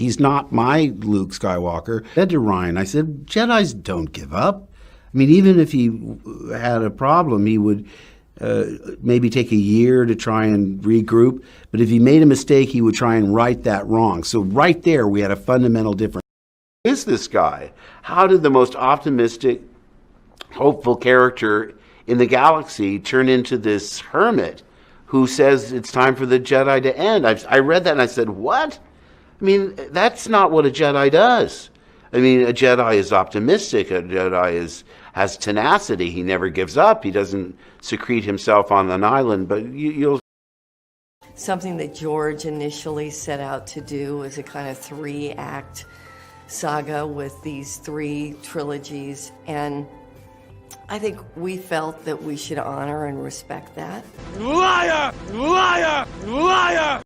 he's not my Luke Skywalker. I said to Ryan, I said, Jedis don't give up. I mean, even if he had a problem, he would maybe take a year to try and regroup. But if he made a mistake, he would try and right that wrong. So right there, we had a fundamental difference. Who is this guy? How did the most optimistic, hopeful character in the galaxy turn into this hermit who says it's time for the Jedi to end? I read that and I said, what? I mean, that's not what a Jedi does. I mean, a Jedi is optimistic. A Jedi has tenacity. He never gives up. He doesn't secrete himself on an island. But you'll... Something that George initially set out to do was a kind of 3-act saga with these 3 trilogies. And I think we felt that we should honor and respect that. Liar! Liar! Liar!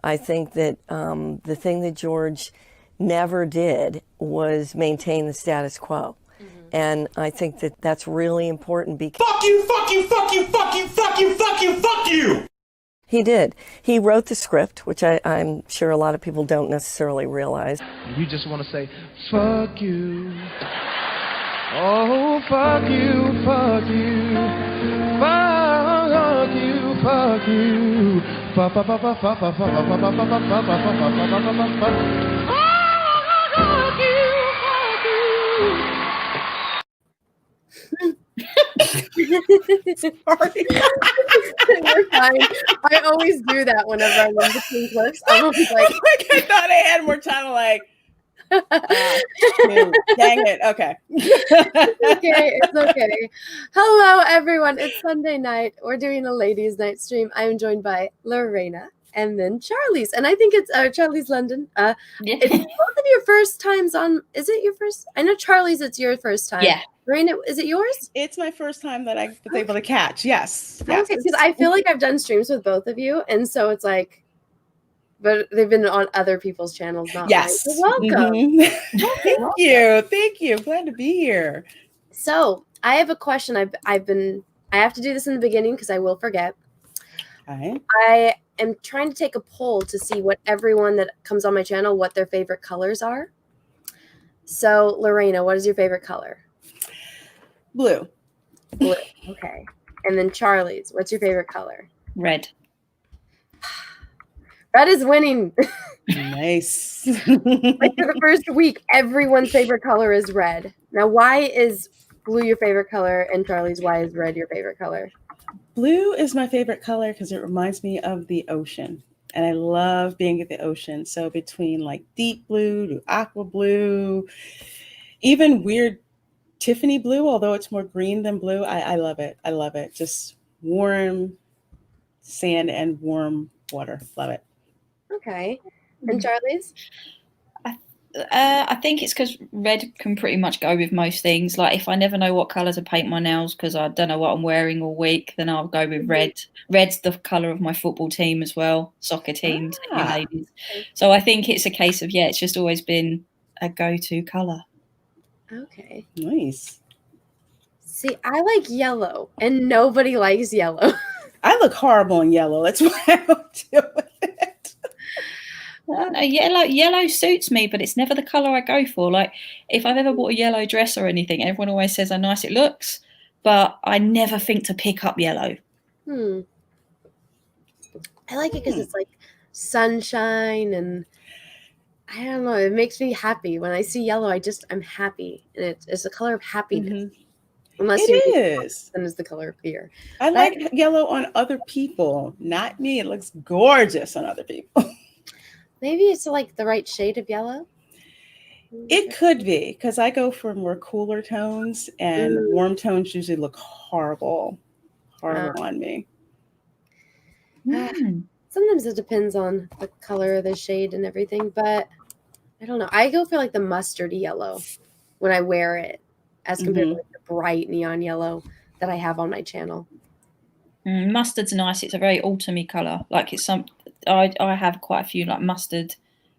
I think that the thing that George never did was maintain the status quo. And I think that that's really important because... Fuck you, fuck you, fuck you, fuck you, fuck you, fuck you, fuck you! He did. He wrote the script, which I'm sure a lot of people don't necessarily realize. You just want to say, fuck you. Oh, fuck you, fuck you. Fuck you, fuck you. Fuck, fuck, fuck, fuck, fuck, fuck, fuck, fuck, fuck, fuck, fuck, fuck, fuck, fuck, fuck. Sorry. You're fine. I always do that whenever I'm in between clips. I'm always like, I thought I had more time. Like, dang it. Okay. It's okay. Hello, everyone. It's Sunday night. We're doing a ladies' night stream. I'm joined by LaRenia and then Charlie's, and I think it's Charlie's London. It's both of your first times on. Is it your first? I know Charlie's. It's your first time. Yeah. LaRenia, is it yours? It's my first time that I was able to catch. Yes. Okay, because I feel like I've done streams with both of you, and so it's like, but they've been on other people's channels, not mine. So welcome. Mm-hmm. Thank you. Glad to be here. So I have a question. I have to do this in the beginning because I will forget. Okay. I am trying to take a poll to see what everyone that comes on my channel, what their favorite colors are. So LaRenia, what is your favorite color? Blue. Blue. Okay. And then Charlie's, what's your favorite color? Red. Red is winning. Nice. Like for the first week, everyone's favorite color is red. Now, why is blue your favorite color? And Charlie's, why is red your favorite color? Blue is my favorite color because it reminds me of the ocean. And I love being at the ocean. So between like deep blue to aqua blue, even weird Tiffany blue, although it's more green than blue, I love it. I love it. Just warm sand and warm water. Love it. Okay. And Charlie's? I think it's because red can pretty much go with most things. Like if I never know what colour to paint my nails because I don't know what I'm wearing all week, then I'll go with red. Red's the colour of my football team as well, soccer team, ladies. So I think it's a case of, it's just always been a go-to colour. Okay. Nice. See, I like yellow, and nobody likes yellow. I look horrible in yellow. That's why I don't do it. No, yellow suits me, but it's never the colour I go for. Like if I've ever bought a yellow dress or anything, everyone always says how nice it looks, but I never think to pick up yellow. I like it because it's like sunshine and I don't know. It makes me happy. When I see yellow, I'm happy. And it's the color of happiness. Mm-hmm. Unless it is. Then it's the color of fear. I like yellow on other people, not me. It looks gorgeous on other people. Maybe it's like the right shade of yellow. It could be because I go for more cooler tones and warm tones usually look horrible on me. Sometimes it depends on the color, the shade, and everything, but I don't know. I go for like the mustardy yellow when I wear it, as compared to like the bright neon yellow that I have on my channel. Mustard's nice. It's a very autumny colour. Like it's I have quite a few like mustard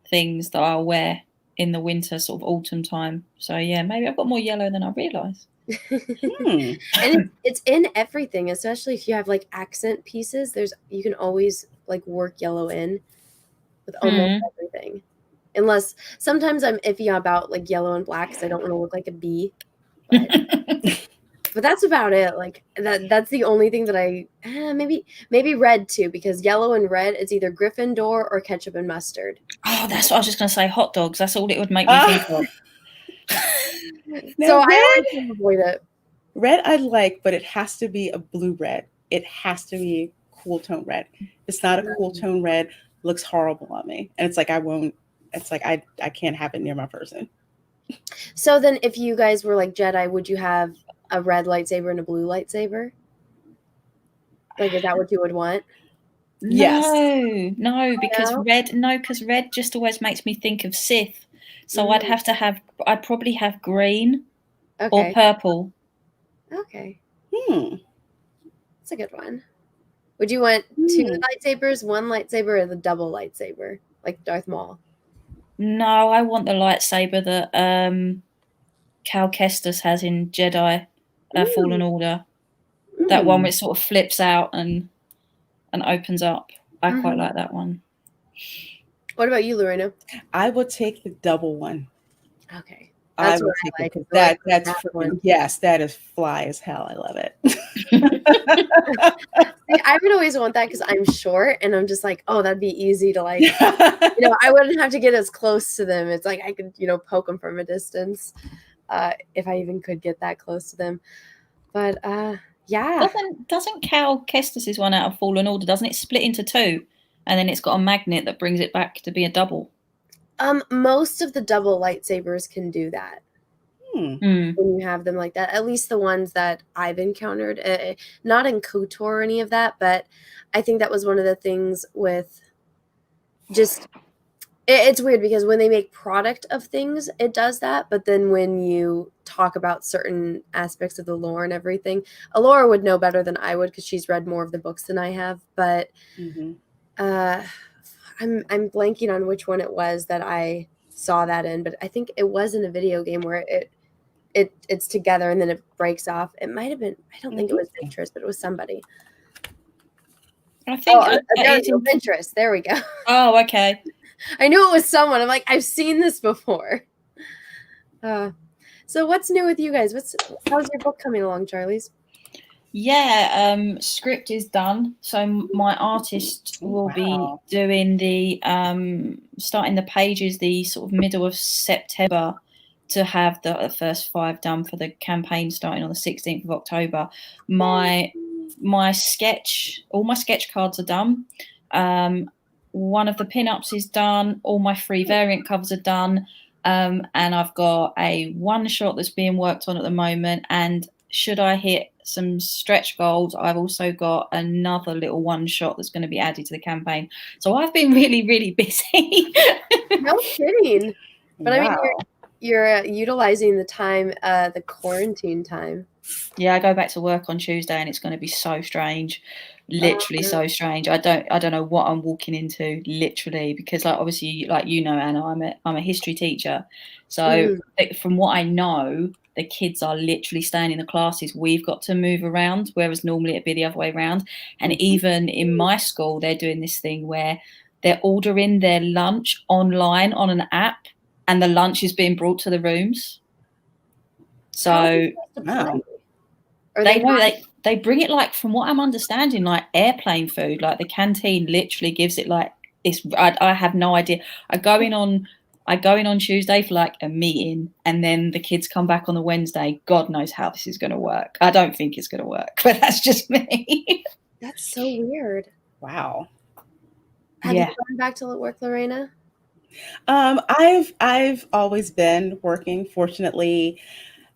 things that I'll wear in the winter, sort of autumn time. So yeah, maybe I've got more yellow than I realise. And it's in everything, especially if you have like accent pieces. You can always like work yellow in with almost everything. Unless sometimes I'm iffy about like yellow and black because I don't want to look like a bee. But, but that's about it. Like that's the only thing that I maybe red too, because yellow and red is either Gryffindor or ketchup and mustard. Oh, that's what I was just going to say. Hot dogs. That's all it would make me think of. Now, So I red, always try to avoid it. red I like, but it has to be a blue red. It has to be cool tone red. If it's not a cool tone red, it looks horrible on me. And it's like I won't. It's like I can't have it near my person. So then, if you guys were like Jedi, would you have a red lightsaber and a blue lightsaber? Like, is that what you would want? Yes. No, because No? because red just always makes me think of Sith. So Mm. I'd probably have green or Okay. purple. Okay. That's a good one. Would you want two lightsabers, one lightsaber, or the double lightsaber, like Darth Maul? No, I want the lightsaber that Cal Kestis has in Jedi Fallen Order. That one which sort of flips out and opens up. I quite like that one. What about you, LaRenia? I would take the double one. Okay. I That's would what take I like. it. I like That's that freaking, one. yes, that is fly as hell. I love it. See, I would always want that because I'm short and I'm just like, oh, that'd be easy to like, I wouldn't have to get as close to them. It's like I could, poke them from a distance if I even could get that close to them. But yeah. Doesn't Cal Kestis' one out of Fallen Order, doesn't it split into two? And then it's got a magnet that brings it back to be a double. Most of the double lightsabers can do that. When you have them like that, at least the ones that I've encountered, not in KOTOR or any of that, but I think that was one of the things with just it's weird because when they make product of things, it does that, but then when you talk about certain aspects of the lore and everything, Alora would know better than I would because she's read more of the books than I have, but I'm blanking on which one it was that I saw that in, but I think it was in a video game where it's together and then it breaks off. It might have been, I don't think it was Ventress, but it was somebody. I think Ventress. There we go. Oh, okay. I knew it was someone. I'm like, I've seen this before. So what's new with you guys? How's your book coming along, Charlie's? Yeah, script is done. So my artist will be doing the starting the pages the sort of middle of September to have the first 5 done for the campaign starting on the 16th of October. All my sketch cards are done. One of the pinups is done. All my free variant covers are done. And I've got a one shot that's being worked on at the moment. And should I hit some stretch goals, I've also got another little one shot that's going to be added to the campaign. So I've been really, really busy. No kidding. But I mean, you're utilizing the time, the quarantine time. Yeah, I go back to work on Tuesday and it's going to be so strange. Literally so strange. I don't know what I'm walking into, literally, because like obviously, like Anna, I'm a history teacher. So from what I know, the kids are literally staying in the classes. We've got to move around, whereas normally it'd be the other way around. And even in my school, they're doing this thing where they're ordering their lunch online on an app, and the lunch is being brought to the rooms. So they bring it, like, from what I'm understanding, like airplane food. Like the canteen literally gives it like it's. I have no idea. I go in on Tuesday for like a meeting, and then the kids come back on the Wednesday. God knows how this is going to work. I don't think it's going to work, but that's just me. That's so weird. Wow. Have you gone back to work, LaRenia? I've always been working. Fortunately,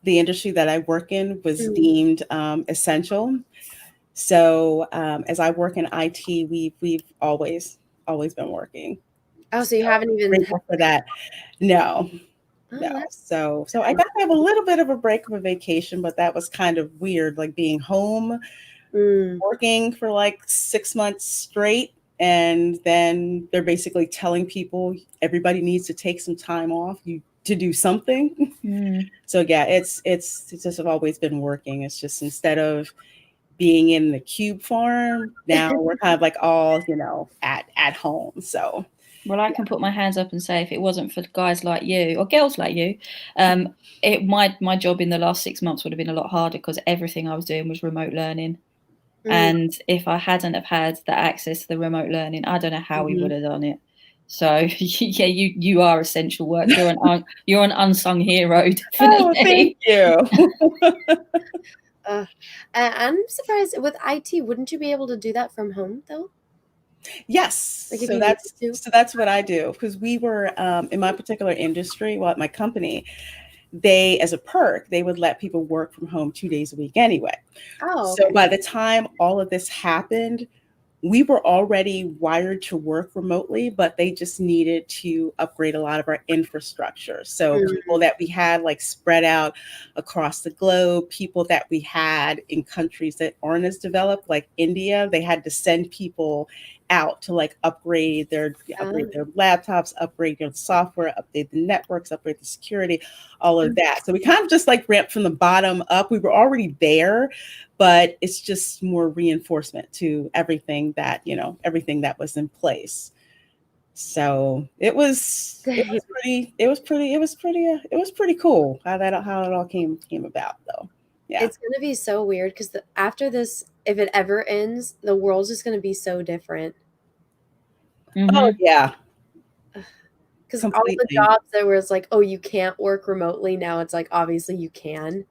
the industry that I work in was deemed essential. So as I work in IT, we've always been working. Oh, so you haven't even grateful for that? No. No. So I got to have a little bit of a break of a vacation, but that was kind of weird, like being home, working for like 6 months straight. And then they're basically telling people everybody needs to take some time off to do something. So yeah, it's just always been working. It's just instead of being in the cube farm, now we're kind of like all, at home. So Well, I can put my hands up and say if it wasn't for guys like you or girls like you, my job in the last 6 months would have been a lot harder because everything I was doing was remote learning. And if I hadn't have had the access to the remote learning, I don't know how we would have done it. So yeah, you are essential work. You're an unsung hero, Oh, definitely. thank you. I'm surprised with IT. Wouldn't you be able to do that from home though? Yes. Like if So you needed to? that's what I do, because we were in my particular industry, well, at my company, they, as a perk, they would let people work from home 2 days a week anyway. Oh, So okay. by the time all of this happened, we were already wired to work remotely, but they just needed to upgrade a lot of our infrastructure. So people that we had like spread out across the globe, people that we had in countries that aren't as developed, like India, they had to send people out to like upgrade their laptops, upgrade their software, update the networks, upgrade the security, all of that. So we kind of just like ramped from the bottom up. We were already there, but it's just more reinforcement to everything that was in place. So it was pretty cool how it all came about though. Yeah. It's gonna be so weird because after this, if it ever ends, the world's just gonna be so different. Oh yeah. Because all the Completely. jobs that was like, oh, you can't work remotely, now it's like obviously you can.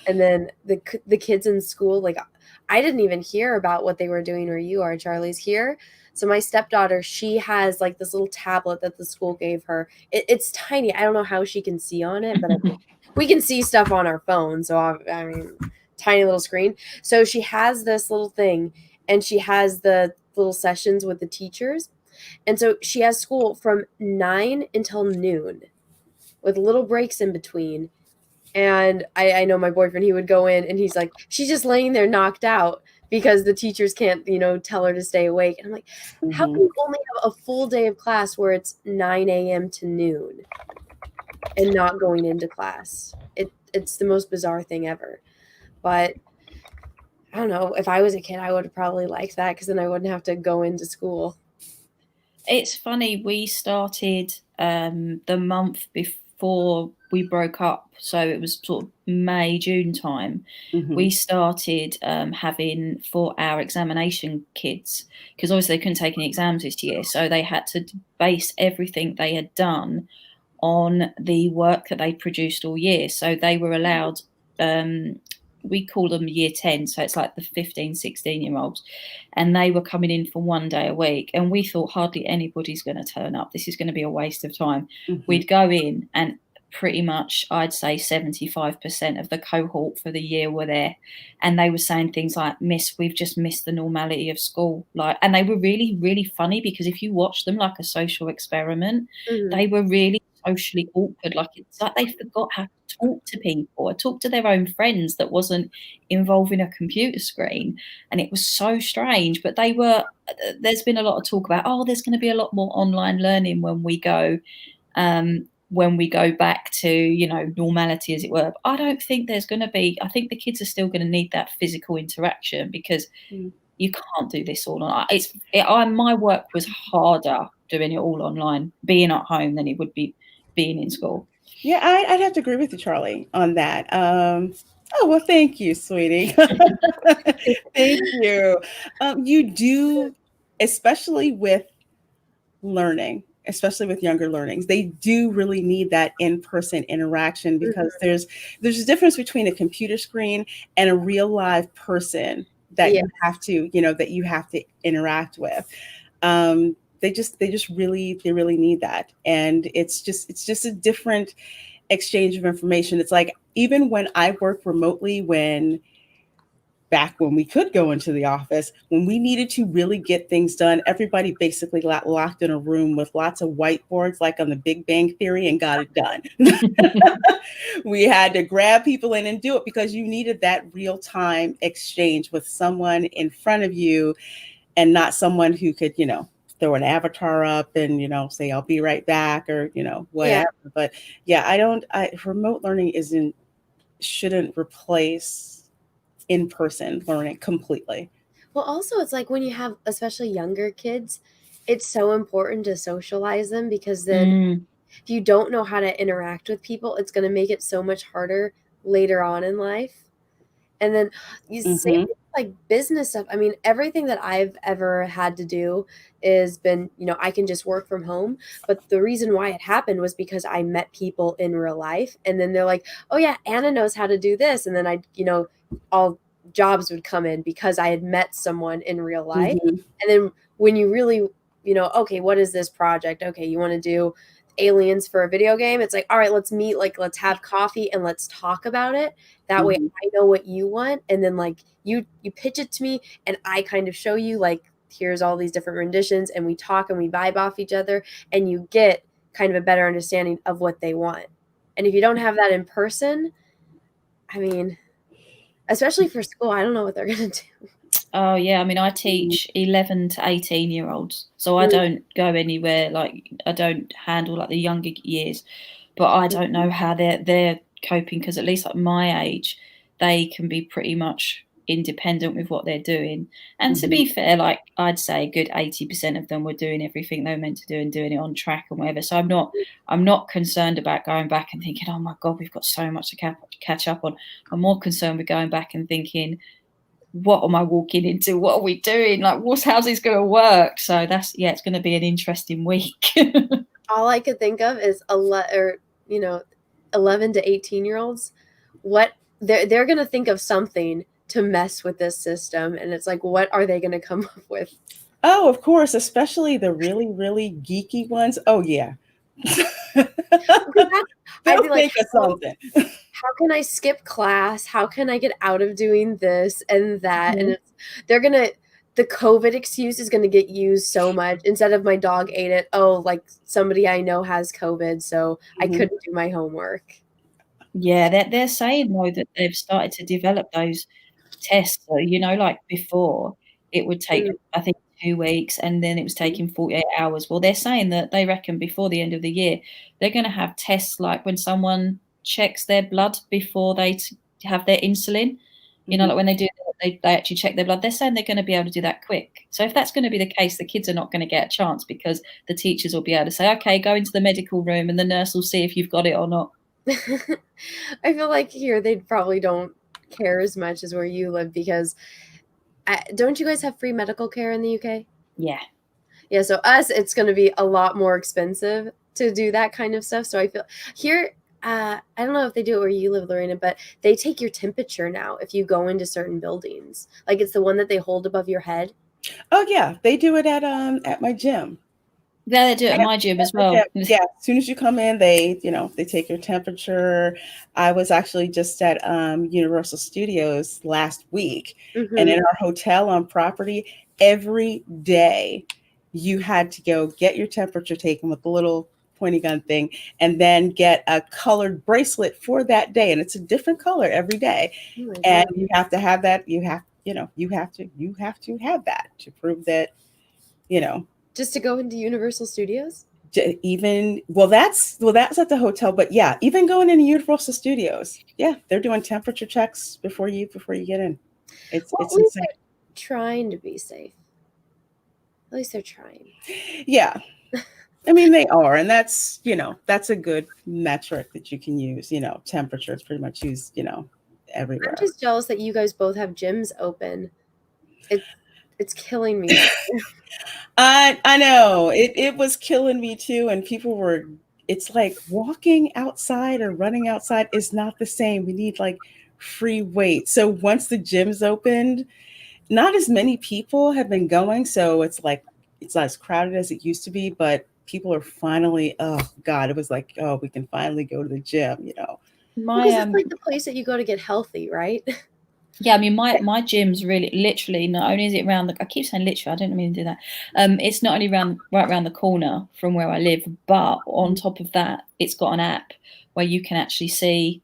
And then the kids in school, like I didn't even hear about what they were doing where you are, Charlie's here. So my stepdaughter, she has like this little tablet that the school gave her. It's tiny. I don't know how she can see on it, but we can see stuff on our phone. So I mean, tiny little screen. So she has this little thing, and she has the little sessions with the teachers. And so she has school from 9 until noon with little breaks in between. And I know my boyfriend, he would go in and he's like, she's just laying there knocked out because the teachers can't, tell her to stay awake. And I'm like, how can you only have a full day of class where it's 9 a.m. to noon and not going into class? It's the most bizarre thing ever. But I don't know. If I was a kid, I would have probably liked that because then I wouldn't have to go into school. It's funny, we started the month before we broke up, so it was sort of May, June time. We started having for our examination kids, because obviously they couldn't take any exams this year, so they had to base everything they had done on the work that they produced all year. So they were allowed, we call them year 10, so it's like the 15, 16-year-olds, and they were coming in for 1 day a week, and we thought hardly anybody's going to turn up, this is going to be a waste of time. We'd go in and pretty much I'd say 75% of the cohort for the year were there, and they were saying things like, miss, we've just missed the normality of school. And they were really, really funny, because if you watch them like a social experiment, they were really socially awkward. Like it's like they forgot how to talk to people or talk to their own friends that wasn't involving a computer screen, and it was so strange. But there's been a lot of talk about, there's going to be a lot more online learning when we go back to normality, as it were. But I don't think there's going to be. I think the kids are still going to need that physical interaction, because you can't do this all online. My work was harder doing it all online, being at home, than it would be being in school. Yeah, I'd have to agree with you, Charlie, on that. Oh, well, thank you, sweetie. Thank you. You do, especially with learning, especially with younger learnings, they do really need that in-person interaction, because there's a difference between a computer screen and a real live person that you have to interact with. They really need that. And it's just a different exchange of information. It's like, even when I work remotely, back when we could go into the office, when we needed to really get things done, everybody basically got locked in a room with lots of whiteboards, like on the Big Bang Theory, and got it done. We had to grab people in and do it, because you needed that real-time exchange with someone in front of you, and not someone who could, throw an avatar up and, say, I'll be right back, or, whatever. Yeah. But yeah, remote learning shouldn't replace in-person learning completely. Well, also, it's like when you have especially younger kids, it's so important to socialize them, because then if you don't know how to interact with people, it's going to make it so much harder later on in life. And then you say like business stuff. I mean, everything that I've ever had to do is been, I can just work from home. But the reason why it happened was because I met people in real life. And then they're like, oh yeah, Anna knows how to do this. And then all jobs would come in because I had met someone in real life. And then when you really, okay, what is this project? Okay, you want to do aliens for a video game? It's like, all right, let's meet, like, let's have coffee and let's talk about it. That way I know what you want. And then like you pitch it to me and I kind of show you, like, here's all these different renditions, and we talk and we vibe off each other, and you get kind of a better understanding of what they want. And if you don't have that in person, I mean, especially for school, I don't know what they're going to do. Oh yeah, I mean, I teach 11 to 18-year-olds, so I don't go anywhere. Like, I don't handle like the younger years, but I don't know how they're coping, because at least like my age, they can be pretty much independent with what they're doing. And to be fair, like, I'd say a good 80% of them were doing everything they were meant to do and doing it on track and whatever. So I'm not concerned about going back and thinking, oh my God, we've got so much to catch up on. I'm more concerned with going back and thinking, what am I walking into? What are we doing? Like, how's this going to work? So it's going to be an interesting week. All I could think of is 11 to 18-year-olds. What they're going to think of something to mess with this system, and it's like, what are they going to come up with? Oh, of course, especially the really, really geeky ones. Oh yeah. I'd be like, think of something. How can I skip class? How can I get out of doing this and that? And the COVID excuse is gonna get used so much. Instead of my dog ate it, oh, like somebody I know has COVID, so I couldn't do my homework. Yeah, they're saying though that they've started to develop those tests. So, like before, it would take, I think, 2 weeks, and then it was taking 48 hours. Well, they're saying that they reckon before the end of the year, they're going to have tests like when someone checks their blood before they have their insulin. Like when they actually check their blood. They're saying they're going to be able to do that quick. So if that's going to be the case, the kids are not going to get a chance, because the teachers will be able to say, okay, go into the medical room, and the nurse will see if you've got it or not. I feel like here they probably don't care as much as where you live, because don't you guys have free medical care in the UK? Yeah. So it's going to be a lot more expensive to do that kind of stuff. So I feel here, I don't know if they do it where you live, LaRenia, but they take your temperature now if you go into certain buildings. Like, it's the one that they hold above your head. Oh yeah, they do it at my gym. Yeah, they do it at my gym as well. Yeah, as soon as you come in, they take your temperature. I was actually just at Universal Studios last week, and in our hotel on property, every day you had to go get your temperature taken with the little pointy gun thing, and then get a colored bracelet for that day, and it's a different color every day. And you have to have that. You have to have that to prove that, just to go into Universal Studios. That's at the hotel, but yeah, even going into Universal Studios, yeah, they're doing temperature checks before you get in. It's insane. Trying to be safe. At least they're trying. Yeah. I mean, they are, and that's a good metric that you can use. Temperature is pretty much used, everywhere. I'm just jealous that you guys both have gyms open. It's killing me. I know it was killing me too, and it's like walking outside or running outside is not the same. We need like free weights. So once the gyms opened, not as many people have been going, so it's not as crowded as it used to be, but people are finally, oh God, it was like, oh, we can finally go to the gym, Because it's like the place that you go to get healthy, right? Yeah, I mean, my gym's really, literally, not only is it I keep saying literally, I don't mean to do that. It's not only right around the corner from where I live, but on top of that, it's got an app where you can actually see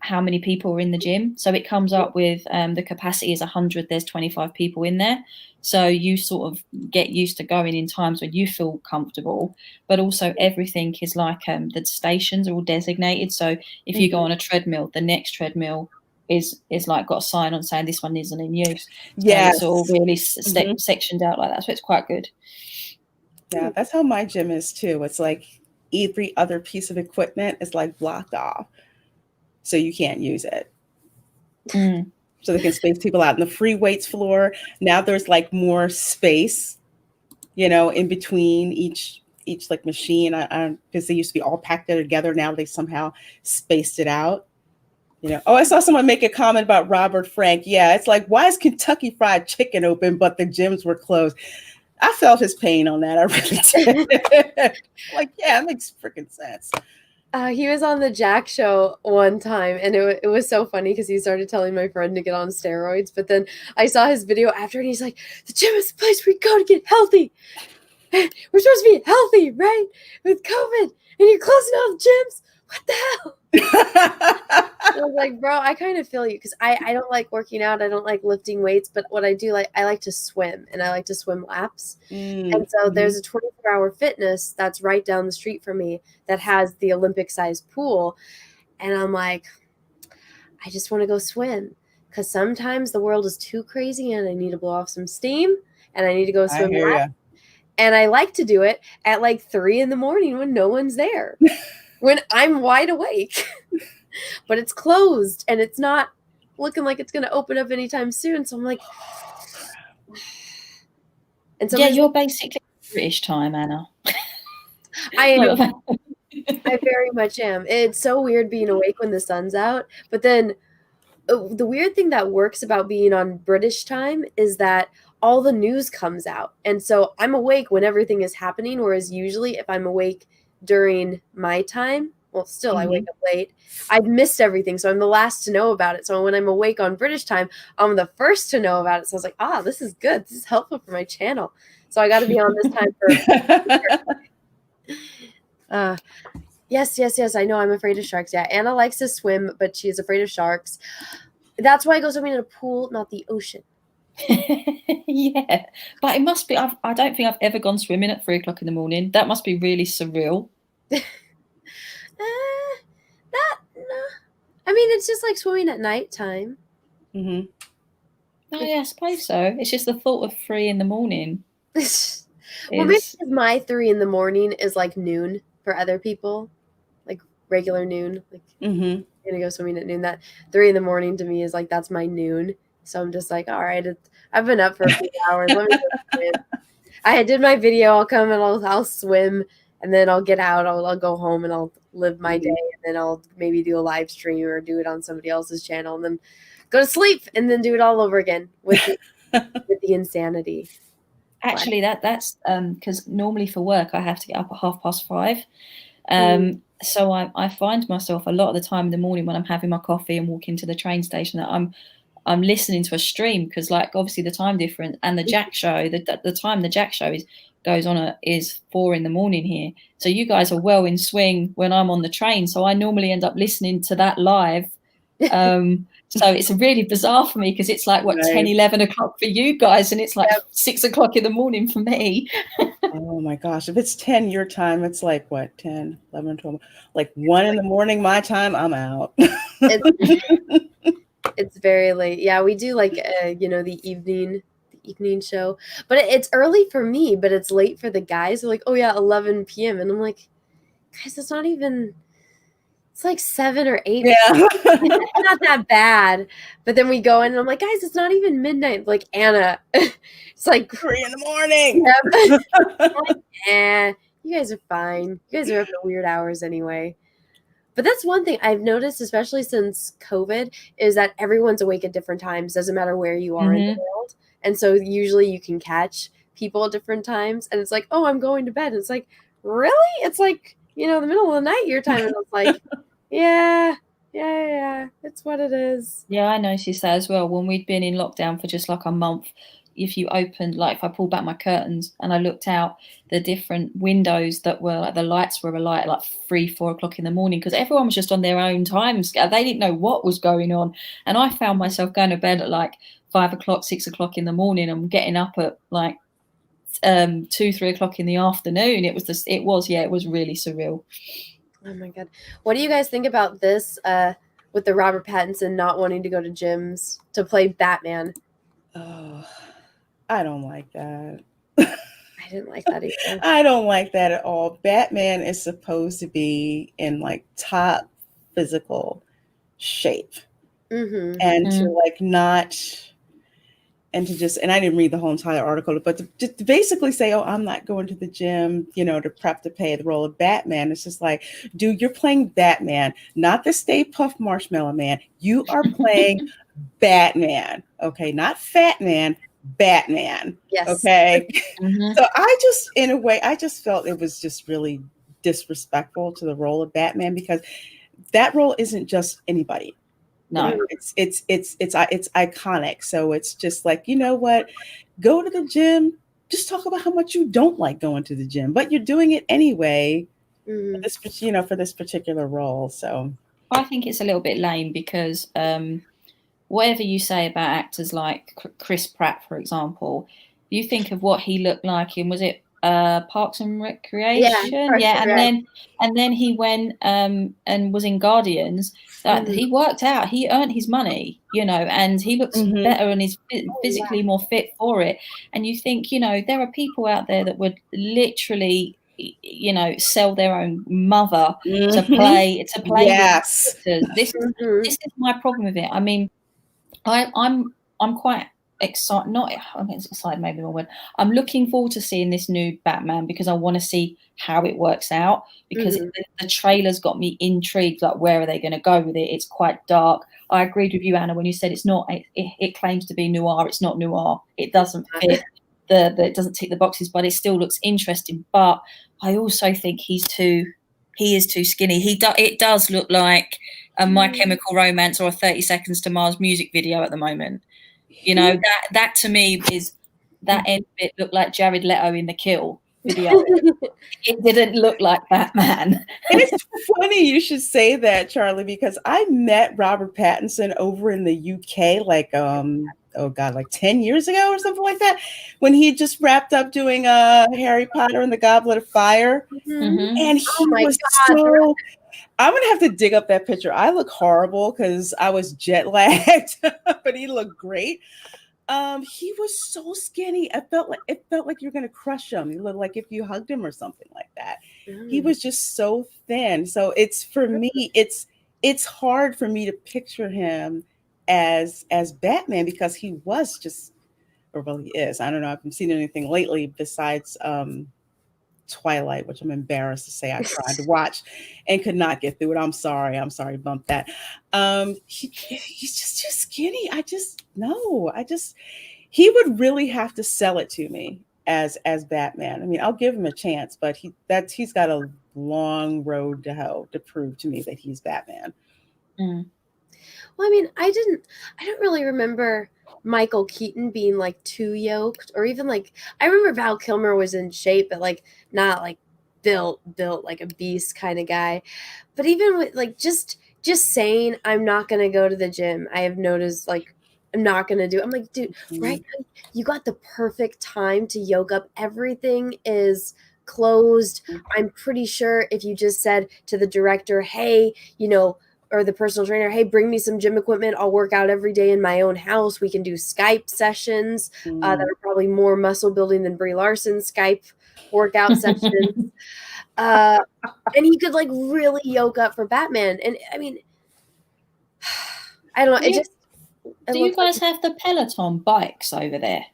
how many people are in the gym. So it comes up with the capacity is 100, there's 25 people in there. So you sort of get used to going in times when you feel comfortable, but also everything is like the stations are all designated. So if you go on a treadmill, the next treadmill is like got a sign on saying this one isn't in use. Yeah, so it's all really sectioned out like that. So it's quite good. Yeah, that's how my gym is too. It's like every other piece of equipment is like blocked off, so you can't use it. Mm. So they can space people out. In the free weights floor, now there's like more space, in between each like machine. I because they used to be all packed together. Now they somehow spaced it out. Oh, I saw someone make a comment about Robert Frank. Yeah, it's like, why is Kentucky Fried Chicken open, but the gyms were closed? I felt his pain on that. I really did. Like, yeah, it makes freaking sense. He was on the Jack show one time, and it was so funny because he started telling my friend to get on steroids. But then I saw his video after, and he's like, "The gym is the place we go to get healthy. We're supposed to be healthy, right? With COVID, and you're closing all the gyms. What the hell?" I was like, bro, I kind of feel you because I don't like working out. I don't like lifting weights. But what I do, I like to swim, and I like to swim laps. And so there's a 24-hour fitness that's right down the street from me that has the Olympic-sized pool. And I'm like, I just want to go swim because sometimes the world is too crazy and I need to blow off some steam and I need to go I swim hear ya. laps. And I like to do it at like 3 a.m. when no one's there, when I'm wide awake. But it's closed and it's not looking like it's going to open up anytime soon. So I'm like, and so Yeah, you're basically British time, Anna. I am. I very much am. It's so weird being awake when the sun's out. But then the weird thing that works about being on British time is that all the news comes out. And so I'm awake when everything is happening. Whereas usually if I'm awake during my time, well, still I wake up late, I've missed everything. So I'm the last to know about it. So when I'm awake on British time, I'm the first to know about it. So I was like, this is good. This is helpful for my channel. So I got to be on this time for Yes. I know. I'm afraid of sharks. Yeah. Anna likes to swim, but she is afraid of sharks. That's why I go swimming in a pool, not the ocean. Yeah, but it must be. I don't think I've ever gone swimming at 3 o'clock in the morning. That must be really surreal. No. I mean, it's just like swimming at nighttime. Oh, yeah, I suppose so. It's just the thought of 3 in the morning. Well, maybe because my 3 in the morning is like noon for other people, like regular noon. Like I'm gonna go swimming at noon. That 3 in the morning to me is like that's my noon. So I'm just like, all right, I've been up for a few hours. Let me go swim. I did my video. I'll come and I'll swim, and then I'll get out. I'll go home and I'll live my day, and then I'll maybe do a live stream or do it on somebody else's channel, and then go to sleep, and then do it all over again with the insanity. Actually, that's because normally for work I have to get up at 5:30. So I find myself a lot of the time in the morning when I'm having my coffee and walking to the train station that I'm listening to a stream because, like, obviously the time difference and the Jack show, the time the Jack show goes on is 4 in the morning here. So you guys are well in swing when I'm on the train. So I normally end up listening to that live. So it's really bizarre for me because it's like, 10, 11 o'clock for you guys. And it's like 6 o'clock in the morning for me. Oh my gosh. If it's 10 your time, it's like what, 10, 11, 12, like 1 in the morning my time, I'm out. It's very late. Yeah, we do like the evening show. But it's early for me, but it's late for the guys. They're like, "Oh yeah, 11 p.m." And I'm like, "Guys, it's not even it's like 7 or 8. Yeah. It's not that bad." But then we go in and I'm like, "Guys, it's not even midnight." Like, Anna, it's like 3 in the morning. Like, you guys are fine. You guys are up at weird hours anyway. But that's one thing I've noticed, especially since COVID, is that everyone's awake at different times. Doesn't matter where you are in the world. And so usually you can catch people at different times. And it's like, oh, I'm going to bed. And it's like, really? It's like, the middle of the night your time. And it's like, yeah, it's what it is. Yeah, I noticed that as well. When we'd been in lockdown for just like a month, if you opened, like if I pulled back my curtains and I looked out the different windows that were like the lights were alight at like 3, 4 o'clock in the morning because everyone was just on their own times. They didn't know what was going on. And I found myself going to bed at like 5 o'clock, 6 o'clock in the morning and getting up at like 2, 3 o'clock in the afternoon. It was really surreal. Oh my God. What do you guys think about this with the Robert Pattinson not wanting to go to gyms to play Batman? Oh, I don't like that. I didn't like that either. I don't like that at all. Batman is supposed to be in like top physical shape, Mm-hmm. and to like not, and to just, and I didn't read the whole entire article, but to basically say, oh, I'm not going to the gym, to prep to play the role of Batman. It's just like, dude, you're playing Batman, not the Stay Puft Marshmallow Man. You are playing Batman, okay? Not Fat Man, Batman. Yes. Okay. Mhm. So in a way, I just felt it was just really disrespectful to the role of Batman, because that role isn't just anybody. No. It's iconic. So it's just like, you know what? Go to the gym. Just talk about how much you don't like going to the gym, but you're doing it anyway for this, for this particular role. So I think it's a little bit lame because whatever you say about actors like Chris Pratt, for example, you think of what he looked like in, was it Parks and Recreation? Yeah, and then he went and was in Guardians. He worked out, he earned his money, and he looks better and is physically more fit for it. And you think, there are people out there that would literally, sell their own mother to play yes. this is my problem with it. I mean, I'm quite excited. Not I'm excited, maybe the wrong word. I'm looking forward to seeing this new Batman because I want to see how it works out. Because the trailer's got me intrigued. Like, where are they going to go with it? It's quite dark. I agreed with you, Anna, when you said it's not. It claims to be noir. It's not noir. It doesn't fit. It doesn't tick the boxes, but it still looks interesting. But I also think he is too skinny. It does look like a My Chemical Romance or a 30 Seconds to Mars music video at the moment. That to me is, that end bit looked like Jared Leto in the Kill video. It didn't look like Batman. It's funny you should say that, Charlie, because I met Robert Pattinson over in the UK like 10 years ago or something like that, when he just wrapped up doing Harry Potter and the Goblet of Fire. And he was so, I'm gonna have to dig up that picture. I look horrible because I was jet lagged, but he looked great. He was so skinny. It felt like you're gonna crush him. He looked like if you hugged him or something like that. He was just so thin. So it's, for me, it's hard for me to picture him as Batman, because he was just, or well, he is. I don't know. I haven't seen anything lately besides Twilight, which I'm embarrassed to say I tried to watch and could not get through it. I'm sorry, bump that. He's just too skinny. He would really have to sell it to me as Batman. I mean, I'll give him a chance, but he's got a long road to hoe to prove to me that he's Batman. Well, I mean, I don't really remember Michael Keaton being like too yoked, or even like, I remember Val Kilmer was in shape, but like not like built like a beast kind of guy. But even with like just saying I'm not gonna go to the gym, I have noticed, like, I'm not gonna do it. I'm like, dude, right now, you got the perfect time to yoke up. Everything is closed. I'm pretty sure if you just said to the director, hey, or the personal trainer, hey, bring me some gym equipment, I'll work out every day in my own house. We can do Skype sessions that are probably more muscle building than Brie Larson's Skype workout sessions. And he could like really yoke up for Batman. And I mean, I don't know. Do you guys have the Peloton bikes over there?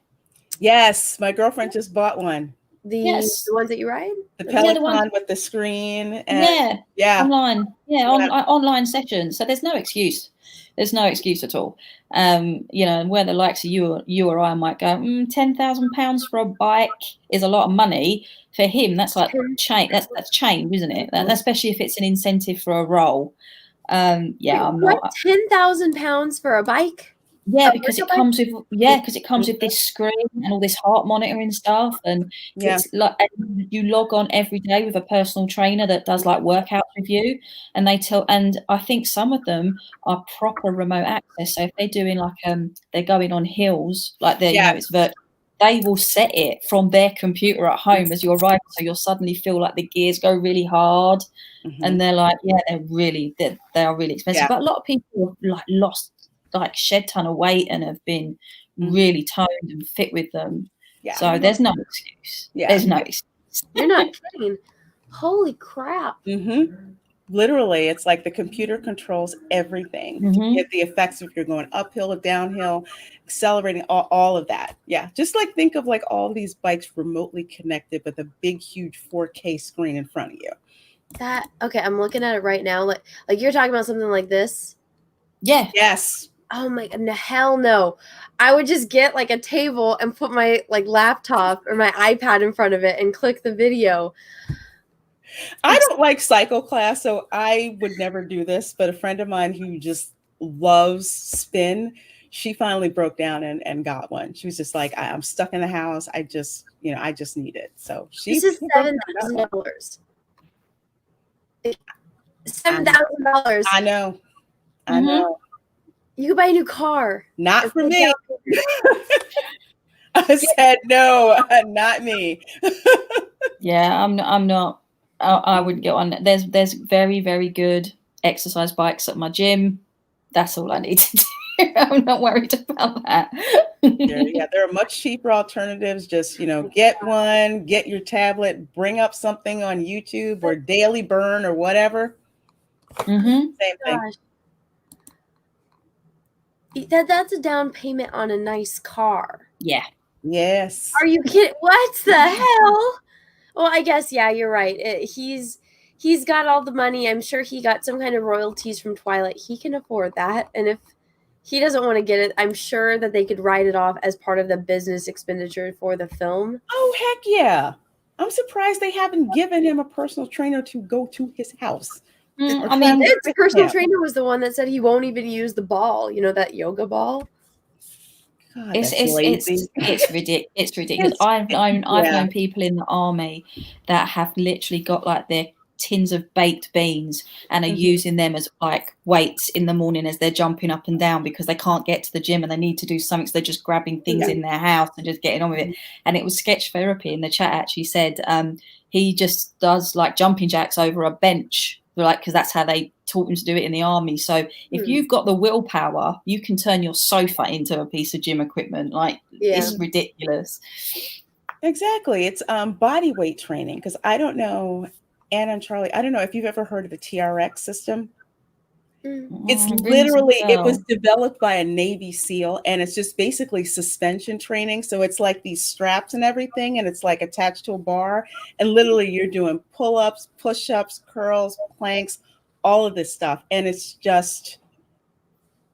Yes, my girlfriend just bought one. The ones that you ride? The Peloton with the screen. And, online. Online sessions. So there's no excuse. There's no excuse at all. And where the likes of you or I might go, £10,000 for a bike is a lot of money. For him, that's like change. That's change, isn't it? Especially if it's an incentive for a role. I'm not. £10,000 for a bike? Yeah, because it comes with this screen and all this heart monitoring stuff, and it's like, and you log on every day with a personal trainer that does like workouts with you, and and I think some of them are proper remote access. So if they're doing like they're going on hills, like it's virtual, they will set it from their computer at home as you're riding, so you'll suddenly feel like the gears go really hard, and they're like, they are really expensive. But a lot of people have like lost like shed ton of weight and have been really toned and fit with them. Yeah. So there's no excuse. Yeah. There's no excuse. You're not kidding. Holy crap. Literally, it's like the computer controls everything to get the effects if you're going uphill or downhill, accelerating, all of that. Yeah, just like think of like all these bikes remotely connected with a big, huge 4K screen in front of you. Okay, I'm looking at it right now. Like you're talking about something like this. Yeah. Yes. Oh my hell no. I would just get like a table and put my like laptop or my iPad in front of it and click the video. I don't like cycle class, so I would never do this. But a friend of mine who just loves spin, she finally broke down and got one. She was just like, I'm stuck in the house. I just need it. So This is $7,000. $7,000. I know. I know. You could buy a new car. Not for me. I said no, not me. Yeah, I'm not. I wouldn't get on. There's very, very good exercise bikes at my gym. That's all I need to do. I'm not worried about that. There are much cheaper alternatives. Just, get one, get your tablet, bring up something on YouTube or Daily Burn or whatever. Same thing. That's a down payment on a nice car. Yeah. Yes. Are you kidding? What the hell? Well, I guess, yeah, you're right. He's got all the money. I'm sure he got some kind of royalties from Twilight. He can afford that. And if he doesn't want to get it, I'm sure that they could write it off as part of the business expenditure for the film. Oh, heck yeah. I'm surprised they haven't given him a personal trainer to go to his house. I mean, his personal trainer was the one that said he won't even use the ball, that yoga ball. God, it's ridiculous. I've known people in the army that have literally got like their tins of baked beans and are using them as like weights in the morning as they're jumping up and down because they can't get to the gym and they need to do something, so they're just grabbing things in their house and just getting on with it. And it was sketch therapy. In the chat actually said he just does like jumping jacks over a bench, like, because that's how they taught him to do it in the army. So if you've got the willpower, you can turn your sofa into a piece of gym equipment. Like, it's ridiculous. Exactly. It's body weight training, because I don't know, Anna and Charlie, I don't know if you've ever heard of the TRX system. It's literally, it was developed by a Navy SEAL, and it's just basically suspension training. So it's like these straps and everything, and it's like attached to a bar, and literally you're doing pull-ups, push-ups, curls, planks, all of this stuff. And it's just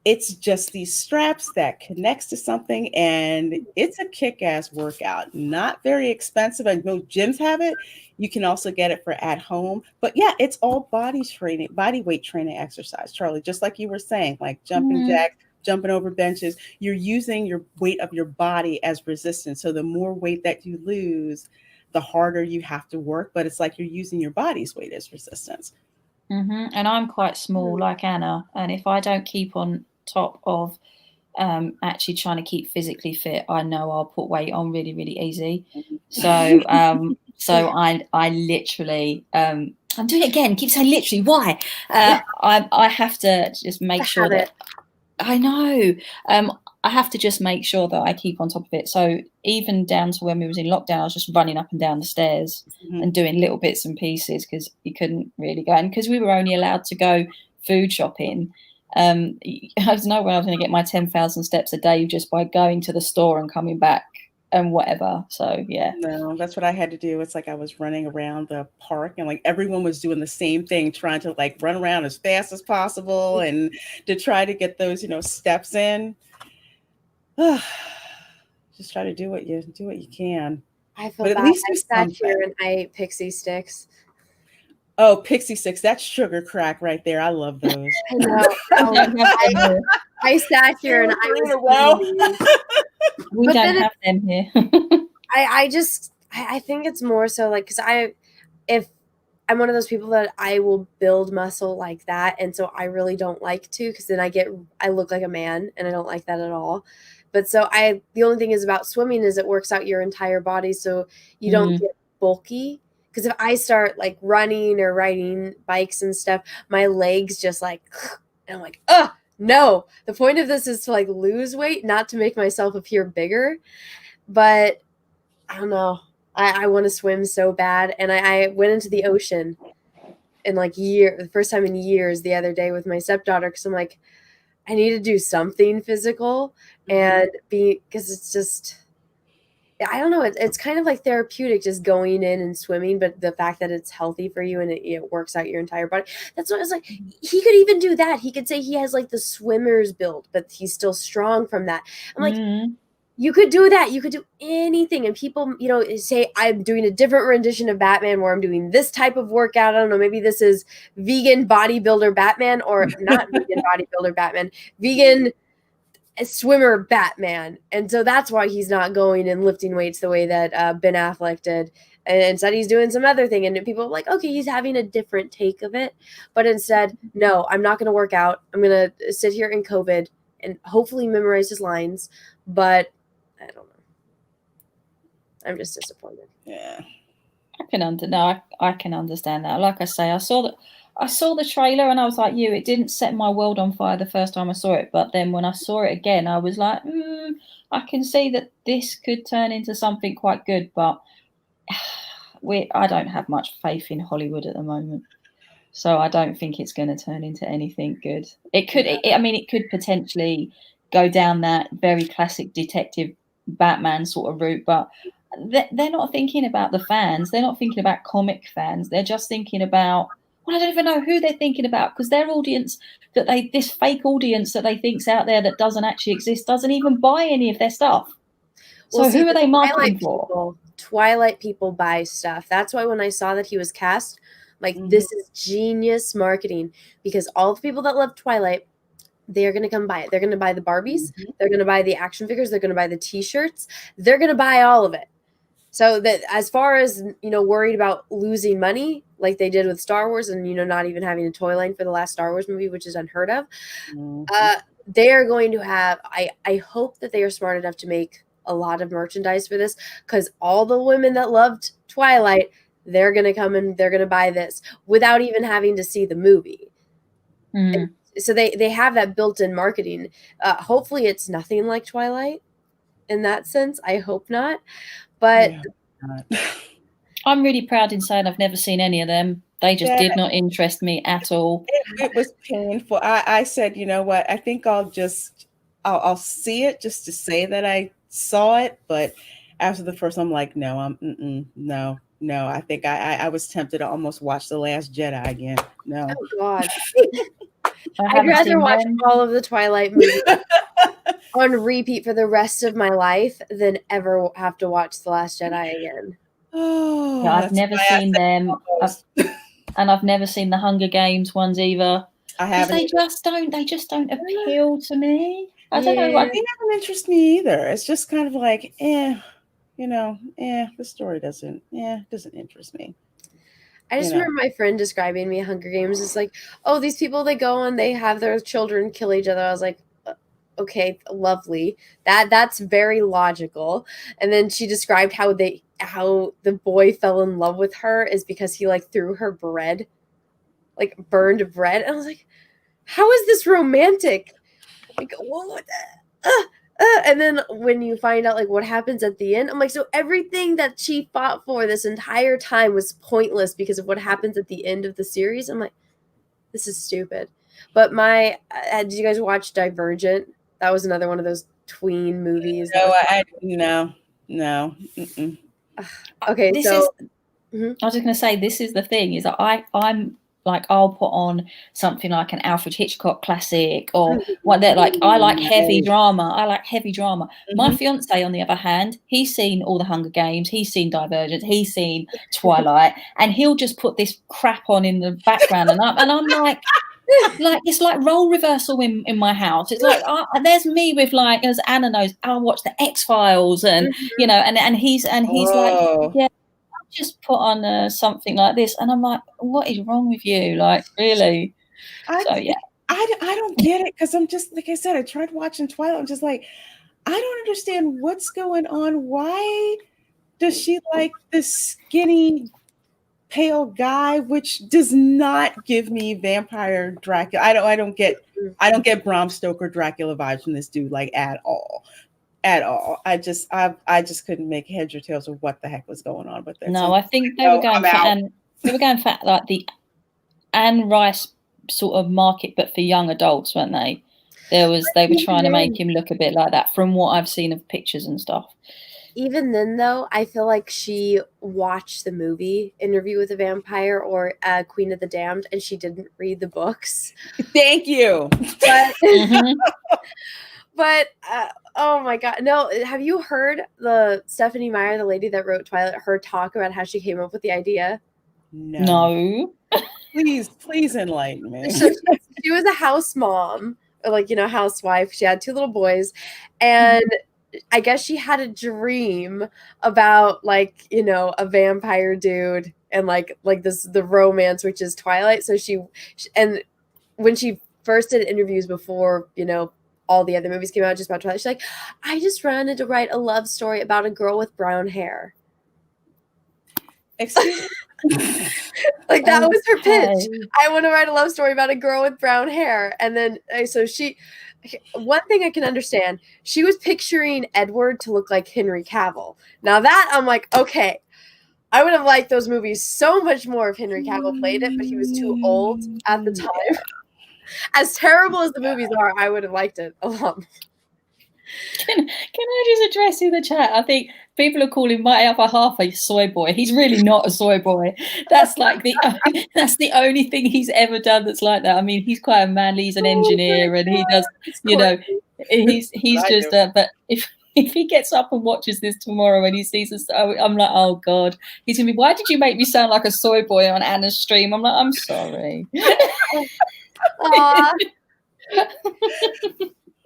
these straps that connects to something, and it's a kick-ass workout. Not very expensive. I know gyms have it. You can also get it for at home. But yeah, it's all body weight training exercise, Charlie, just like you were saying, like jumping jacks, jumping over benches. You're using your weight of your body as resistance. So the more weight that you lose, the harder you have to work. But it's like you're using your body's weight as resistance. And I'm quite small like Anna. And if I don't keep on top of actually trying to keep physically fit, I know I'll put weight on really, really easy. So I literally I'm doing it again, keep saying literally, why? I have to just make sure that I know I have to just make sure that I keep on top of it. So even down to when we was in lockdown, I was just running up and down the stairs and doing little bits and pieces because you couldn't really go, and because we were only allowed to go food shopping, I was no way I was going to get my 10,000 steps a day just by going to the store and coming back and whatever. So yeah, no, that's what I had to do. It's like I was running around the park, and like everyone was doing the same thing, trying to like run around as fast as possible and to try to get those steps in. Just try to do what you can. I feel bad. I sat here and I ate pixie sticks. Oh, pixie sticks. That's sugar crack right there. I love those. I know. I sat here and I was we don't have them here. I think it's more so like, because if I'm one of those people that I will build muscle like that, and so I really don't like to, because then I look like a man, and I don't like that at all. But so the only thing is about swimming is it works out your entire body, so you don't get bulky. Because if I start like running or riding bikes and stuff, my legs just like, and I'm like, no. The point of this is to like lose weight, not to make myself appear bigger. But I don't know. I want to swim so bad, and I went into the ocean in like the first time in years the other day with my stepdaughter because I'm like, I need to do something physical and because it's just. I don't know. It's kind of like therapeutic just going in and swimming, but the fact that it's healthy for you and it works out your entire body. That's what it's like. He could even do that. He could say he has like the swimmer's build, but he's still strong from that. I'm like, you could do that. You could do anything. And people, say I'm doing a different rendition of Batman where I'm doing this type of workout. I don't know. Maybe this is vegan bodybuilder Batman or not vegan bodybuilder Batman, vegan swimmer Batman. And so that's why he's not going and lifting weights the way that Ben Affleck did. And instead he's doing some other thing. And people are like, okay, he's having a different take of it. But instead, no, I'm not going to work out. I'm going to sit here in COVID and hopefully memorize his lines. But I don't know. I'm just disappointed. Yeah. I can understand that. Like I say, I saw the trailer and I was like, it didn't set my world on fire the first time I saw it. But then when I saw it again, I was like, I can see that this could turn into something quite good. But I don't have much faith in Hollywood at the moment. So I don't think it's going to turn into anything good. It could, it could potentially go down that very classic detective Batman sort of route, but they're not thinking about the fans. They're not thinking about comic fans. They're just thinking about, I don't even know who they're thinking about, because their audience this fake audience that they think's out there that doesn't actually exist doesn't even buy any of their stuff. So who are they marketing for? Twilight people buy stuff. That's why when I saw that he was cast, like, this is genius marketing, because all the people that love Twilight, they're going to come buy it. They're going to buy the Barbies. They're going to buy the action figures. They're going to buy the T-shirts. They're going to buy all of it. So that as far as, worried about losing money like they did with Star Wars and, not even having a toy line for the last Star Wars movie, which is unheard of, they are going to have, I hope that they are smart enough to make a lot of merchandise for this, because all the women that loved Twilight, they're going to come and they're going to buy this without even having to see the movie. So they have that built-in marketing. Hopefully it's nothing like Twilight in that sense. I hope not. But I'm really proud in saying I've never seen any of them. They just did not interest me at all. It was painful. I said, you know what? I think I'll see it just to say that I saw it. But after the first, I'm like, no, no. I think I was tempted to almost watch The Last Jedi again. No. Oh God. I'd rather watch all of the Twilight movies on repeat for the rest of my life than ever have to watch The Last Jedi again. Oh, I've never seen them, and I've never seen the Hunger Games ones either. I haven't. They just don't appeal to me. I don't know. They haven't interest me either. It's just kind of like, the story doesn't interest me. I just remember my friend describing me Hunger Games as like, oh, these people, they go and they have their children kill each other. I was like, okay, lovely. That's very logical. And then she described how the boy fell in love with her is because he like threw her bread, like burned bread. And I was like, how is this romantic? Like, what? And then when you find out like what happens at the end, I'm like, so everything that she fought for this entire time was pointless because of what happens at the end of the series. I'm like, this is stupid. But did you guys watch Divergent? That was another one of those tween movies. No. Mm-mm. Okay, I was just going to say, this is the thing, is that I'm like, I'll put on something like an Alfred Hitchcock classic or what they're like. I like heavy drama. My fiance, on the other hand, he's seen all the Hunger Games. He's seen Divergent. He's seen Twilight, and he'll just put this crap on in the background. And I'm like, it's like role reversal in my house. It's like there's me with, like, as Anna knows, I'll watch the X-Files and and he's like, yeah, just put on something like this, and I'm like, what is wrong with you? Like, really? I don't get it, because I'm just, like I said, I tried watching Twilight. I'm just like, I don't understand what's going on. Why does she like this skinny pale guy, which does not give me vampire Dracula? I don't get Bram Stoker Dracula vibes from this dude, like, at all. at all. I just couldn't make heads or tails of what the heck was going on with it. No, So I think they were going for they were going for like the Anne Rice sort of market, but for young adults, weren't they? They were trying to make him look a bit like that from what I've seen of pictures and stuff. Even then, though, I feel like she watched the movie Interview with a Vampire or Queen of the Damned, and she didn't read the books. Thank you. But, Mhm. but oh my God. No, have you heard the Stephanie Meyer, the lady that wrote Twilight, her talk about how she came up with the idea? No. Please enlighten me. So she was a house mom, or like, housewife. She had 2 little boys, and I guess she had a dream about like, a vampire dude and like the romance, which is Twilight. So and when she first did interviews before, all the other movies came out just about Twilight, she's like, I just wanted to write a love story about a girl with brown hair. Excuse me? Like that was her pitch. Okay. I want to write a love story about a girl with brown hair. And then one thing I can understand, she was picturing Edward to look like Henry Cavill. Now that I'm like, okay, I would have liked those movies so much more if Henry Cavill played it, but he was too old at the time. As terrible as the movies are, I would have liked it a lot more. Can I just address in the chat? I think people are calling my other half a soy boy. He's really not a soy boy. That's like that's the only thing he's ever done that's like that. I mean, he's quite a manly. He's an engineer, and he does, he's just. But if he gets up and watches this tomorrow and he sees us, I'm like, oh God, he's gonna be. Why did you make me sound like a soy boy on Anna's stream? I'm like, I'm sorry.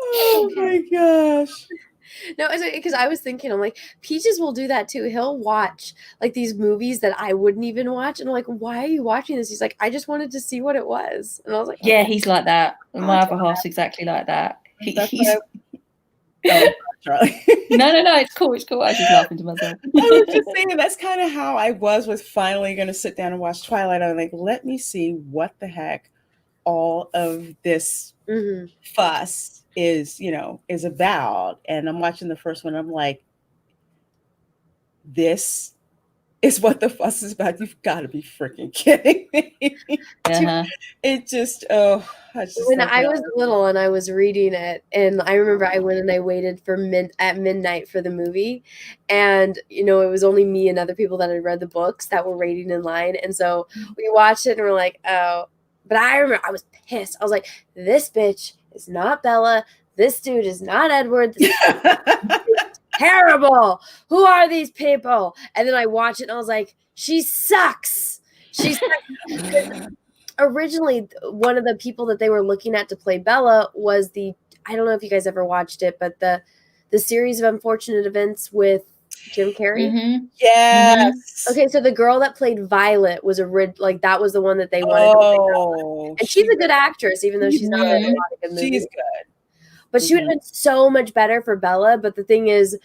Oh my gosh. No, because I was thinking, I'm like, Peaches will do that too. He'll watch like these movies that I wouldn't even watch, and I'm like, why are you watching this? He's like, I just wanted to see what it was, and I was like, Yeah, he's like that. My other half's exactly like that. Charlie. No, it's cool. It's cool. I was just laughing to myself. I was just saying that's kind of how I was with finally going to sit down and watch Twilight. I was like, let me see what the heck all of this fuss is about. And I'm watching the first one. I'm like, this is what the fuss is about. You've got to be freaking kidding me. It just, when I was little and I was reading it, and I remember I went and I waited for at midnight for the movie, and it was only me and other people that had read the books that were waiting in line, and so we watched it and we're like, oh. But I remember I was pissed. I was like, this bitch is not Bella. This dude is not Edward. This is terrible. Who are these people? And then I watched it and I was like, she sucks. She sucks. Originally, one of the people that they were looking at to play Bella was I don't know if you guys ever watched it, but the series of unfortunate events with Jim Carrey. Mm-hmm. Yes. Mm-hmm. Okay, so the girl that played Violet was that was the one that they wanted to play. And she's a good actress, even though she's not in a lot of good movies. She's good. But she would have been so much better for Bella. But the thing is,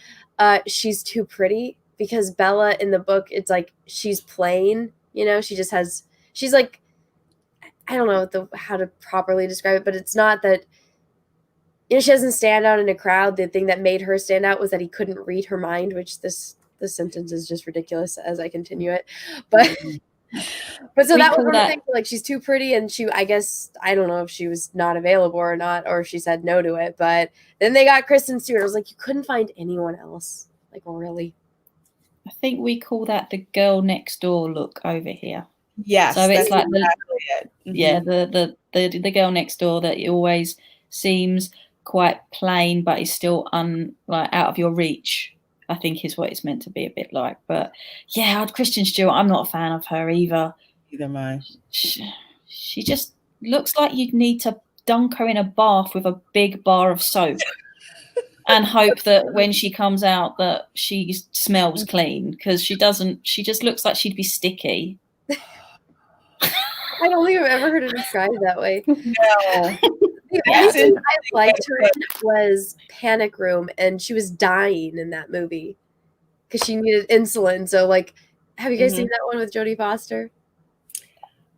she's too pretty, because Bella in the book, it's like she's plain. She just has. She's like, I don't know how to properly describe it, but it's not that. She doesn't stand out in a crowd. The thing that made her stand out was that he couldn't read her mind, which this sentence is just ridiculous as I continue it. But so that was one of the things, like, she's too pretty, and I guess, I don't know if she was not available or not, or if she said no to it. But then they got Kristen Stewart. I was like, you couldn't find anyone else. Like, really? I think we call that the girl next door look over here. Yes. So it's like exactly it. Yeah, the girl next door that always seems quite plain, but is still out of your reach, I think is what it's meant to be a bit like. But yeah, Kristen Stewart, I'm not a fan of her either. Either mine. She just looks like you'd need to dunk her in a bath with a big bar of soap and hope that when she comes out that she smells clean, because she doesn't. She just looks like she'd be sticky. I don't think I've ever heard it described that way. No. The only thing I liked her in was Panic Room, and she was dying in that movie because she needed insulin. So, like, have you guys seen that one with Jodie Foster?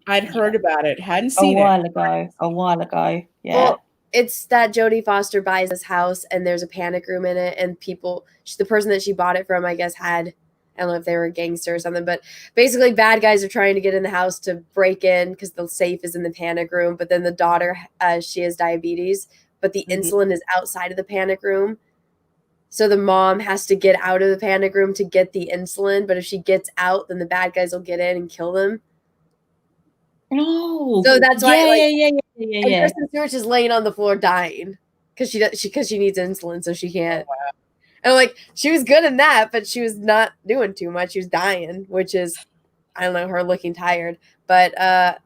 I'd heard about it, hadn't seen it. A while ago, yeah. Well, it's that Jodie Foster buys this house and there's a panic room in it, and the person that she bought it from, I guess, I don't know if they were a gangster or something, but basically bad guys are trying to get in the house to break in because the safe is in the panic room. But then the daughter, she has diabetes, but the insulin is outside of the panic room. So the mom has to get out of the panic room to get the insulin. But if she gets out, then the bad guys will get in and kill them. Oh, So that's why, yeah. And Kristen Stewart's just laying on the floor dying because she needs insulin, so she can't. Oh, wow. And I'm like, she was good in that, but she was not doing too much. She was dying, which is, I don't know, her looking tired. But I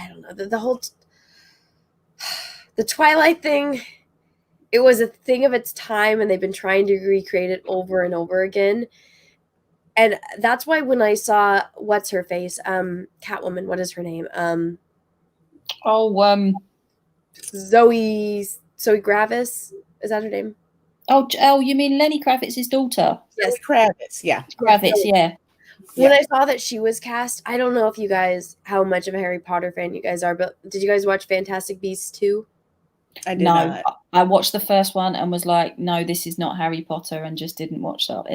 don't know, the whole the Twilight thing. It was a thing of its time, and they've been trying to recreate it over and over again. And that's why when I saw what's her face, Catwoman, what is her name? Zoe Gravis, is that her name? Oh, you mean Lenny Kravitz's daughter? Yes, Kravitz, yeah. Kravitz, yeah. When I saw that she was cast, I don't know if you guys, how much of a Harry Potter fan you guys are, but did you guys watch Fantastic Beasts 2? I did not. I watched the first one and was like, no, this is not Harry Potter, and just didn't watch that.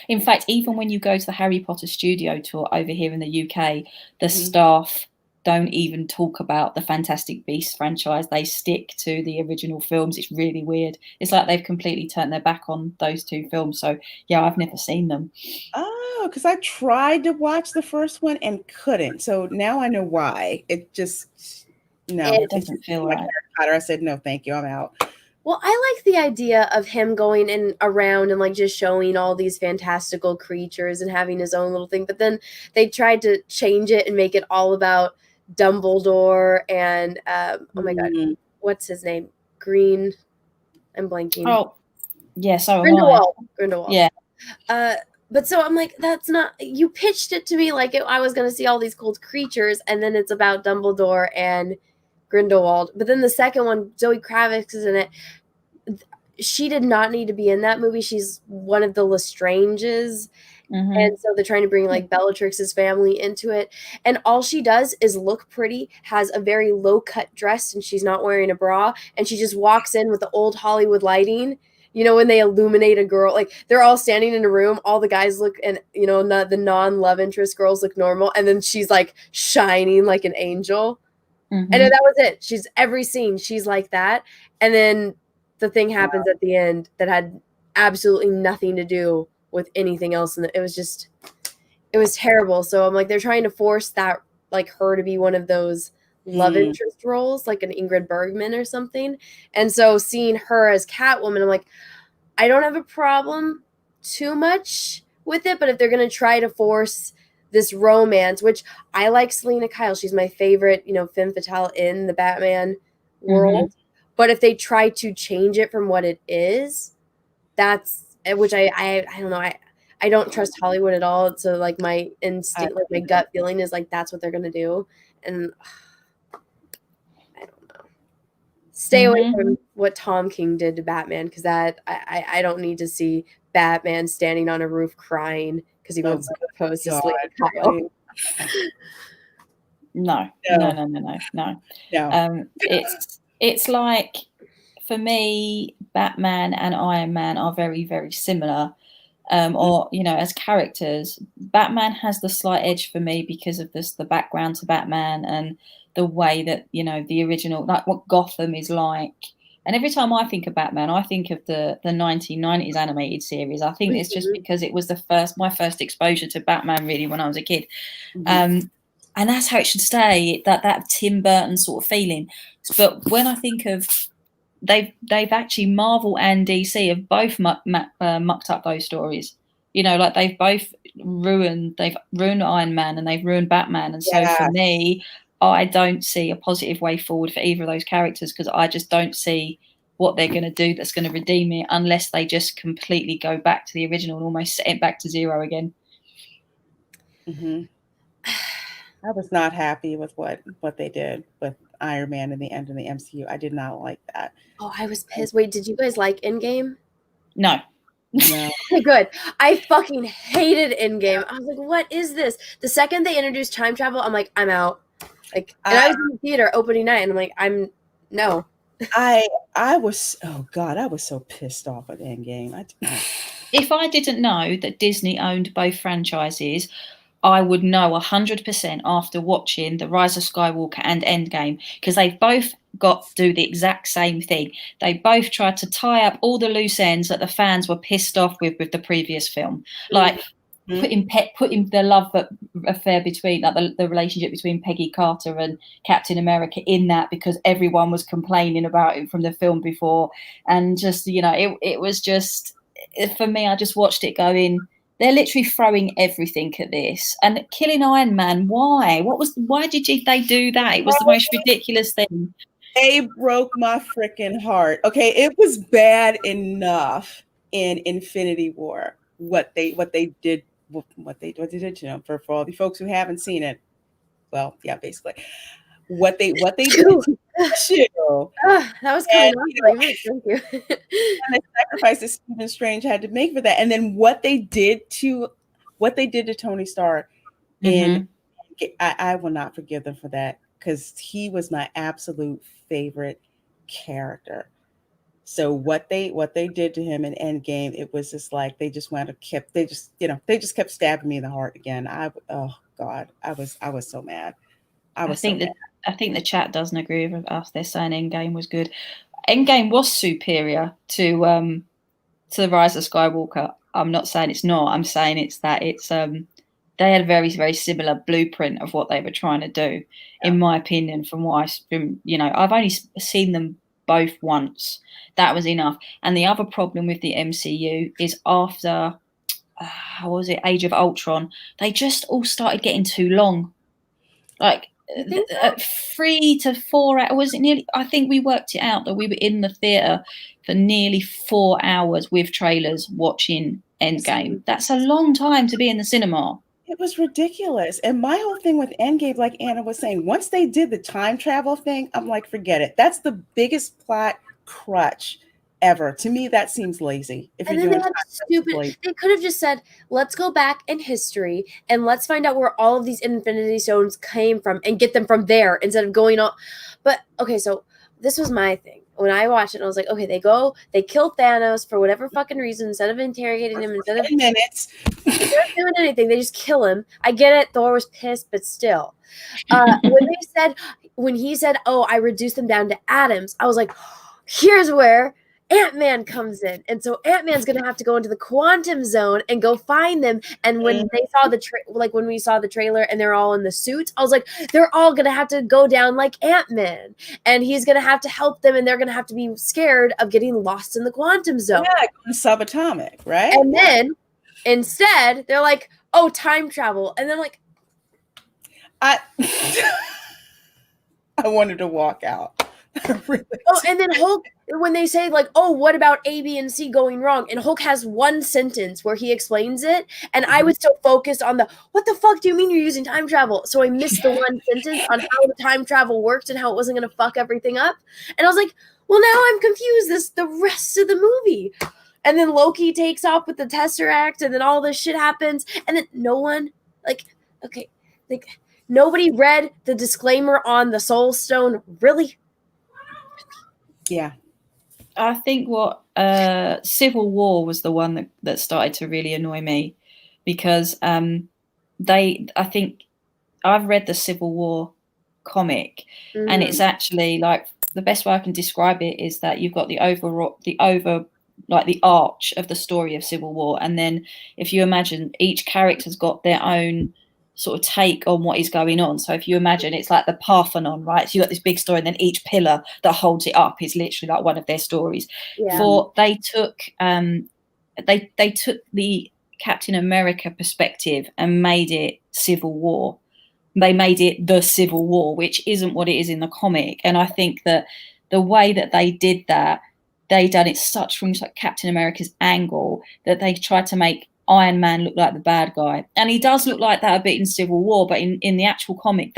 In fact, even when you go to the Harry Potter studio tour over here in the UK, the staff don't even talk about the Fantastic Beasts franchise. They stick to the original films. It's really weird. It's like they've completely turned their back on those two films. So, yeah, I've never seen them. Oh, because I tried to watch the first one and couldn't. So now I know why. It just, no. It doesn't feel like right. Harry Potter. I said, no, thank you. I'm out. Well, I like the idea of him going in around and like just showing all these fantastical creatures and having his own little thing. But then they tried to change it and make it all about Dumbledore and oh my god, what's his name? Green. I'm blanking. Oh, yeah. So Grindelwald. Yeah. But so I'm like, that's not. You pitched it to me like I was going to see all these cool creatures, and then it's about Dumbledore and Grindelwald. But then the second one, Zoe Kravitz is in it. She did not need to be in that movie. She's one of the Lestranges. And so they're trying to bring like Bellatrix's family into it. And all she does is look pretty, has a very low cut dress, and she's not wearing a bra. And she just walks in with the old Hollywood lighting. You know, when they illuminate a girl, like they're all standing in a room, all the guys look, and you know, the non-love interest girls look normal. And then she's like shining like an angel. And then that was it. She's every scene. She's like that. And then the thing happens at the end that had absolutely nothing to do with anything else. And it was terrible. So I'm like, they're trying to force that, like her to be one of those love interest roles, like an Ingrid Bergman or something. And so seeing her as Catwoman, I'm like, I don't have a problem too much with it. But if they're going to try to force this romance, which I like Selena Kyle. She's my favorite, you know, femme fatale in the Batman world. But if they try to change it from what it is, that's, which I don't know. I don't trust Hollywood at all. So like my instinct, like my gut feeling is like, that's what they're going to do. And I don't know. Stay away from what Tom King did to Batman. Cause that I don't need to see Batman standing on a roof crying because he wants to propose to Selena Kyle. No. It's like, for me, Batman and Iron Man are very, very similar. Or, you know, as characters, Batman has the slight edge for me because of the background to Batman and the way that, you know, the original, like what Gotham is like. And every time I think of Batman, I think of the 1990s animated series. I think it's just because it was my first exposure to Batman, really, when I was a kid. And that's how it should stay, that Tim Burton sort of feeling. But when I think of, they've actually, Marvel and DC have both mucked up those stories. You know, like they've both ruined Iron Man and they've ruined Batman. And so for me, I don't see a positive way forward for either of those characters because I just don't see what they're going to do that's going to redeem it unless they just completely go back to the original and almost set it back to zero again. I was not happy with what they did with Iron Man in the end of the MCU. I did not like that. Oh, I was pissed. Wait, did you guys like Endgame? No. Okay, good. I fucking hated Endgame. I was like, what is this? The second they introduced time travel, I'm like, I'm out. Like, and I was in the theater opening night, and I'm like, no, I was, oh God, I was so pissed off at Endgame. If I didn't know that Disney owned both franchises, I would know 100% after watching The Rise of Skywalker and Endgame, because they both got to do the exact same thing. They both tried to tie up all the loose ends that the fans were pissed off with the previous film. Like putting the love affair between, like the relationship between Peggy Carter and Captain America in that, because everyone was complaining about it from the film before. And just, it was just, for me, I just watched it going, they're literally throwing everything at this and killing Iron Man. Why? Why did they do that? It was the most ridiculous thing. They broke my freaking heart. Okay, it was bad enough in Infinity War what they did for all the folks who haven't seen it. Well, yeah, basically what they did to Shield. That was kind of thank you. And the sacrifice that Stephen Strange had to make for that, and then what they did to Tony Stark. And I will not forgive them for that, because he was my absolute favorite character. So what they did to him in Endgame, it was just like they just kept stabbing me in the heart again. Oh God, I was so mad. I think the chat doesn't agree with us. They're saying Endgame was good. Endgame was superior to The Rise of Skywalker. I'm not saying it's not. I'm saying it's they had a very, very similar blueprint of what they were trying to do, in my opinion. From what I've only seen them both once. That was enough. And the other problem with the MCU is after, Age of Ultron, they just all started getting too long. Like 3 to 4 hours. I think we worked it out that we were in the theatre for nearly 4 hours with trailers watching Endgame. That's a long time to be in the cinema. It was ridiculous. And my whole thing with Endgame, like Anna was saying, once they did the time travel thing, I'm like, forget it. That's the biggest plot crutch ever. To me, that seems lazy. They could have just said, let's go back in history and let's find out where all of these Infinity Stones came from and get them from there instead of going on. But okay, so this was my thing. When I watched it, I was like, okay, they kill Thanos for whatever fucking reason, instead of interrogating him, instead of minutes, they're not doing anything, they just kill him. I get it, Thor was pissed, but still. When he said, oh, I reduced them down to atoms, I was like, here's where Ant-Man comes in. And so Ant-Man's going to have to go into the quantum zone and go find them. And when they saw when we saw the trailer and they're all in the suits, I was like, they're all going to have to go down like Ant-Man. And he's going to have to help them, and they're going to have to be scared of getting lost in the quantum zone. Yeah, subatomic, right? And then instead, they're like, oh, time travel. And then like, I wanted to walk out. Really? Oh, and then Hulk, when they say like, oh, what about A, B, and C going wrong? And Hulk has one sentence where he explains it, and I was so focused on what the fuck do you mean you're using time travel? So I missed the one sentence on how the time travel worked and how it wasn't going to fuck everything up. And I was like, well, now I'm confused the rest of the movie. And then Loki takes off with the Tesseract, and then all this shit happens, and then nobody read the disclaimer on the Soul Stone, really? Yeah. I think Civil War was the one that started to really annoy me, because I think I've read the Civil War comic, and it's actually like, the best way I can describe it is that you've got the arch of the story of Civil War, and then if you imagine, each character's got their own sort of take on what is going on. So if you imagine, it's like the Parthenon, right? So you got this big story, and then each pillar that holds it up is literally like one of their stories. Yeah. They took the Captain America perspective and made it Civil War. They made it the Civil War, which isn't what it is in the comic. And I think that the way that they did that, they done it such from like Captain America's angle that they tried to make Iron Man look like the bad guy. And he does look like that a bit in Civil War, but in the actual comic,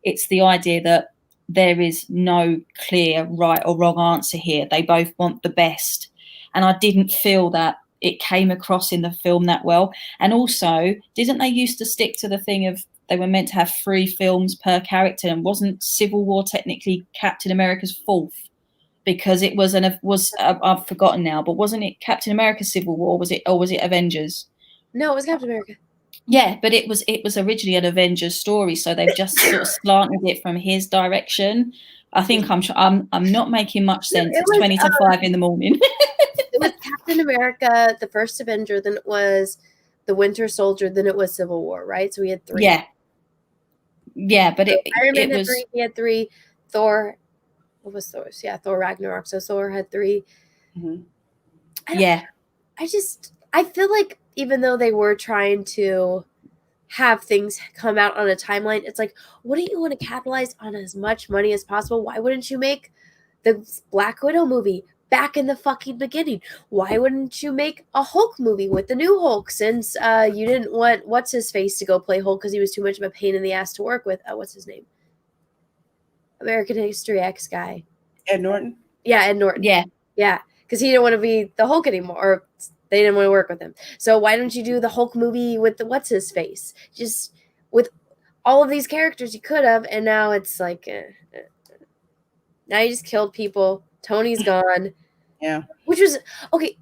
it's the idea that there is no clear right or wrong answer here. They both want the best. And I didn't feel that it came across in the film that well. And also, didn't they used to stick to the thing of they were meant to have 3 films per character, and wasn't Civil War technically Captain America's 4th? because it was I've forgotten now, but wasn't it Captain America Civil War? Was it Avengers? No, it was Captain America. Yeah, but it was originally an Avengers story, so they've just sort of slanted it from his direction. I think I'm not making much sense. It It's was, 20 to 5 in the morning. It was Captain America, the first Avenger, then it was the Winter Soldier, then it was Civil War, right? So we had 3. Yeah, but So it Iron Man had was 3, he had 3. Thor, what was Thor's? Yeah, Thor Ragnarok. So Thor had 3. yeah. I feel like even though they were trying to have things come out on a timeline, it's like, wouldn't you want to capitalize on as much money as possible? Why wouldn't you make the Black Widow movie back in the fucking beginning? Why wouldn't you make a Hulk movie with the new Hulk, since you didn't want what's his face to go play Hulk because he was too much of a pain in the ass to work with? What's his name? American History X guy. Ed Norton. Yeah, Ed Norton. Yeah, because he didn't want to be the Hulk anymore, or they didn't want to work with him. So why don't you do the Hulk movie with the what's his face? Just with all of these characters you could have, and now it's like, now you just killed people. Tony's gone. Yeah. Which was okay.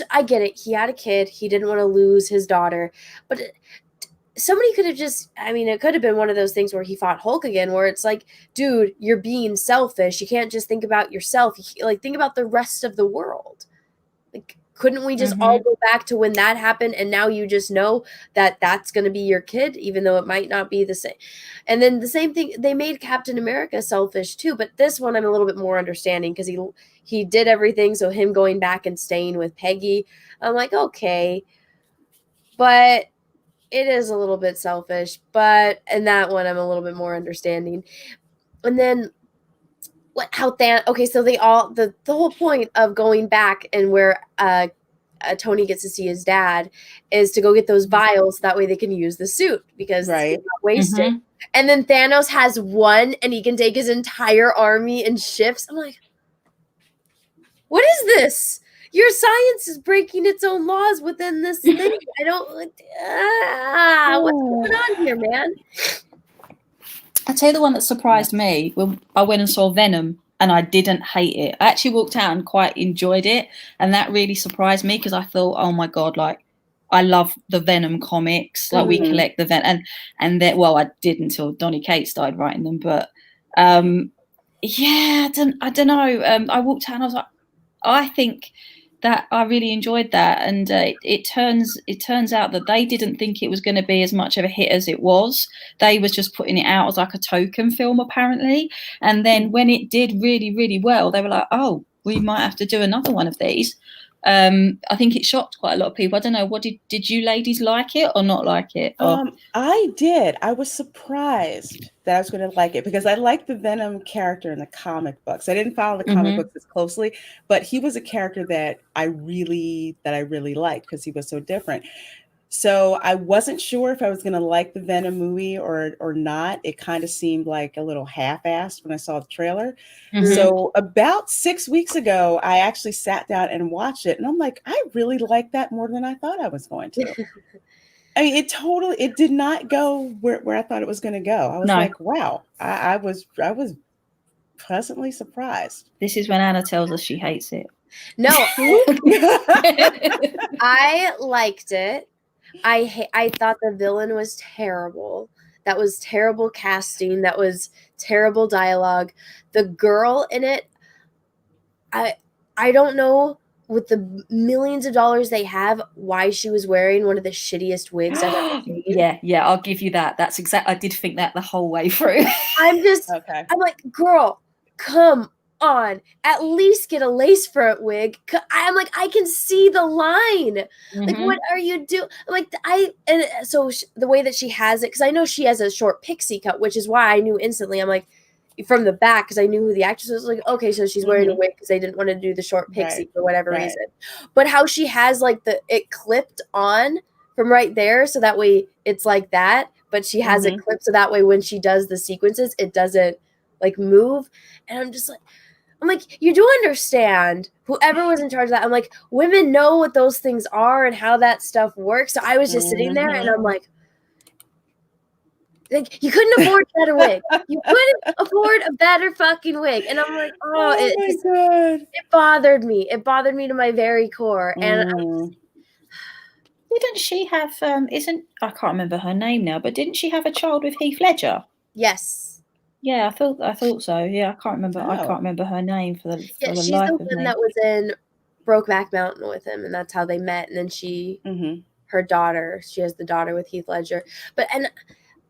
I get it. He had a kid. He didn't want to lose his daughter, but somebody could have it could have been one of those things where he fought Hulk again, where it's like, dude, you're being selfish. You can't just think about yourself. Think about the rest of the world. Like, couldn't we just all go back to when that happened, and now you just know that that's going to be your kid, even though it might not be the same? And then the same thing, they made Captain America selfish too, but this one I'm a little bit more understanding, because he did everything, so him going back and staying with Peggy, I'm like, okay, but it is a little bit selfish. But in that one, I'm a little bit more understanding. And then so the whole point of going back and where Tony gets to see his dad is to go get those vials, that way they can use the suit, because it's not wasted. And then Thanos has one, and he can take his entire army in shifts. I'm like, what is this? Your science is breaking its own laws within this thing. I don't what's going on here, man? I'll tell you the one that surprised me when I went and saw Venom, and I didn't hate it. I actually walked out and quite enjoyed it, and that really surprised me, because I thought, oh my god, like, I love the Venom comics. Like, we collect the Venom, and that, well, I did until Donny Cates started writing them, but yeah, I don't know. I walked out and I was like, I think that I really enjoyed that, and it turns out that they didn't think it was going to be as much of a hit as it was. They was just putting it out as like a token film, apparently, and then when it did really, really well, they were like, oh, we might have to do another one of these. I think it shocked quite a lot of people. I don't know, what did you ladies like it or not like it? I did. I was surprised that I was going to like it, because I liked the Venom character in the comic books. I didn't follow the comic books as closely, but he was a character that I really liked, because he was so different. So I wasn't sure if I was going to like the Venom movie or not. It kind of seemed like a little half-assed when I saw the trailer. So about 6 weeks ago, I actually sat down and watched it, and I'm like, I really like that more than I thought I was going to. I mean, it did not go where I thought it was going to go. I was like, wow, I was pleasantly surprised. This is when Anna tells us she hates it. No, I liked it. I thought the villain was terrible. That was terrible casting. That was terrible dialogue. The girl in it, I don't know, with the millions of dollars they have, why she was wearing one of the shittiest wigs I've ever seen. Yeah, I'll give you that. That's I did think that the whole way through. I'm like, girl, come on, at least get a lace front wig. I'm like, I can see the line. Like, what are you doing? Like, so the way that she has it, because I know she has a short pixie cut, which is why I knew instantly. I'm like, from the back, because I knew who the actress was. Like, okay, so she's wearing a wig because they didn't want to do the short pixie for whatever reason. But how she has like it clipped on from right there, so that way it's like that. But she has it clipped so that way when she does the sequences, it doesn't like move. And I'm like, you do understand, whoever was in charge of that. I'm like, women know what those things are and how that stuff works. So I was just sitting there, and I'm like, Like, you couldn't afford a better wig. You couldn't afford a better fucking wig. And I'm like, oh, God. It bothered me. It bothered me to my very core. And Didn't she have I can't remember her name now, but didn't she have a child with Heath Ledger? yes. Yeah, I thought so. Yeah, I can't remember her name for the Yeah, she's life the of one me. that was in Brokeback Mountain with him, and that's how they met. And then her daughter, she has the daughter with Heath Ledger. And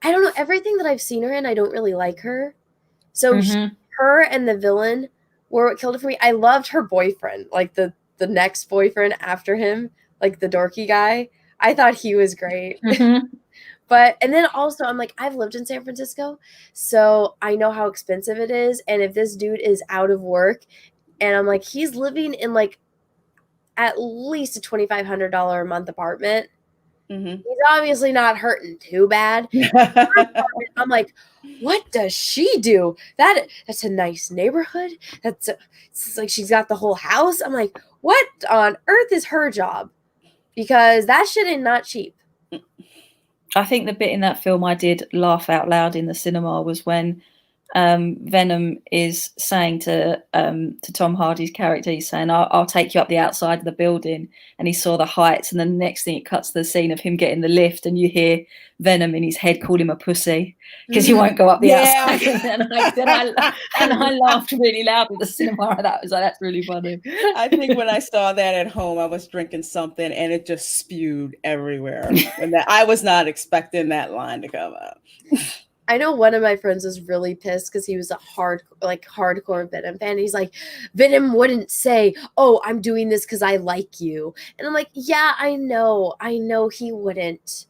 I don't know, everything that I've seen her in, I don't really like her. So her and the villain were what killed it for me. I loved her boyfriend, like the next boyfriend after him, like the dorky guy. I thought he was great. And then also I'm like, I've lived in San Francisco, so I know how expensive it is. And if this dude is out of work, and I'm like, he's living in like at least a $2,500 a month apartment. He's obviously not hurting too bad. I'm like, what does she do? That's a nice neighborhood. It's like she's got the whole house. I'm like, what on earth is her job? Because that shit is not cheap. I think the bit in that film I did laugh out loud in the cinema was when Venom is saying to Tom Hardy's character, he's saying, I'll take you up the outside of the building, and he saw the heights, and then the next thing it cuts to the scene of him getting the lift, and you hear Venom in his head call him a pussy because he won't go up the outside. And I laughed really loud at the cinema. That was like, that's really funny. I think when I saw that at home, I was drinking something and it just spewed everywhere, and that I was not expecting that line to come up. I know one of my friends was really pissed because he was a hardcore Venom fan. He's like, Venom wouldn't say, "Oh, I'm doing this because I like you," and I'm like, yeah, I know he wouldn't.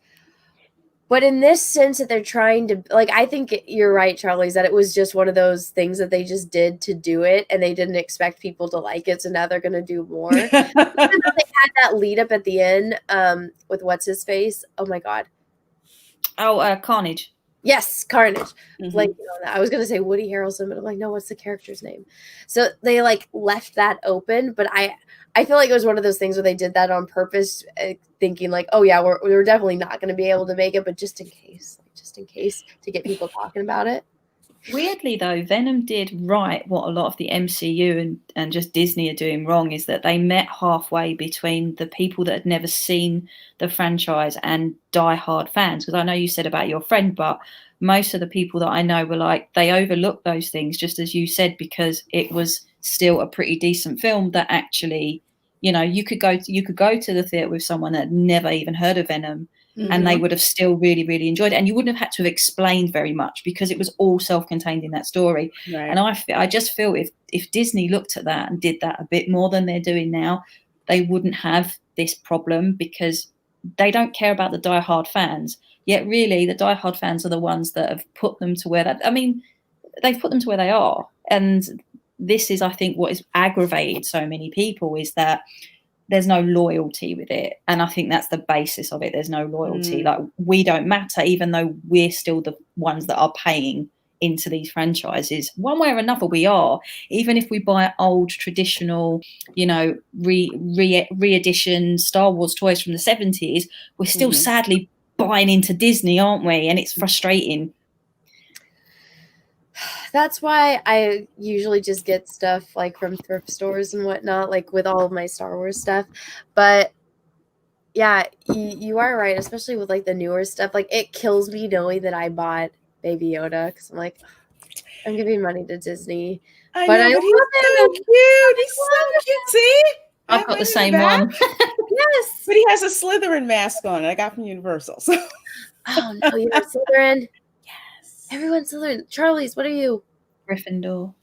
But in this sense that they're trying to, like, I think you're right, Charlie, that it was just one of those things that they just did to do it, and they didn't expect people to like it, so now they're going to do more. Even though they had that lead up at the end with what's his face. Oh my god. Oh, Carnage. Yes, Carnage. Like, on that. I was gonna say Woody Harrelson, but I'm like, no, what's the character's name? So they like left that open, but I feel like it was one of those things where they did that on purpose, thinking like, oh yeah, we're definitely not gonna be able to make it, but just in case to get people talking about it. Weirdly though, Venom did right what a lot of the MCU and just Disney are doing wrong, is that they met halfway between the people that had never seen the franchise and die-hard fans. Because I know you said about your friend, but most of the people that I know were like, they overlooked those things, just as you said, because it was still a pretty decent film that actually, you know, you could go to the theatre with someone that had never even heard of Venom, and they would have still really, really enjoyed it. And you wouldn't have had to have explained very much because it was all self-contained in that story. Right. And I just feel if Disney looked at that and did that a bit more than they're doing now, they wouldn't have this problem, because they don't care about the die-hard fans. Yet really the die-hard fans are the ones that have put them to where they've put them to where they are. And this is, I think, what has aggravated so many people, is that there's no loyalty with it. And I think that's the basis of it. There's no loyalty. Like, we don't matter, even though we're still the ones that are paying into these franchises. One way or another, we are. Even if we buy old, traditional, you know, re-edition Star Wars toys from the 70s, we're still sadly buying into Disney, aren't we? And it's frustrating. That's why I usually just get stuff like from thrift stores and whatnot, like with all of my Star Wars stuff. But yeah, you are right, especially with like the newer stuff. Like, it kills me knowing that I bought Baby Yoda, because I'm like, I'm giving money to Disney. I know, but he's so cute. He's so cute. See? I've got the same one. Yes. But he has a Slytherin mask on, and I got from Universal. So. Oh, no, you have Slytherin? Everyone's Slytherin. Charlie's, what are you? Gryffindor.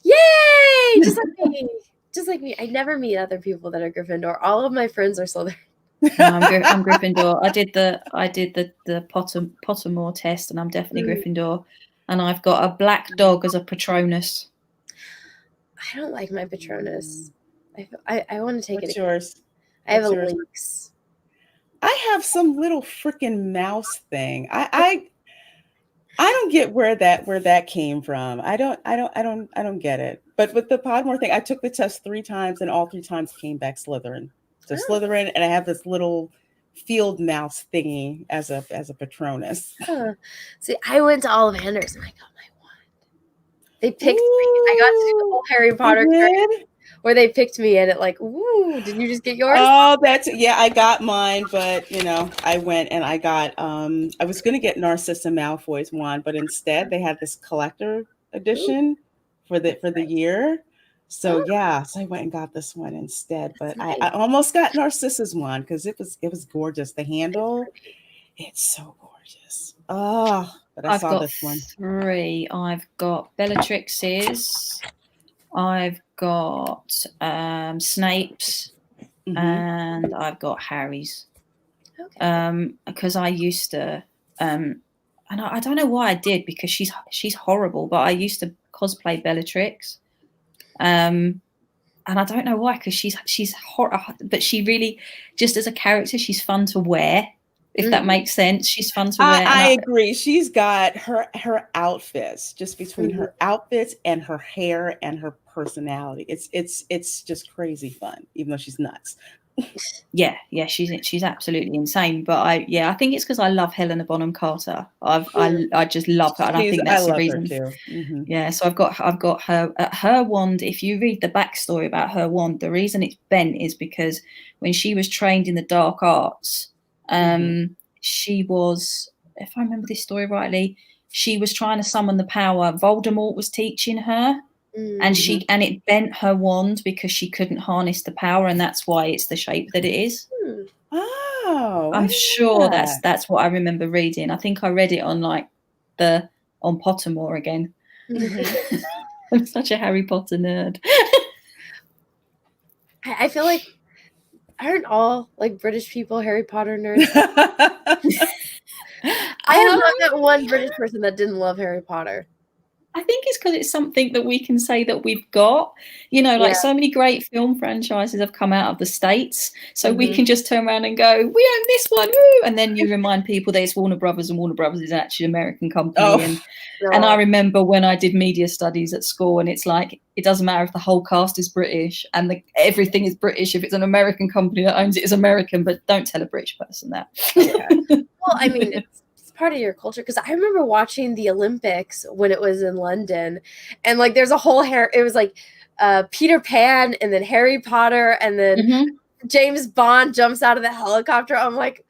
Yay! Just like me. Just like me. I never meet other people that are Gryffindor. All of my friends are Slytherin. No, I'm Gryffindor. I did the Pottermore test, and I'm definitely Gryffindor. And I've got a black dog as a Patronus. I don't like my Patronus. I want to take What's it. Yours? I have a Lynx. I have some little freaking mouse thing. I don't get where that came from. I don't get it. But with the Podmore thing, I took the test 3 times, and all 3 times came back Slytherin. So Slytherin, and I have this little field mouse thingy as a Patronus. See, I went to Olive Anders and I got my wand. They picked me. I got to do the whole Harry Potter experience where they picked me and it like, woo, did you just get yours? Oh, I got mine, but I went and I got I was gonna get Narcissa Malfoy's wand, but instead they had this collector edition for the year. So so I went and got this one instead. But Nice. I almost got Narcissa's wand because it was gorgeous. The handle, it's so gorgeous. Oh, but I saw this one. 3. I've got Bellatrix's. I've got Snape's, and I've got Harry's. Okay. Because I used to, and I don't know why I did, because she's horrible, but I used to cosplay Bellatrix, and I don't know why, because she's horrible, but she really, just as a character, she's fun to wear. If that makes sense, she's fun to wear. I agree. She's got her outfits, just between her outfits and her hair and her personality. It's just crazy fun, even though she's nuts. Yeah, she's absolutely insane. But I think it's because I love Helena Bonham Carter. I just love her, and I think that's the reason. Her too. Yeah, so I've got her wand. If you read the backstory about her wand, the reason it's bent is because when she was trained in the dark arts. She was, if I remember this story rightly, she was trying to summon the power Voldemort was teaching her, and it bent her wand because she couldn't harness the power, and that's why it's the shape that it is. Oh, I'm sure that's what I remember reading. I think I read it on on Pottermore again. I'm such a Harry Potter nerd. I feel like, aren't all like British people Harry Potter nerds? I am not that one British person that didn't love Harry Potter. I think it's because it's something that we can say that we've got, so many great film franchises have come out of the States. So we can just turn around and go, we own this one. Woo! And then you remind people that it's Warner Brothers, and Warner Brothers is actually an American company. And I remember when I did media studies at school, and it's like, it doesn't matter if the whole cast is British and everything is British. If it's an American company that owns it, is American, but don't tell a British person that. Well, I mean, it's part of your culture, because I remember watching the Olympics when it was in London, and like there's a whole it was like Peter Pan and then Harry Potter, and then James Bond jumps out of the helicopter. I'm like,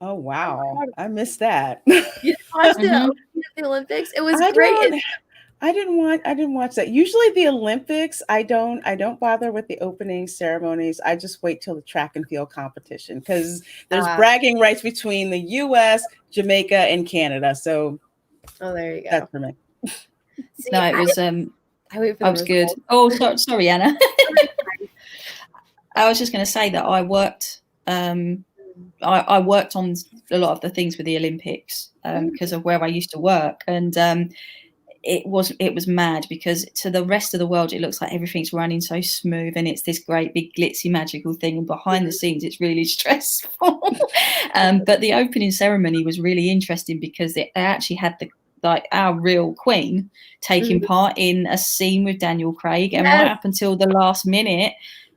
oh wow, I missed that. You watched the Olympics? It was great. I didn't watch that. Usually the Olympics, I don't bother with the opening ceremonies. I just wait till the track and field competition, because there's bragging rights between the US, Jamaica, and Canada. So there you go. That's for me. See, no, it was I was good. Oh, sorry, Anna. I was just going to say that I worked I worked on a lot of the things with the Olympics because of where I used to work, and it was mad, because to the rest of the world it looks like everything's running so smooth and it's this great big glitzy magical thing, and behind the scenes it's really stressful. But the opening ceremony was really interesting because they actually had our real queen taking part in a scene with Daniel Craig, and right up until the last minute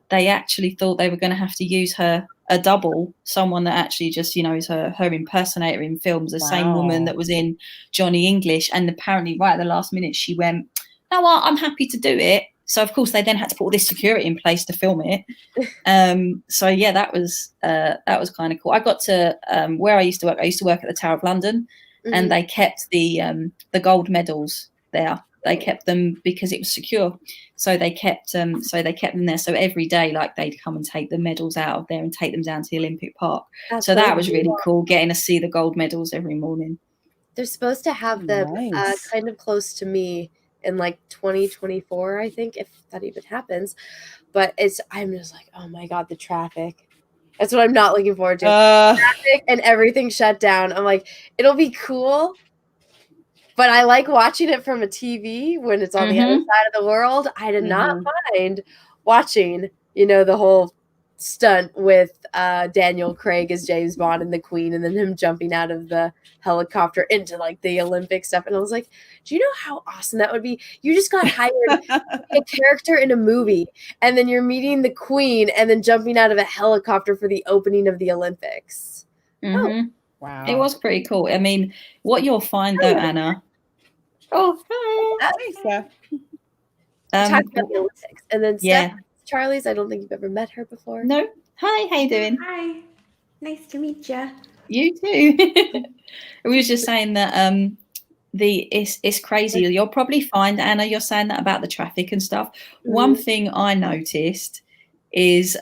they actually thought they were going to have to use a double, someone that actually just, is her impersonator in films, the same woman that was in Johnny English. And apparently right at the last minute, she went, "No, what? I'm happy to do it." So of course they then had to put all this security in place to film it. So yeah, that was kind of cool. I got to where I used to work. I used to work at the Tower of London, and they kept the gold medals there. They kept them because it was secure. So they kept them there. So every day, they'd come and take the medals out of there and take them down to the Olympic Park. So that was really cool, getting to see the gold medals every morning. They're supposed to have them kind of close to me in 2024, I think, if that even happens. But I'm just like, oh my God, the traffic. That's what I'm not looking forward to. Traffic and everything shut down. I'm like, it'll be cool. But I like watching it from a TV when it's on the other side of the world. I did not mind watching, the whole stunt with Daniel Craig as James Bond and the Queen, and then him jumping out of the helicopter into like the Olympic stuff. And I was like, do you know how awesome that would be? You just got hired to be a character in a movie, and then you're meeting the Queen and then jumping out of a helicopter for the opening of the Olympics. Mhm. Wow. It was pretty cool. I mean, what you'll find though, Anna. Oh, hi. Hey, Steph. Talk about the Olympics. And then Yeah. Steph, Charlie's, I don't think you've ever met her before. No. Hi, how you doing? Hi. Nice to meet you. You too. We was just saying that it's crazy. You'll probably find, Anna, you're saying that about the traffic and stuff. One thing I noticed is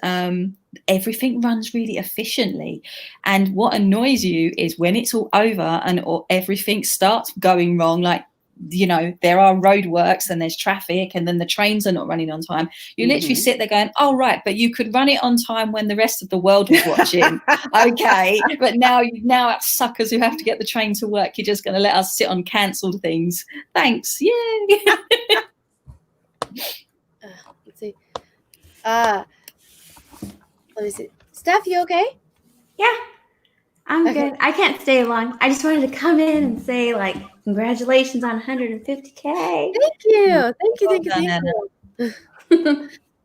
everything runs really efficiently, and what annoys you is when it's all over and everything starts going wrong, like, you know, there are roadworks and there's traffic and then the trains are not running on time. You literally sit there going, oh right, but you could run it on time when the rest of the world was watching. Okay, but now us suckers who have to get the train to work, you're just going to let us sit on cancelled things. Thanks. Yay. Let's see. Let me see. Steph, you okay? Yeah, I'm Okay. good. I can't stay long. I just wanted to come in and say, like, congratulations on 150K. Thank you. Thank you.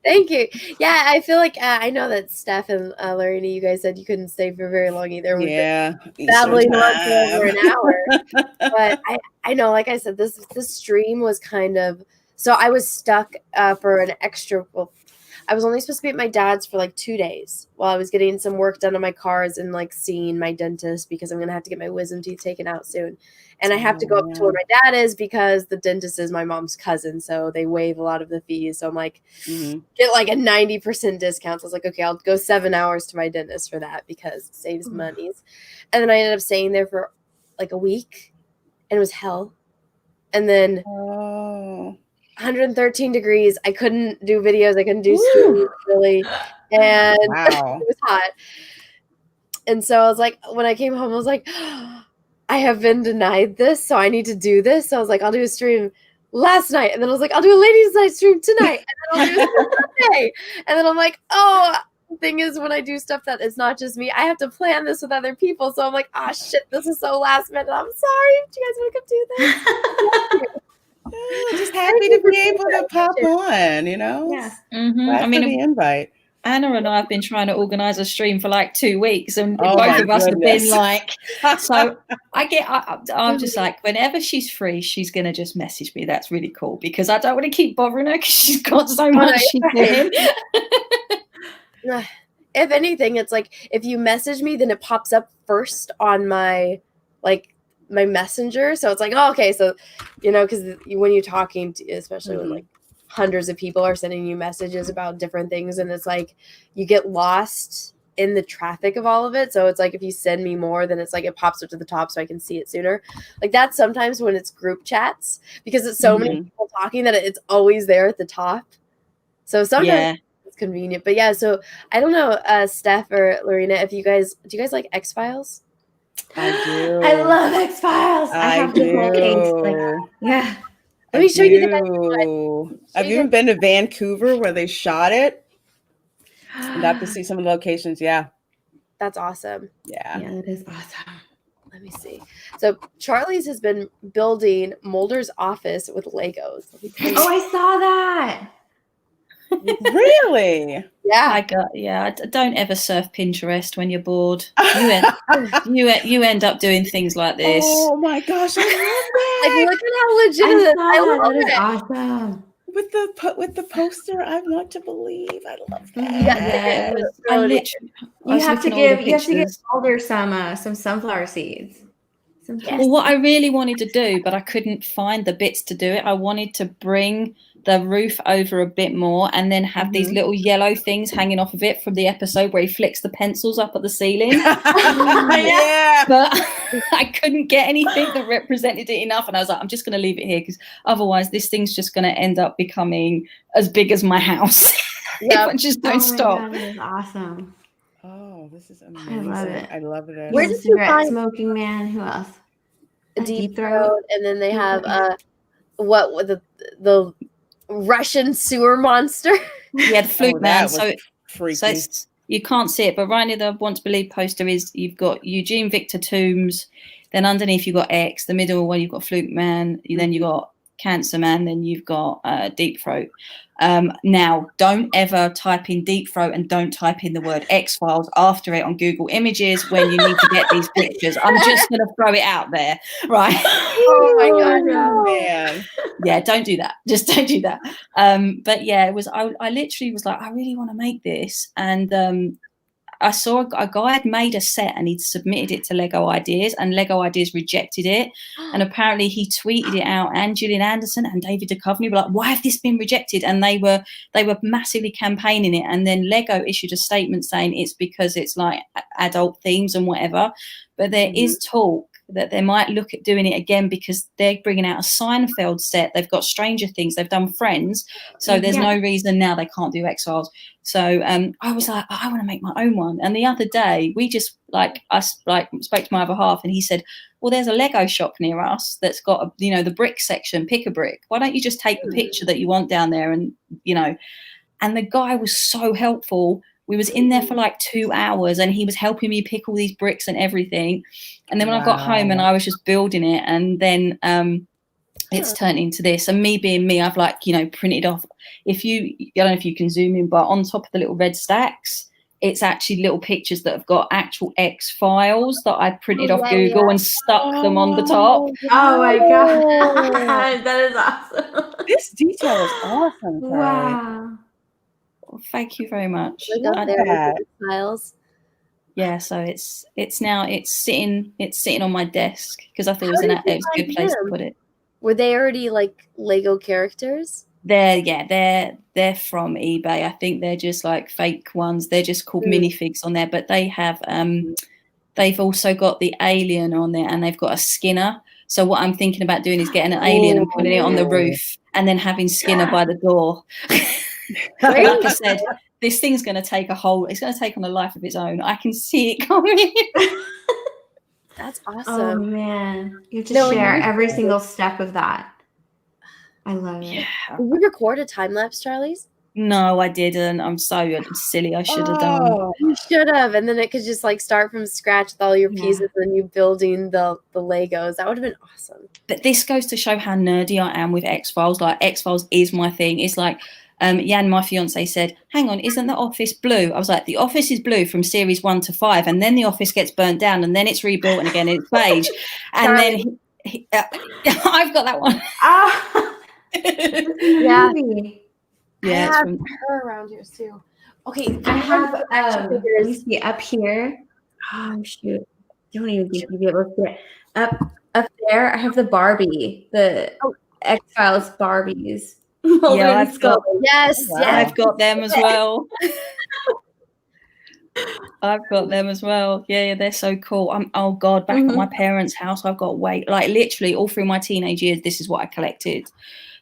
Thank you. Yeah, I feel like I know that Steph and LaRenia, you guys said you couldn't stay for very long either. We've been babbling on for over an hour. But I know, like I said, this stream was kind of, so I was stuck for an extra, well, I was only supposed to be at my dad's for like 2 days while I was getting some work done on my cars and like seeing my dentist because I'm going to have to get my wisdom teeth taken out soon. And I have to go up to where my dad is because the dentist is my mom's cousin. So they waive a lot of the fees. So I'm like, get like a 90% discount. So I was like, okay, I'll go 7 hours to my dentist for that because it saves monies. And then I ended up staying there for like a week and it was hell. And then 113 degrees. I couldn't do videos. I couldn't do streams really. And it was hot. And so I was like, when I came home, I was like, I have been denied this, so I need to do this. So I was like, I'll do a stream last night. And then I was like, I'll do a ladies' night stream tonight. And then I'll do a stream Monday. And then I'm like, oh, the thing is, when I do stuff that it's not just me, I have to plan this with other people. So I'm like, ah, shit, this is so last minute. I'm sorry. Do you guys want to come do this? Just happy to be able to pop on, you know? Yeah. Glad for the invite. Anna and I have been trying to organize a stream for like 2 weeks, and Oh both my of us have goodness. been like, so I'm just like, whenever she's free, she's going to just message me. That's really cool because I don't want to keep bothering her because she's got so much she's doing. If anything, it's like if you message me, then it pops up first on my my messenger. So it's like, oh, okay. So, you know, because when you're talking to, especially when like hundreds of people are sending you messages about different things, and it's like you get lost in the traffic of all of it. So it's like if you send me more, then it's like it pops up to the top so I can see it sooner. Like that's sometimes when it's group chats because it's so many people talking that it's always there at the top. So sometimes it's convenient. But yeah, so I don't know, Steph or LaRenia, if do you guys like X-Files? I do. I love X-Files. I have the whole case. Like, yeah. Let me show you the Have you even been to Vancouver where they shot it? And got to see some of the locations. Yeah. That's awesome. Yeah. Yeah, that is awesome. Let me see. So Charlie's has been building Mulder's office with Legos. Oh, I saw that. Really? Yeah. Don't ever surf Pinterest when you're bored. You end up doing things like this. Oh my gosh, I love that. Like, look at how legit I love That is it. awesome. With the poster, I want to believe. I love that. Yeah, You have to give Mulder some sunflower seeds. Well, what I really wanted to do, but I couldn't find the bits to do it. I wanted to bring the roof over a bit more and then have these little yellow things hanging off of it from the episode where he flicks the pencils up at the ceiling. Yeah. But I couldn't get anything that represented it enough. And I was like, I'm just going to leave it here because otherwise this thing's just going to end up becoming as big as my house. If I just don't stop. God, that is awesome. Oh, this is amazing. I love it. Where did you find Smoking Man? Who else? a deep throat? And then they have what with the Russian sewer monster. Yeah, the flute man. So freaky. You can't see it, but right near the Want to Believe poster is you've got Eugene Victor Toombs, then underneath you've got X, the middle one you've got Fluke Man, then you've got Cancer Man, then you've got Deep Throat. Now, don't ever type in Deep Throat and don't type in the word X-Files after it on Google Images when you need to get these pictures. I'm just going to throw it out there, right? Oh my God, man. Yeah, don't do that. Just don't do that. But yeah, it was. I literally was like, I really want to make this, and I saw a guy had made a set and he'd submitted it to Lego Ideas, and Lego Ideas rejected it. And apparently he tweeted it out, and Gillian Anderson and David Duchovny were like, why have this been rejected? And they were massively campaigning it. And then Lego issued a statement saying it's because it's like adult themes and whatever. But there is talk that they might look at doing it again because they're bringing out a Seinfeld set. They've got Stranger Things. They've done Friends. So there's no reason now they can't do X-Files. So I was like, I want to make my own one. And the other day, we just I spoke to my other half, and he said, well, there's a Lego shop near us that's got, the brick section, pick a brick. Why don't you just take the picture that you want down there? And, and the guy was so helpful. We was in there for like 2 hours, and he was helping me pick all these bricks and everything. And then when I got home and I was just building it, and then it's turned into this. And me being me, I've printed off. I don't know if you can zoom in, but on top of the little red stacks, it's actually little pictures that have got actual X-Files that I printed off Google and stuck them on the top. Oh my God. That is awesome. This detail is awesome. Wow. Well, thank you very much. Look up there with the files. Yeah, so it's sitting on my desk because I thought it was a good place to put it. Were they already like Lego characters? They're from eBay. I think they're just like fake ones. They're just called minifigs on there, but they have they've also got the alien on there, and they've got a Skinner. So what I'm thinking about doing is getting an alien and putting it on the roof, and then having Skinner by the door. Like I said, this thing's going to take it's going to take on a life of its own. I can see it coming. That's Oh awesome. man, you have to share every single step of that. I love it. Yeah. Did you record a time lapse, Charlie's? No, I didn't. I'm so silly. I should have done. You should have, and then it could just like start from scratch with all your pieces, and you building the Legos. That would have been awesome. But this goes to show how nerdy I am with X-Files. Like X-Files is my thing. It's like Jan, my fiance, said, hang on, isn't The Office blue? I was like, The Office is blue from series 1 to 5, and then The Office gets burnt down, and then it's rebuilt, and again it's beige. And then I've got that one. Yeah. I have her around here too. Okay, I have let me see up here. Oh shoot. Don't even think you'll be able to see it. Up there, I have the Barbie, the X-Files Barbies. Yeah, I've got I've got them as well. I've got them as well. Yeah, they're so cool. Oh God, back at my parents' house, I've got literally all through my teenage years, this is what I collected.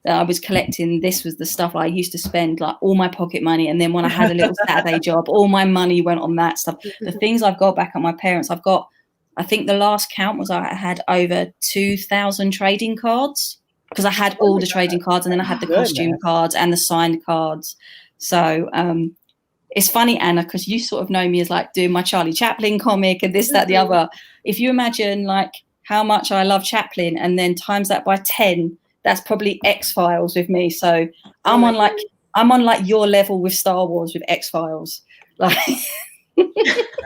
I was collecting, this was the stuff I used to spend like all my pocket money, and then when I had a little Saturday job, all my money went on that stuff. The things I've got back at my parents, I've got, I think the last count was I had over 2,000 trading cards, because I had all the trading cards, and then I had the costume cards and the signed cards. So it's funny, Anna, because you sort of know me as like doing my Charlie Chaplin comic and this, that, the other. If you imagine like how much I love Chaplin and then times that by 10, that's probably X-Files with me. So I'm on like your level with Star Wars with X-Files. Like, oh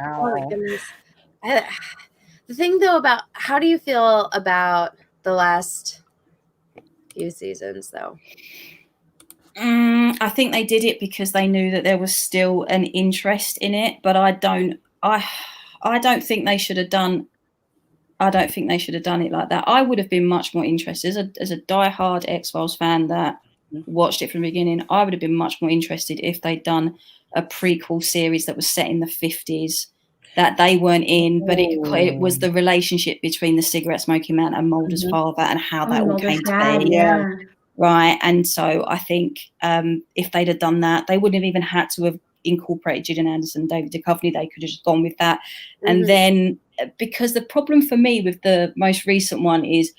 my goodness. The thing though about how do you feel about the last few seasons though? I think they did it because they knew that there was still an interest in it, but I don't think they should have done. I don't think they should have done it like that. I would have been much more interested as a diehard X-Files fan that watched it from the beginning. I would have been much more interested if they'd done a prequel series that was set in the 50s that they weren't in, but it was the relationship between the cigarette smoking man and Mulder's father and how that all came to be. Yeah. Right. And so I think if they'd have done that, they wouldn't have even had to have incorporated Gillian Anderson, David Duchovny. They could have just gone with that. And then, because the problem for me with the most recent one is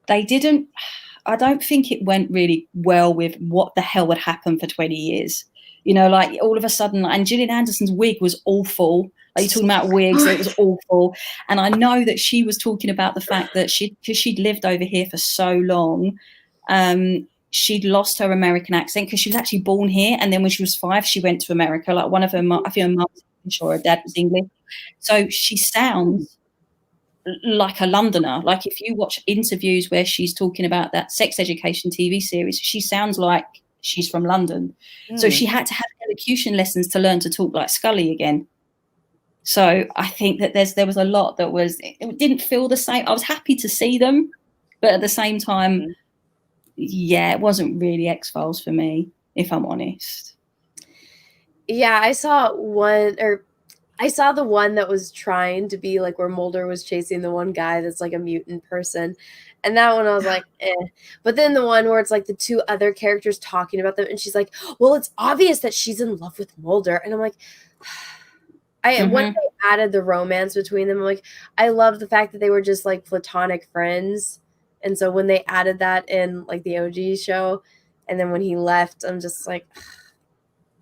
I don't think it went really well with what the hell would happen for 20 years. You know, like all of a sudden, and Gillian Anderson's wig was awful. Like, you're talking about wigs, it was awful. And I know that she was talking about the fact that because she'd lived over here for so long, she'd lost her American accent because she was actually born here. And then when she was 5, she went to America. Like one of her, I think her mum was English or her dad was English. So she sounds like a Londoner. Like if you watch interviews where she's talking about that Sex Education TV series, she sounds like she's from London. So she had to have elocution lessons to learn to talk like Scully again. So I think that there was a lot that it didn't feel the same. I was happy to see them, but at the same time, yeah, it wasn't really X-Files for me, if I'm honest. Yeah, I saw the one that was trying to be like where Mulder was chasing the one guy that's like a mutant person. And that one I was like, eh. But then the one where it's like the 2 other characters talking about them, and she's like, well, it's obvious that she's in love with Mulder. And I'm like, when they added the romance between them, I'm like, I loved the fact that they were just like platonic friends. And so when they added that in like the OG show, and then when he left, I'm just like,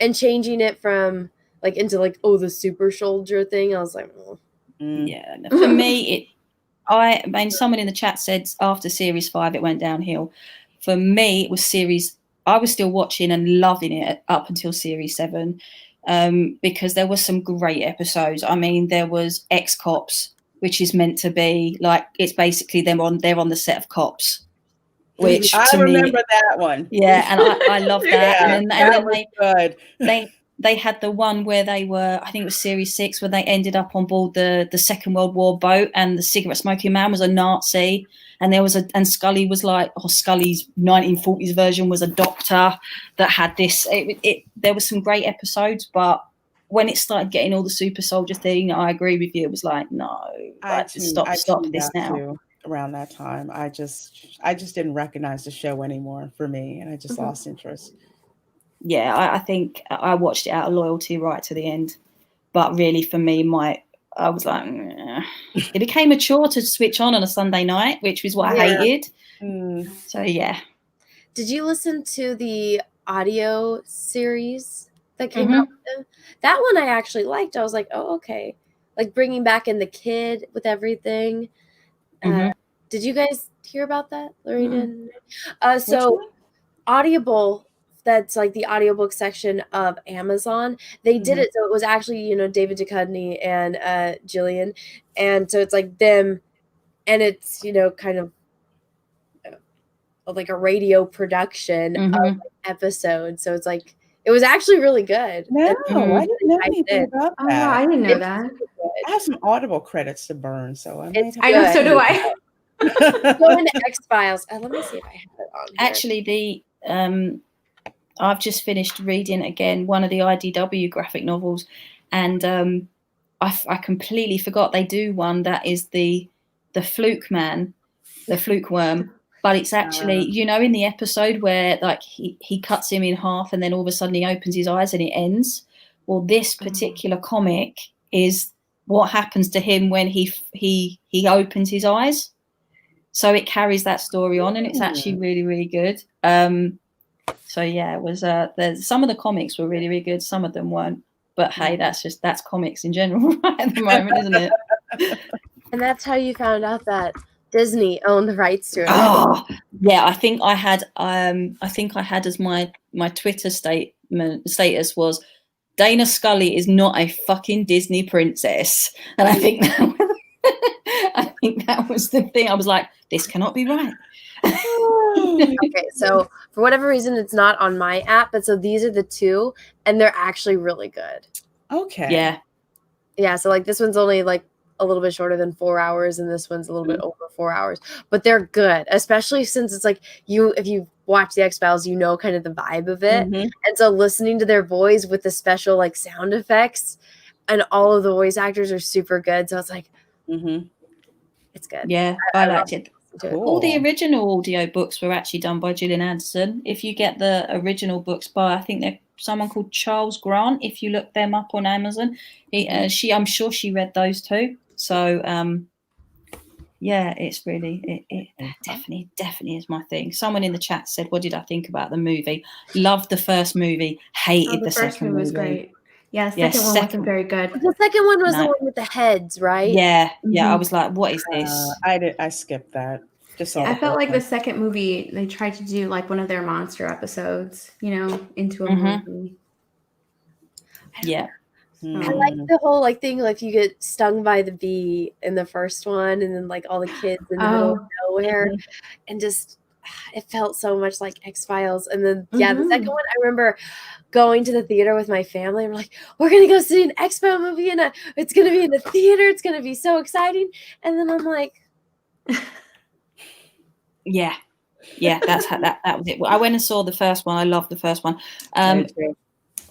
and changing it from like into like, oh, the super soldier thing, I was like, oh. Yeah, for me, I mean, someone in the chat said after series 5 it went downhill. For me, it was I was still watching and loving it up until series 7, because there were some great episodes. I mean, there was Ex-Cops, which is meant to be like, it's basically they're on the set of Cops, which I remember that one. Yeah, and I love that. Yeah, and that then was good. They had the one where they were, I think it was series 6, where they ended up on board the Second World War boat, and the cigarette smoking man was a Nazi, and and Scully was like, Scully's 1940s version was a doctor that had this. There was some great episodes, but when it started getting all the super soldier thing, I agree with you. It was like, no, stop this now. Too, around that time, I just didn't recognize the show anymore for me, and I just lost interest. Yeah, I think I watched it out of loyalty right to the end. But really, for me, I was like, it became a chore to switch on a Sunday night, which was what I hated. So, yeah. Did you listen to the audio series that came out with them? That one I actually liked. I was like, oh, okay. Like bringing back in the kid with everything. Did you guys hear about that, LaRenia? So Audible, that's like the audiobook section of Amazon, they did it so it was actually, David Duchovny and Jillian, and so it's like them, and it's kind of like a radio production of episode, so it's like it was actually really good. No, I didn't know anything about that. I didn't know that. I have some Audible credits to burn, so I know, so do I. Go into X-Files. Let me see if I have it on here. Actually, I've just finished reading again one of the IDW graphic novels, and I completely forgot they do one that is the fluke man, the fluke worm, but it's actually in the episode where like he cuts him in half and then all of a sudden he opens his eyes and it ends. Well, this particular comic is what happens to him when he opens his eyes. So it carries that story on, and it's actually really, really good. So yeah, it was. Some of the comics were really, really good. Some of them weren't. But hey, that's comics in general right at the moment, isn't it? And that's how you found out that Disney owned the rights to it. Oh, yeah. I think I had as my Twitter status was, Dana Scully is not a fucking Disney princess, and I think that was the thing. I was like, this cannot be right. Okay, so for whatever reason, it's not on my app, but so these are the 2, and they're actually really good. Okay. Yeah. So like this one's only like a little bit shorter than 4 hours, and this one's a little bit over 4 hours, but they're good, especially since it's like if you watch the X-Files, kind of the vibe of it, and so listening to their voice with the special like sound effects, and all of the voice actors are super good. So it's like, it's good. Yeah, I liked it. Cool. All the original audio books were actually done by Gillian Anderson. If you get the original books by, I think they're someone called Charles Grant. If you look them up on Amazon, I'm sure she read those too. So Yeah, it's really, it definitely is my thing. Someone in the chat said, what did I think about the movie? Loved the first movie, hated the first second movie was movie. great. Yeah, the second one wasn't very good. The second one was the No. one with the heads, right? Yeah, I was like, what is this? I skipped that. Just saw I the felt first like one. the second movie, they tried to do like one of their monster episodes, you know, into a movie. Yeah. I like the whole like thing, like you get stung by the bee in the first one, and then like all the kids in the middle of nowhere, and just it felt so much like X-Files. And then the second one, I remember going to the theater with my family, and we're like, we're gonna go see an X-File movie, and it's gonna be in the theater, it's gonna be so exciting. And then I'm like, yeah, that's how that was it. I went and saw the first one. I loved the first one.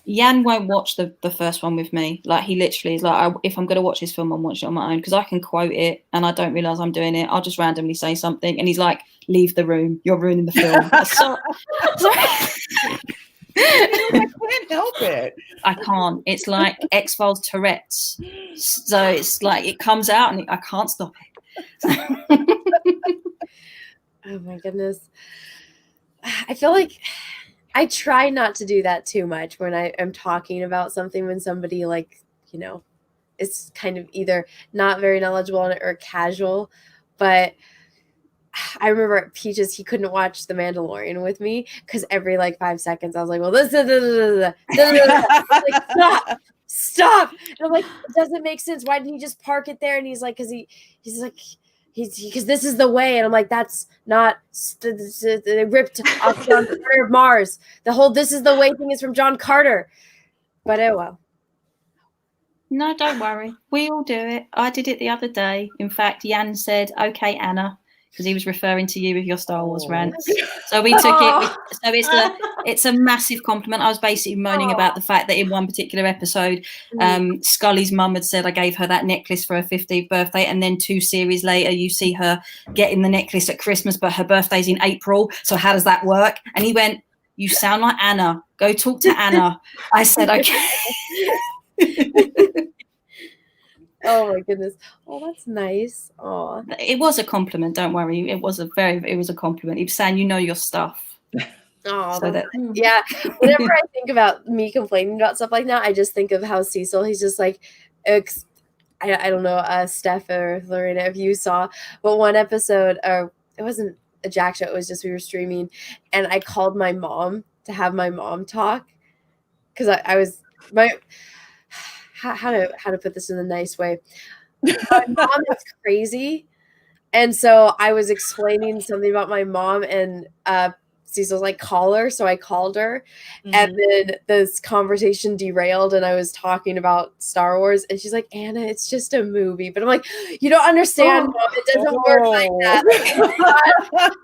Jan won't watch the first one with me. Like, he literally is like, if I'm going to watch this film, I'm watching it on my own, because I can quote it and I don't realize I'm doing it. I'll just randomly say something and he's like, leave the room, you're ruining the film. I can't help it. I can't. It's like X-Files Tourette's. So it's like it comes out and I can't stop it. oh my goodness. I feel like I try not to do that too much when I am talking about something, when somebody, like, you know, is kind of either not very knowledgeable on it or casual. But I remember at Peaches, he couldn't watch The Mandalorian with me because every like 5 seconds I was like, well, this like, stop. And I'm like, it doesn't make sense. Why didn't he just park it there? And he's like, because he's like, because this is the way. And I'm like, that's not, they ripped off John Carter of Mars. The whole this is the way thing is from John Carter. But oh well. No, don't worry. We all do it. I did it the other day. In fact, Jan said, okay, Anna, because he was referring to you with your Star Wars rants. So we took it. So it's a massive compliment. I was basically moaning about the fact that in one particular episode, Scully's mum had said I gave her that necklace for her 50th birthday, and then 2 series later you see her getting the necklace at Christmas, but her birthday's in April. So how does that work? And he went, you sound like Anna. Go talk to Anna. I said, okay. Oh my goodness. Oh, that's nice. Oh, it was a compliment. Don't worry. It was a compliment. He was saying, you know your stuff. Oh, so yeah. Whenever I think about me complaining about stuff like that, I just think of how Cecil, he's just like, I don't know, Steph or LaRenia, if you saw, but one episode, it wasn't a Jack show, it was just we were streaming, and I called my mom to have my mom talk, because I was how to put this in a nice way. My mom is crazy, and so I was explaining something about my mom, and Cecil's like, call her. So I called her, and then this conversation derailed, and I was talking about Star Wars, and she's like, Anna, it's just a movie. But I'm like, you don't understand, Mom. It doesn't work like that.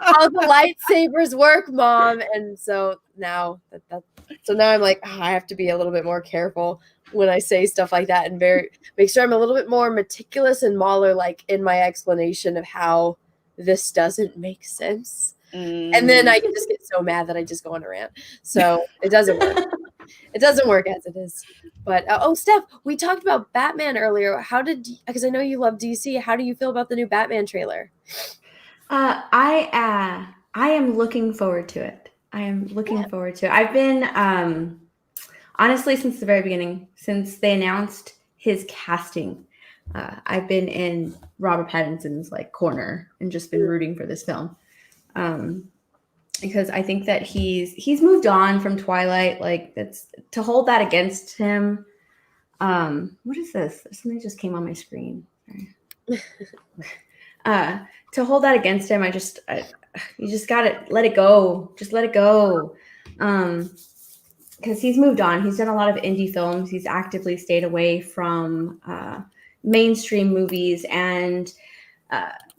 How the lightsabers work, Mom. And so now now I'm like, I have to be a little bit more careful when I say stuff like that, and make sure I'm a little bit more meticulous and Mahler-like in my explanation of how this doesn't make sense. And then I can just get so mad that I just go on a rant. So it doesn't work. It doesn't work as it is. But Steph, we talked about Batman earlier. Because I know you love DC. How do you feel about the new Batman trailer? I am looking forward to it. I am looking forward to it. I've been honestly, since the very beginning, since they announced his casting, I've been in Robert Pattinson's like corner and just been rooting for this film. Because I think that he's moved on from Twilight. Like, that's to hold that against him. What is this? Something just came on my screen. To hold that against him, you just gotta let it go. Just let it go. Because he's moved on. He's done a lot of indie films. He's actively stayed away from mainstream movies, and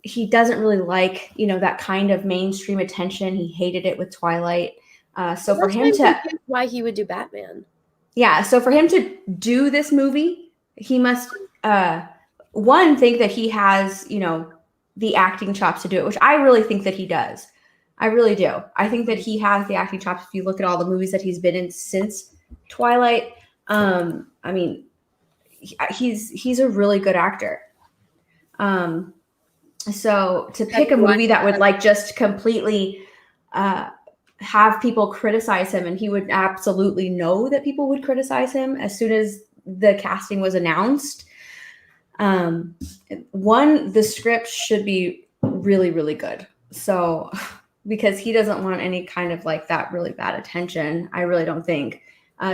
he doesn't really like, that kind of mainstream attention. He hated it with Twilight. So for him to, why he would do Batman. Yeah. So for him to do this movie, he must, one, think that he has, the acting chops to do it, which I really think that he does. I really do. I think that he has the acting chops. If you look at all the movies that he's been in since Twilight, I mean, he's a really good actor. So to pick a movie that would like just completely have people criticize him, and he would absolutely know that people would criticize him as soon as the casting was announced. The script should be really, really good. So because he doesn't want any kind of like that really bad attention, I really don't think,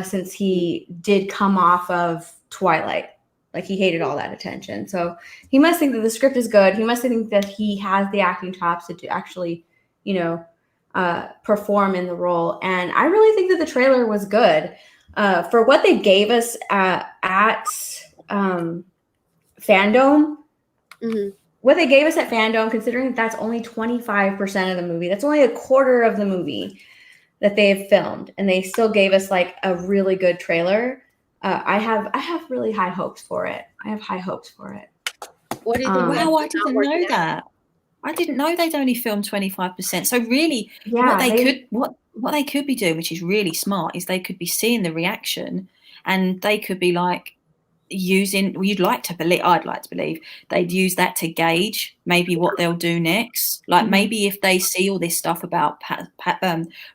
since he did come off of Twilight. Like he hated all that attention. So he must think that the script is good. He must think that he has the acting chops to actually, perform in the role. And I really think that the trailer was good. For what they gave us at Fandom, what they gave us at Fandom, considering that that's only 25% of the movie, that's only a quarter of the movie that they have filmed, and they still gave us like a really good trailer. I have really high hopes for it. I have high hopes for it. What do you think? Wow, I didn't know that. I didn't know they'd only filmed 25%. So really, Yeah, what they could be doing, which is really smart, is they could be seeing the reaction, and they could be like using. I'd like to believe they'd use that to gauge maybe what they'll do next. Like maybe if they see all this stuff about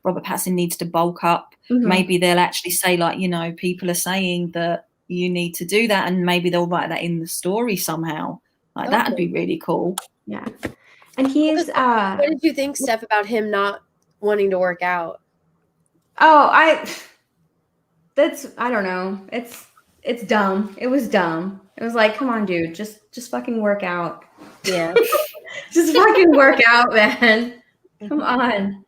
Robert Pattinson needs to bulk up, maybe they'll actually say like, people are saying that you need to do that, and maybe they'll write that in the story somehow. Like that'd be really cool. Yeah. And he's what did you think, Steph, about him not wanting to work out? I don't know. It's dumb. It was dumb. It was like, come on, dude, just fucking work out. Yeah. Just fucking work out, man. Come on.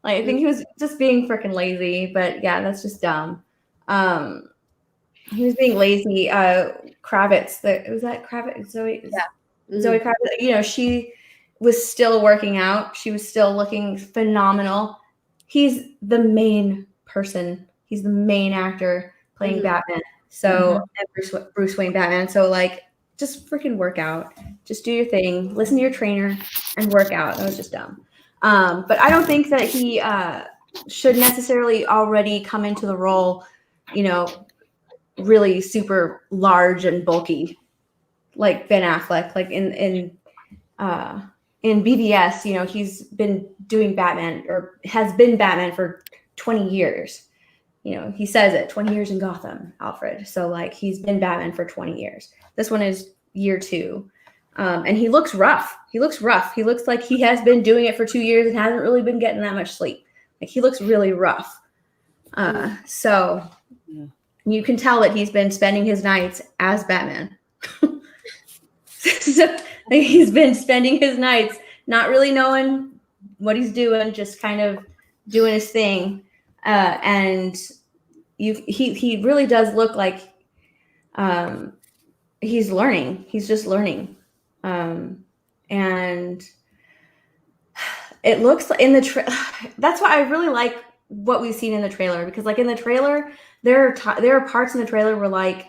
Like I think he was just being freaking lazy, but yeah, that's just dumb. He was being lazy. Kravitz, was that Kravitz? Zoe Kravitz, she was still working out. She was still looking phenomenal. He's the main person. He's the main actor playing Batman. So and Bruce Wayne Batman. So like, just freaking work out. Just do your thing. Listen to your trainer and work out. That was just dumb. But I don't think that he should necessarily already come into the role, really super large and bulky, like Ben Affleck. Like in BVS, he's been doing Batman, or has been Batman for 20 years. He says it, 20 years in Gotham, Alfred. So like he's been Batman for 20 years. This one is year 2. And he looks rough. He looks like he has been doing it for 2 years and hasn't really been getting that much sleep. Like he looks really rough. So you can tell that he's been spending his nights as Batman. So he's been spending his nights not really knowing what he's doing, just kind of doing his thing. And he really does look like he's learning. He's just learning. And it looks like that's why I really like what we've seen in the trailer, because like in the trailer, there are parts in the trailer where like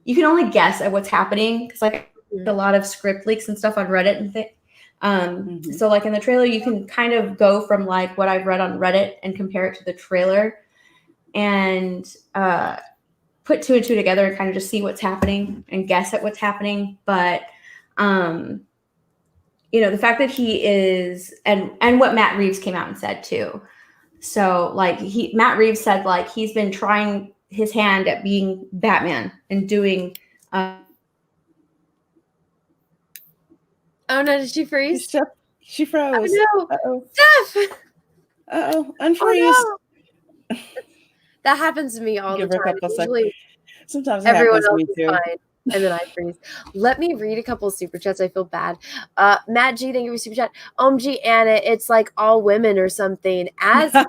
you can only guess at what's happening, because like a lot of script leaks and stuff on Reddit and things. So like in the trailer, you can kind of go from like what I've read on Reddit and compare it to the trailer, and put 2 and 2 together and kind of just see what's happening and guess at what's happening. But the fact that he is, and what Matt Reeves came out and said too. So like Matt Reeves said like he's been trying his hand at being Batman and doing. Oh no! Did she freeze? She froze. Oh no! Uh-oh. Steph! Unfreeze. Oh, no. That happens to me all Give the her a time. couple Usually, seconds. Sometimes it everyone happens to else me is too. fine, and then I freeze. Let me read a couple of super chats. I feel bad. Matt G, thank you for super chat. OMG Anna, it's like all women or something. As Anna.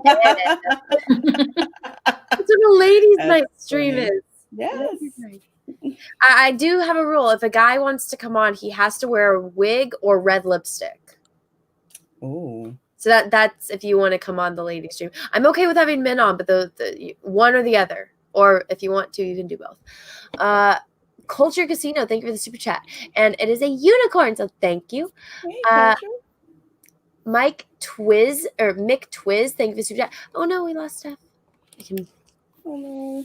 That's what a ladies' night stream is. Yes. I do have a rule. If a guy wants to come on, he has to wear a wig or red lipstick. Oh. So that's if you want to come on the ladies' stream. I'm okay with having men on, but the one or the other. Or if you want to, you can do both. Culture Casino, thank you for the super chat. And it is a unicorn, so thank you. Mick Twiz, thank you for the super chat. Oh no, we lost Steph. Oh no.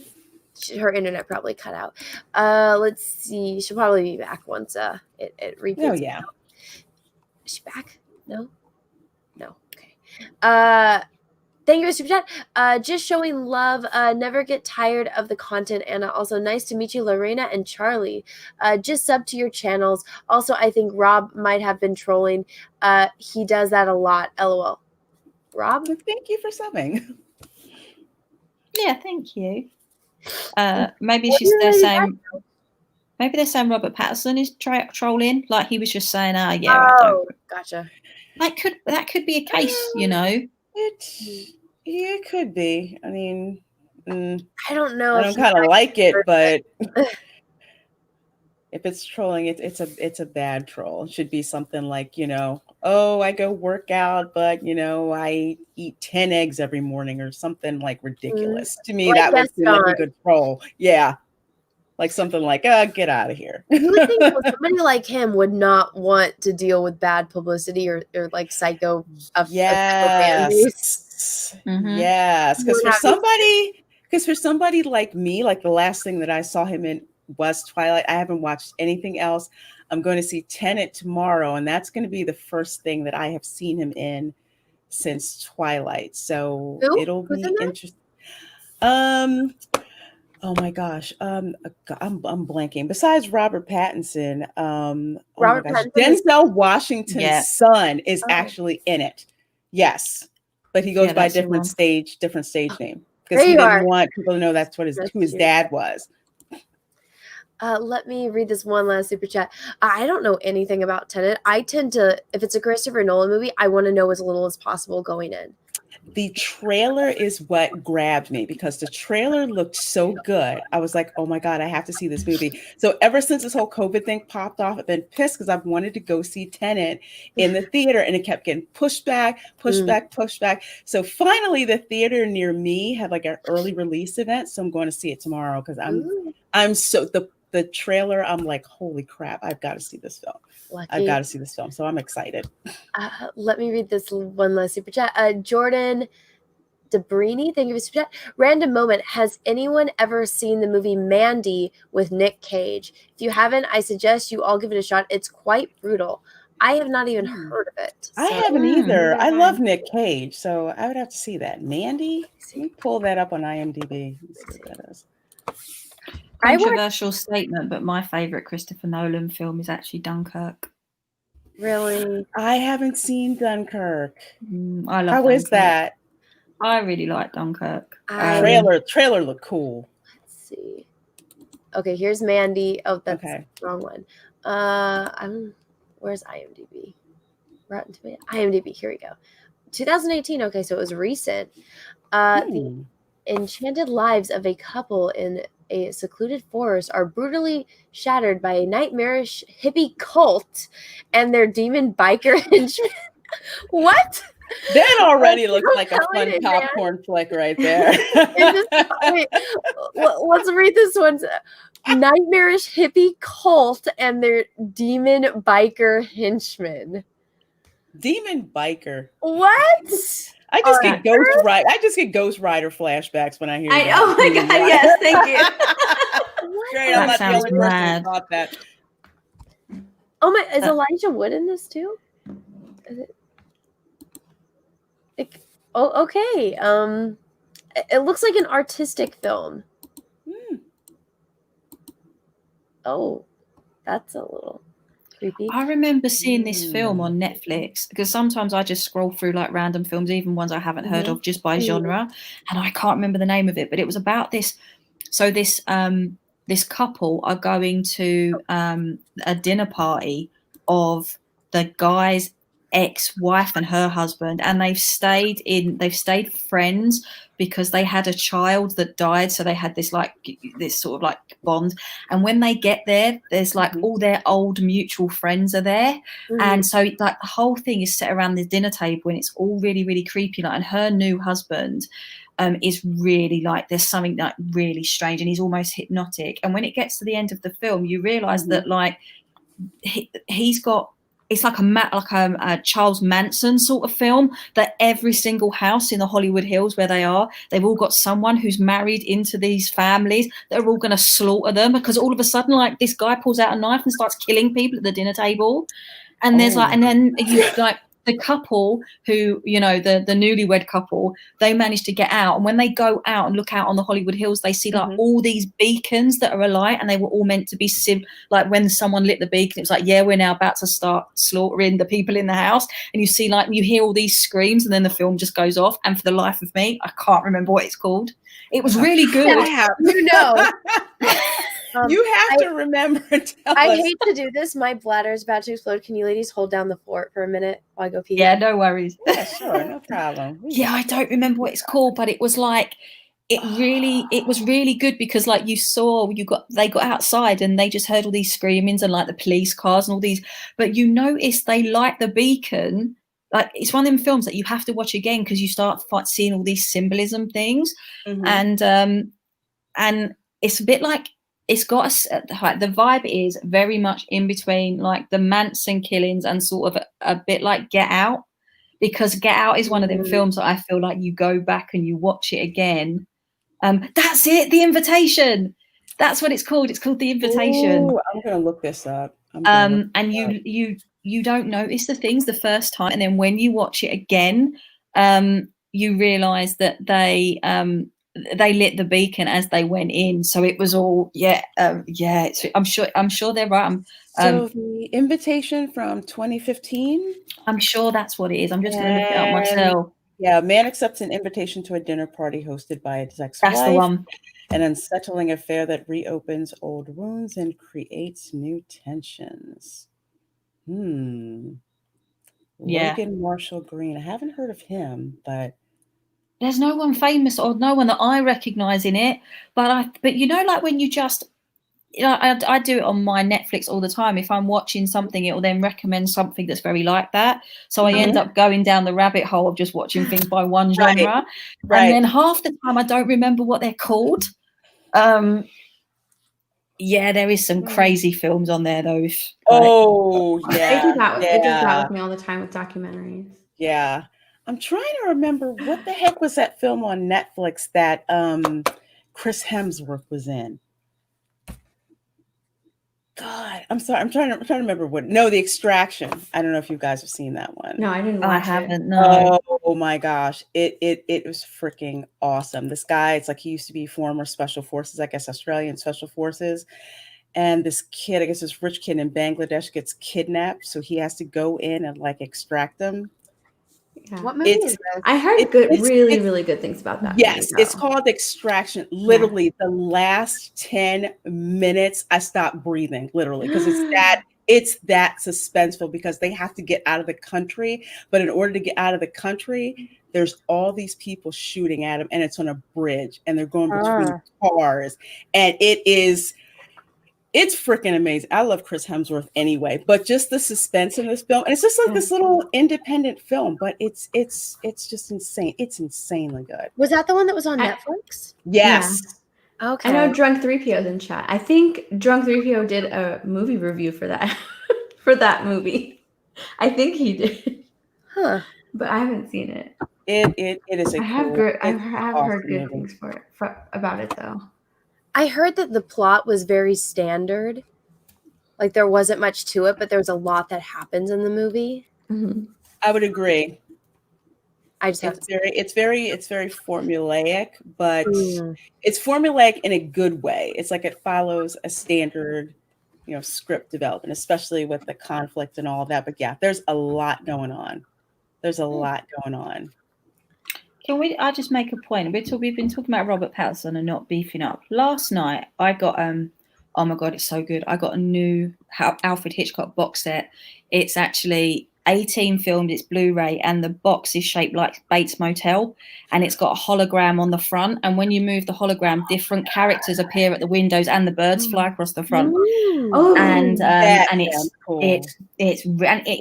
Her internet probably cut out. Let's see. She'll probably be back once it reboots. Oh yeah. Is she back? No? No. Okay. Thank you, Super Chat. Just showing love. Never get tired of the content, Anna. Also, nice to meet you, LaRenia and Charlie. Just sub to your channels. Also, I think Rob might have been trolling. He does that a lot. LOL. Rob? Thank you for subbing. Yeah, thank you. Maybe What she's do you the really same. Maybe they're saying Robert Pattinson is trolling. Like he was just saying, I don't. Gotcha. That could be a case, you know. It could be. I mean, I don't know. I don't kind of like it, but if it's trolling, it's a bad troll. It should be something like, you know, oh, I go work out, but you know, I eat 10 eggs every morning or something like ridiculous. To me, Like that would seem like a Gaston. good troll. Yeah. Like something like, get out of here. You would think somebody like him would not want to deal with bad publicity or like psycho of Yes. Yes. Because for somebody like me, like the last thing that I saw him in was Twilight. I haven't watched anything else. I'm going to see Tenet tomorrow, and that's going to be the first thing that I have seen him in since Twilight. So it'll be interesting. Oh my gosh. I'm blanking. Besides Robert Pattinson, Denzel Washington's son is actually in it. Yes. But he goes by a different stage name. Because he didn't want people to know that's who his dad was. Let me read this one last super chat. I don't know anything about Tenet. I tend to, if it's a Christopher Nolan movie, I want to know as little as possible going in. The trailer is what grabbed me because the trailer looked so good. I was like, oh my God, I have to see this movie. So ever since this whole COVID thing popped off, I've been pissed because I've wanted to go see Tenet in the theater and it kept getting pushed back. So finally the theater near me had like an early release event. So I'm going to see it tomorrow because I'm so the trailer, I'm like, holy crap, I've got to see this film. Lucky. I've got to see this film. So I'm excited. Let me read this one last super chat. Jordan Debrini, thank you for super chat. Random moment. Has anyone ever seen the movie Mandy with Nick Cage? If you haven't, I suggest you all give it a shot. It's quite brutal. I have not even heard of it. So. I haven't either. I love Nick Cage, so I would have to see that. Mandy? Let me pull that up on IMDb. Let's see what that is. Controversial statement, but my favorite Christopher Nolan film is actually Dunkirk. Really? I haven't seen Dunkirk. I love How Dunkirk. is that? I really like Dunkirk. Trailer looked cool. Let's see. Okay, here's Mandy. Oh, that's the wrong one. Where's IMDb? Rotten Tomatoes. IMDb. Here we go. 2018. Okay, so it was recent. The enchanted lives of a couple in a secluded forest are brutally shattered by a nightmarish hippie cult and their demon biker henchmen. What? That already looks like a fun popcorn flick right there. Wait, let's read this one. Nightmarish hippie cult and their demon biker henchmen. Demon biker. What? I just get Ghost Rider flashbacks when I hear that. Oh my God, yes, thank you. Great, I'm not the only person who thought that. Oh my, is Elijah Wood in this too? Is it? Okay. It looks like an artistic film. Oh, that's a little creepy. I remember seeing this film on Netflix because sometimes I just scroll through like random films, even ones I haven't heard of, just by genre, and I can't remember the name of it. But it was about this. So this couple are going to a dinner party of the guy's ex-wife and her husband, and they've stayed friends because they had a child that died, so they had this sort of like bond. And when they get there, there's like all their old mutual friends are there, and so like the whole thing is set around the dinner table, and it's all really, really creepy. Like, and her new husband is really like, there's something like really strange, and he's almost hypnotic. And when it gets to the end of the film, you realize that like he's got, it's like a Charles Manson sort of film, that every single house in the Hollywood Hills where they are, they've all got someone who's married into these families that are all going to slaughter them, because all of a sudden, like, this guy pulls out a knife and starts killing people at the dinner table. And there's like, and then you like the couple who, you know, the newlywed couple, they manage to get out. And when they go out and look out on the Hollywood Hills, they see like all these beacons that are alight, and they were all meant to be like when someone lit the beacon, it was like, yeah, we're now about to start slaughtering the people in the house. And you see like, you hear all these screams, and then the film just goes off. And for the life of me, I can't remember what it's called. It was really good. You know. You have to remember. I hate to do this. My bladder is about to explode. Can you ladies hold down the fort for a minute while I go pee? Yeah, no worries. Yeah, sure, no problem. Yeah, I don't remember what it's called, but it was like, it was really good, because like they got outside and they just heard all these screamings and like the police cars and all these, but you notice they light the beacon. Like, it's one of them films that you have to watch again, because you start seeing all these symbolism things. And it's a bit like, it's got the vibe is very much in between like the Manson killings and sort of a bit like Get Out, because Get Out is one of them films that I feel like you go back and you watch it again. That's it, The Invitation. That's what it's called. It's called The Invitation. Ooh, I'm gonna look this up. And you don't notice the things the first time, and then when you watch it again, you realize that they lit the beacon as they went in, so it was all I'm sure they're right. So The Invitation from 2015. I'm sure that's what it is. I'm just going to look it up myself. Yeah, man accepts an invitation to a dinner party hosted by his ex-wife. That's the one. An unsettling affair that reopens old wounds and creates new tensions. Logan Marshall Green. I haven't heard of him, but there's no one famous or no one that I recognize in it. But you know, like when you just, you know, I do it on my Netflix all the time. If I'm watching something, it will then recommend something that's very like that. So I end up going down the rabbit hole of just watching things by one genre. Right. And then half the time I don't remember what they're called. Yeah, there is some crazy films on there though. They do that with me all the time with documentaries. Yeah. I'm trying to remember, what the heck was that film on Netflix that Chris Hemsworth was in? God, I'm sorry. I'm trying to remember what. No, The Extraction. I don't know if you guys have seen that one. No, I didn't watch it. I haven't. No. Oh my gosh, it was freaking awesome. This guy, it's like he used to be former special forces, I guess Australian special forces, and this kid, I guess this rich kid in Bangladesh, gets kidnapped, so he has to go in and like extract them. Yeah. What movie is this? I heard really good things about that. Yes, it's called Extraction. Literally, the last 10 minutes, I stopped breathing, literally, because it's that suspenseful, because they have to get out of the country. But in order to get out of the country, there's all these people shooting at them, and it's on a bridge, and they're going between cars, and it's freaking amazing. I love Chris Hemsworth anyway, but just the suspense in this film, and it's just like this little independent film, but it's just insane. It's insanely good. Was that the one that was on Netflix? Yes. Yeah. Okay. I know Drunk 3PO's in chat. I think Drunk 3PO did a movie review for that for that movie. I think he did. Huh. But I haven't seen it. It is a I have heard good things about it though. I heard that the plot was very standard. Like there wasn't much to it, but there was a lot that happens in the movie. Mm-hmm. I would agree. It's very formulaic, but it's formulaic in a good way. It's like it follows a standard, script development, especially with the conflict and all of that. But yeah, there's a lot going on. I just make a point? We've been talking about Robert Pattinson and not beefing up. Last night I got oh my god, it's so good. I got a new Alfred Hitchcock box set. It's actually 18 filmed, it's Blu-ray, and the box is shaped like Bates Motel, and it's got a hologram on the front, and when you move the hologram, different characters appear at the windows and the birds fly across the front. And it's cool.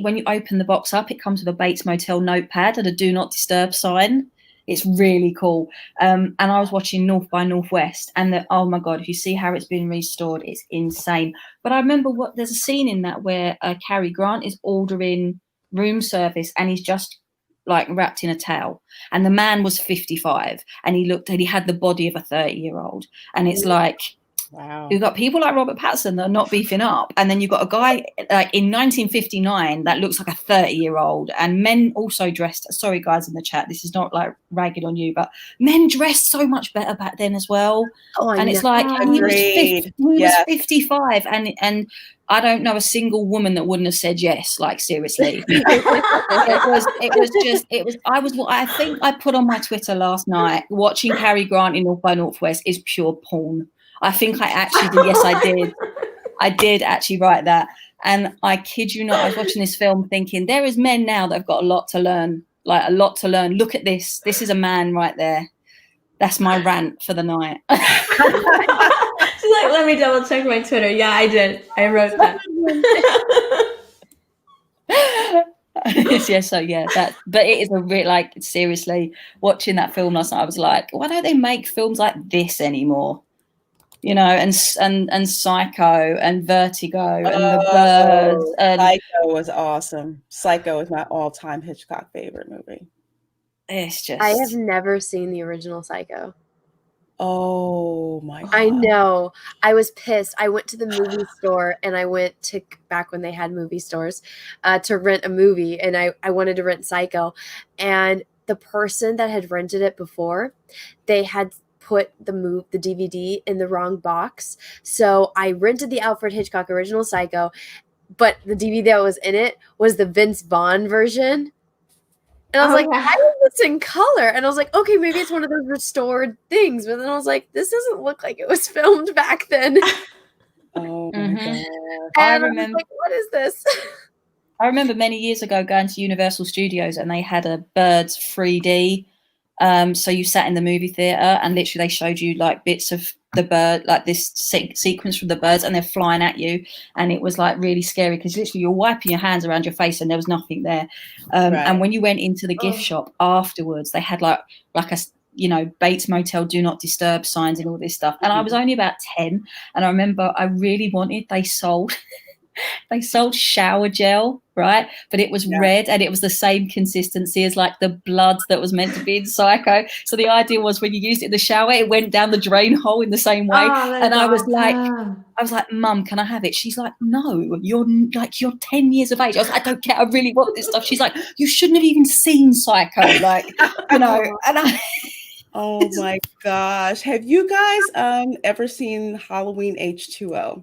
When you open the box up, it comes with a Bates Motel notepad and a do not disturb sign. It's really cool. And I was watching North by Northwest, and oh my god, if you see how it's been restored, it's insane. But I remember there's a scene in that where Cary Grant is ordering room service, and he's just like wrapped in a towel, and the man was 55, and he had the body of a 30-year-old, and it's like, Wow. You've got people like Robert Pattinson that are not beefing up, and then you've got a guy like in 1959 that looks like a 30-year-old. And men also dressed. Sorry, guys in the chat, this is not like ragging on you, but men dressed so much better back then as well. Oh, I And it's know. like he was Agreed. 55, and I don't know a single woman that wouldn't have said yes. Like seriously, I think I put on my Twitter last night, watching Cary Grant in North by Northwest is pure porn. I think I actually did. Yes, I did. I did actually write that. And I kid you not, I was watching this film thinking there is men now that have got a lot to learn, like a lot to learn. Look at this. This is a man right there. That's my rant for the night. She's like, let me double check my Twitter. Yeah, I did. I wrote that. But it is a real, like, seriously, watching that film last night, I was like, why don't they make films like this anymore? You know, and Psycho and Vertigo and The Birds. And Psycho was awesome. Psycho is my all-time Hitchcock favorite movie. It's just, I have never seen the original Psycho. Oh my God. I know. I was pissed. I went to the movie store, and I went to, back when they had movie stores, to rent a movie, and I wanted to rent Psycho. And the person that had rented it before, they had put the DVD in the wrong box. So I rented the Alfred Hitchcock original Psycho, but the DVD that was in it was the Vince Vaughn version. And I was like, why is this in color? And I was like, okay, maybe it's one of those restored things. But then I was like, this doesn't look like it was filmed back then. Oh my God. I And I remember, was like, what is this? I remember many years ago going to Universal Studios, and they had a Birds 3D. So you sat in the movie theater, and literally they showed you like bits of the bird, like this sequence from the birds, and they're flying at you, and it was like really scary because literally you're wiping your hands around your face and there was nothing there. And when you went into the gift shop afterwards, they had like a, you know, Bates Motel do not disturb signs and all this stuff. And I was only about 10, and I remember I really wanted, they sold shower gel, right? But it was red, and it was the same consistency as like the blood that was meant to be in Psycho. So the idea was when you used it in the shower, it went down the drain hole in the same way. And I was like, Mum, can I have it? She's like, no, you're 10 years of age. I was like, I don't care, I really want this stuff. She's like, you shouldn't have even seen Psycho, like, you know. And I Oh my gosh. Have you guys ever seen Halloween H2O?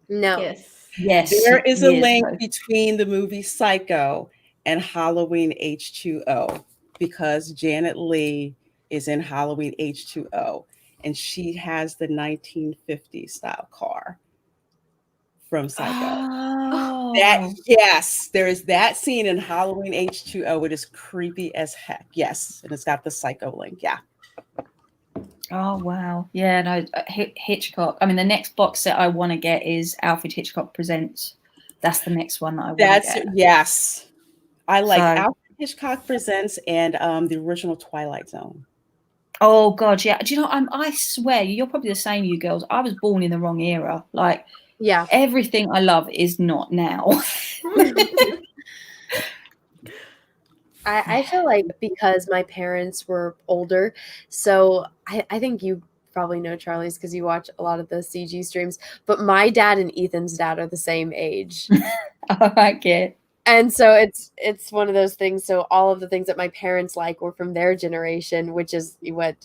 No. Yes. There is a link between the movie Psycho and Halloween H2O, because Janet Leigh is in Halloween H2O, and she has the 1950s style car from Psycho. There is that scene in Halloween H2O. It is creepy as heck. Yes, and it's got the Psycho link. Yeah. Oh wow, yeah, no, Hitchcock. I mean, the next box set I want to get is Alfred Hitchcock Presents. That's the next one that I want to get. Yes, I like Alfred Hitchcock Presents and the original Twilight Zone. Oh God, yeah. Do you know? I swear, you're probably the same, you girls. I was born in the wrong era. Like, yeah, everything I love is not now. I feel like because my parents were older, so I think you probably know Charlie's because you watch a lot of the CG streams, but my dad and Ethan's dad are the same age. Oh, I get. And so it's one of those things. So all of the things that my parents like were from their generation, which is what,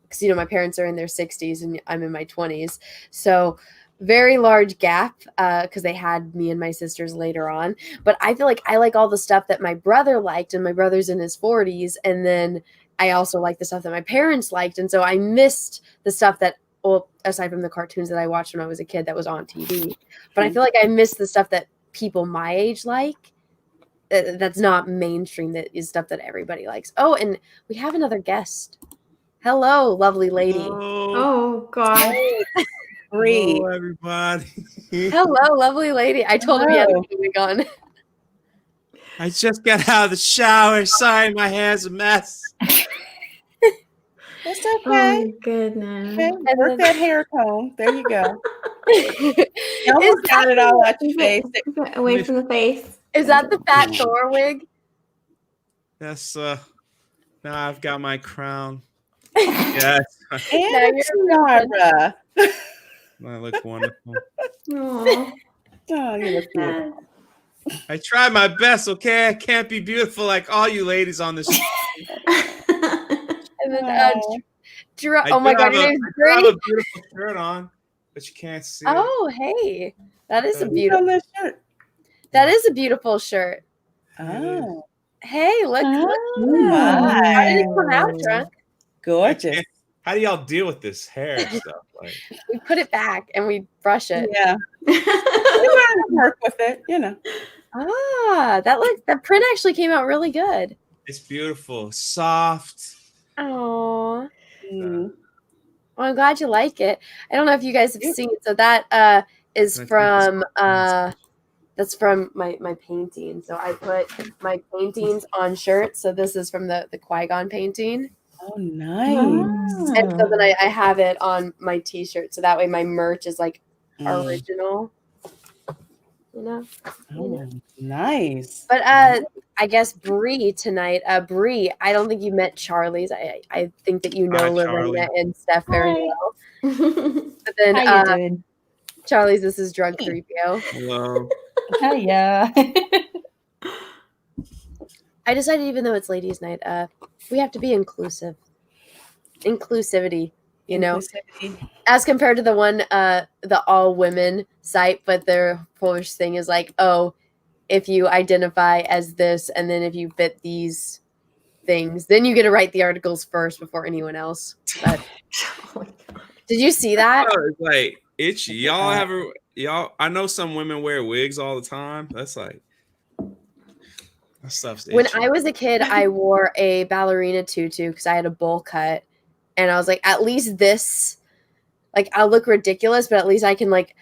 because, you know, my parents are in their 60s and I'm in my 20s. So very large gap because they had me and my sisters later on. But I feel like I like all the stuff that my brother liked, and my brother's in his 40s. And then I also like the stuff that my parents liked. And so I missed the stuff that, well, aside from the cartoons that I watched when I was a kid that was on TV. But I feel like I missed the stuff that people my age like. That's not mainstream. That is stuff that everybody likes. Oh, and we have another guest. Hello, lovely lady. Oh, God. Hello, everybody. Hello, lovely lady. I told him he had a wig on. I just got out of the shower. Sorry, my hair's a mess. It's okay. Oh, my goodness. Okay, work that hair tone. There you go. You almost got it all out your face. Away from the face. Is that the Fat Thor wig? That's now I've got my crown. Yes. And Tiara. I look wonderful. Aw. Oh, you look beautiful. I try my best, okay? I can't be beautiful like all you ladies on this. And then, Aw. oh my God, your name's I have Bree. a beautiful shirt on, but you can't see it. Oh, hey, that is a Who's beautiful. on this shirt? That is a beautiful shirt. Oh, Hey, look. my. How did it come out, Drunk? Gorgeous. How do y'all deal with this hair stuff? Like, We put it back and we brush it. Yeah. We learn to work with it, you know. Ah, that print actually came out really good. it's beautiful, soft. Oh, Mm. well, I'm glad you like it. I don't know if you guys have seen it. So that is from that's from my painting. So I put my paintings on shirts. So this is from the Qui-Gon painting. Oh, nice. And so then I have it on my t-shirt. So that way my merch is like original. You know? Oh, nice. But I guess Bree tonight. Bree, I don't think you met Charlie's. I think that you know Hi, LaRenia Charlie. and Steph very Hi. well. But then How you doing? Charlie's, this is Drunk 3PO. Hello. Hiya. I decided, even though it's ladies' night, we have to be inclusive. Inclusivity, you know, Inclusivity. as compared to the one, the all women site, but their Polish thing is like, oh, if you identify as this, and then if you fit these things, then you get to write the articles first before anyone else. But did you see that? Oh, it's like itchy. Y'all. I know some women wear wigs all the time. That's like that stuff's itchy. When I was a kid, I wore a ballerina tutu because I had a bowl cut, and I was like, at least this, like, I'll look ridiculous, but at least I can like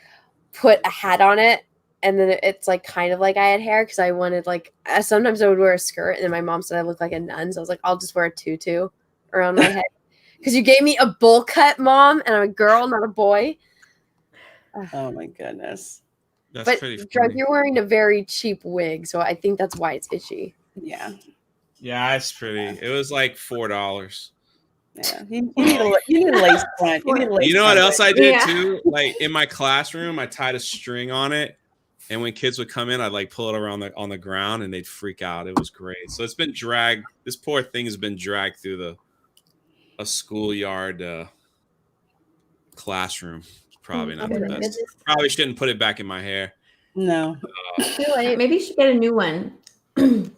put a hat on it, and then it's like kind of like I had hair because I wanted like sometimes I would wear a skirt, and then my mom said I looked like a nun, so I was like, I'll just wear a tutu around my head because you gave me a bowl cut, Mom, and I'm a girl, not a boy. Oh, my goodness. That's But pretty Drunk, funny. you're wearing a very cheap wig, so I think that's why it's itchy. Yeah. Yeah, it's pretty. It was like $4. Yeah. You need a lace front. You need a lace You know what front. else I did Yeah. too? Like in my classroom, I tied a string on it, and when kids would come in, I'd like pull it around on the ground, and they'd freak out. It was great. So it's been dragged. This poor thing has been dragged through a schoolyard classroom. Probably not the best. Probably shouldn't put it back in my hair. No. Too late. Maybe you should get a new one. But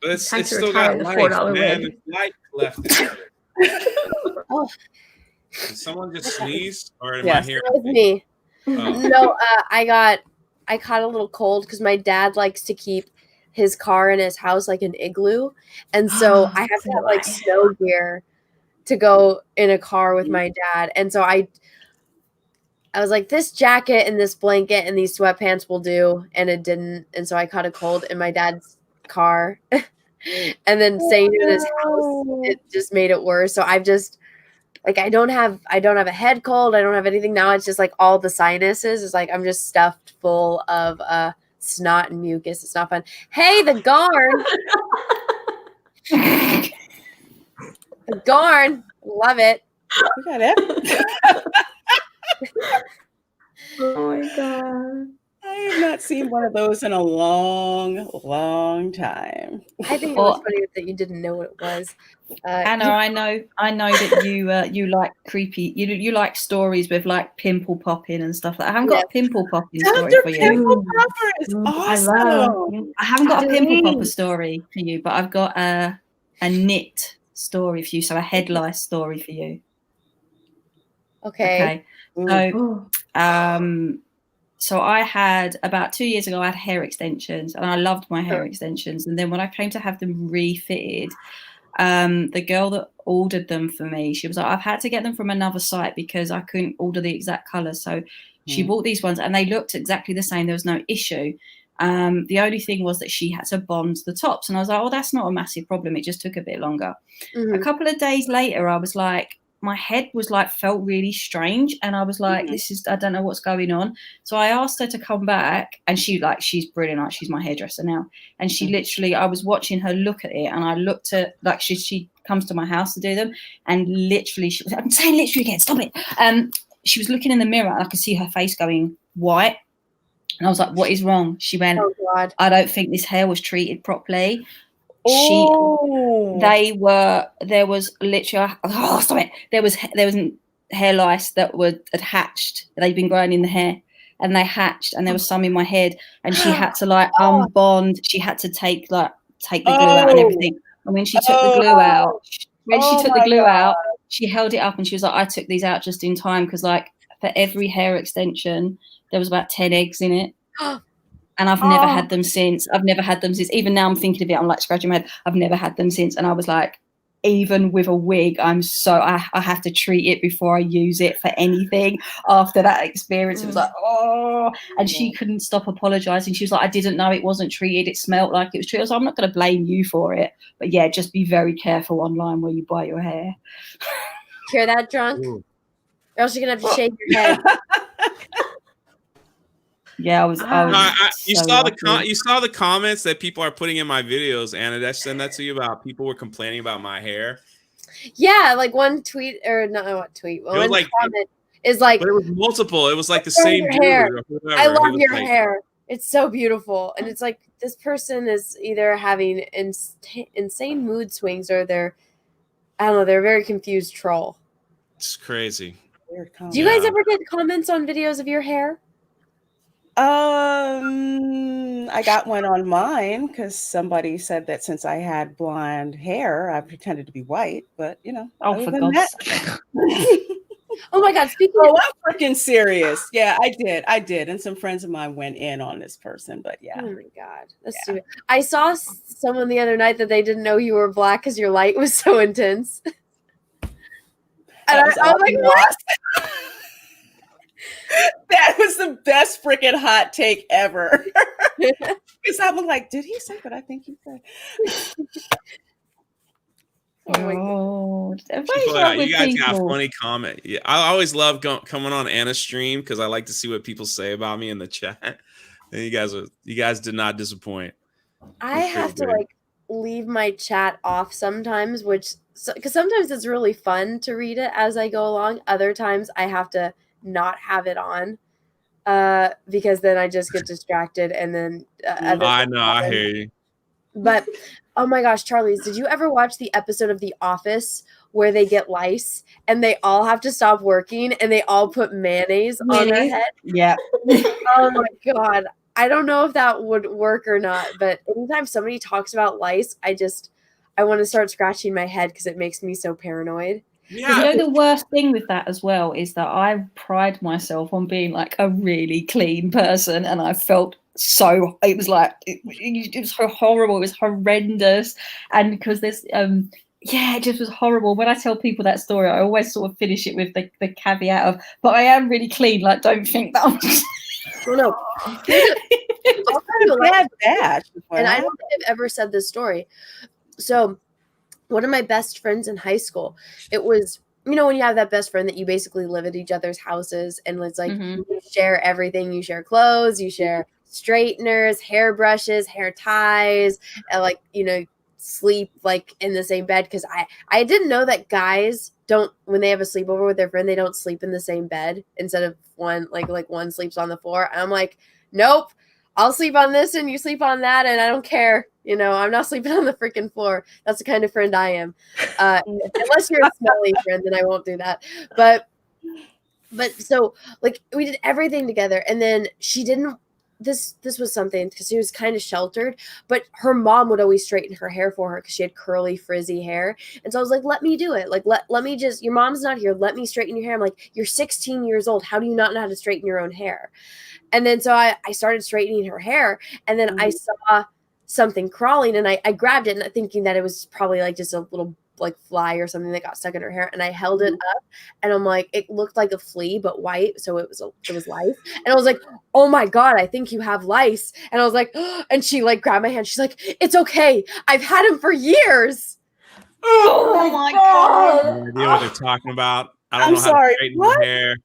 it's Time to still retire got the life, $4 man. wig. There's life left in it. Oh. Did someone just sneeze? Or am Yes. I hearing? That was me. Oh. No, I caught a little cold because my dad likes to keep his car in his house like an igloo, and so I have to have like snow gear to go in a car with my dad, and so I was like, this jacket and this blanket and these sweatpants will do, and it didn't, and so I caught a cold in my dad's car, and then staying in his house, it just made it worse. So I've just like I don't have a head cold. I don't have anything now. It's just like all the sinuses. It's like I'm just stuffed full of snot and mucus. It's not fun. Hey, the Garn. The Garn. Love it. We got it. Oh my god. I have not seen one of those in a long, long time. I think it was funny that you didn't know what it was. Anna, I know that you like creepy. You like stories with like pimple popping and stuff. Like I haven't got a pimple popping story Dr. for you. Pimple Popper is awesome. I haven't got a pimple popper story for you, but I've got a knit story for you. So a head lice story for you. Okay. So I had about 2 years ago, I had hair extensions, and I loved my hair extensions. And then when I came to have them refitted, the girl that ordered them for me, she was like, I've had to get them from another site because I couldn't order the exact color. So she bought these ones, and they looked exactly the same. There was no issue. The only thing was that she had to bond the tops, and I was like, oh, that's not a massive problem. It just took a bit longer. A couple of days later, I was like, my head was like felt really strange, and I was like, I don't know what's going on. So I asked her to come back, and she's brilliant, like she's my hairdresser now, and she literally, I was watching her look at it, and I looked at, like, she comes to my house to do them, and literally I'm saying literally again, stop it. she was looking in the mirror and I could see her face going white. And I was like, what is wrong? She went, Oh God. I don't think this hair was treated properly. Oh. There was literally, stop it. There was hair lice that had hatched. They'd been growing in the hair and they hatched, and there was some in my head, and she had to like unbond. She had to take the glue out and everything. And when she took the glue out, she held it up and she was like, I took these out just in time because like for every hair extension, there was about 10 eggs in it. And I've never had them since. Even now I'm thinking of it, I'm like scratching my head. I've never had them since. And I was like, even with a wig, I have to treat it before I use it for anything. After that experience, it was like, and she couldn't stop apologizing. She was like, I didn't know it wasn't treated. It smelled like it was treated. I was like, I'm not going to blame you for it. But yeah, just be very careful online where you buy your hair. Hear that, drunk? Or else you're going to have to shave your head. Yeah, you saw the comments that people are putting in my videos, Anna. Did I send that to you about people were complaining about my hair? Yeah, like one tweet or not what tweet. Well, one comment is like, but it was multiple. It was like the same dude hair. or whatever. I love your hair. It's so beautiful, and it's like this person is either having insane mood swings or they're a very confused troll. It's crazy. Do you guys ever get comments on videos of your hair? I got one on mine because somebody said that since I had blonde hair, I pretended to be white. But for God's sake. Oh my God! I'm freaking serious. Yeah, I did, and some friends of mine went in on this person. But yeah. Oh my God, that's stupid. I saw someone the other night that they didn't know you were black because your light was so intense. And I was like, what? That was the best freaking hot take ever. Because I was like, did he say what I think he said? You guys got funny comment. Yeah, I always love coming on Anna's stream because I like to see what people say about me in the chat. And you guys did not disappoint. I have to like leave my chat off sometimes, because sometimes it's really fun to read it as I go along. Other times I have to not have it on because then I just get distracted and then I know, I hear you. But oh my gosh, Charlize, did you ever watch the episode of The Office where they get lice and they all have to stop working and they all put mayonnaise on their head? Yeah. Oh my God. I don't know if that would work or not, but anytime somebody talks about lice, I want to start scratching my head because it makes me so paranoid. Yeah. The worst thing with that as well is that I pride myself on being like a really clean person, and I felt it was so horrible. It was horrendous, and because there's it just was horrible. When I tell people that story, I always sort of finish it with the caveat of, but I am really clean. Like, don't think that I'm just. Well, no. Bad. And I don't think I've ever said this story. So one of my best friends in high school, it was, when you have that best friend that you basically live at each other's houses and it's like you share everything. You share clothes, you share straighteners, hairbrushes, hair ties, and sleep like in the same bed. Because I didn't know that guys don't, when they have a sleepover with their friend, they don't sleep in the same bed instead of one, like one sleeps on the floor. And I'm like, nope, I'll sleep on this and you sleep on that. And I don't care. I'm not sleeping on the freaking floor. That's the kind of friend I am. Unless you're a smelly friend, then I won't do that. But so like we did everything together. And then she didn't, this was something because she was kind of sheltered, but her mom would always straighten her hair for her because she had curly, frizzy hair. And so I was like, let me do it. Like, let me just, your mom's not here. Let me straighten your hair. I'm like, you're 16 years old. How do you not know how to straighten your own hair? And then so I started straightening her hair, and then I saw something crawling, and I grabbed it, and thinking that it was probably like just a little like fly or something that got stuck in her hair, and I held it up, and I'm like, it looked like a flea but white, so it was lice, and I was like, oh my God, I think you have lice, and I was like, oh, and she like grabbed my hand, she's like, it's okay, I've had him for years. Oh my God. No idea what they're talking about. I don't know how to straighten my hair.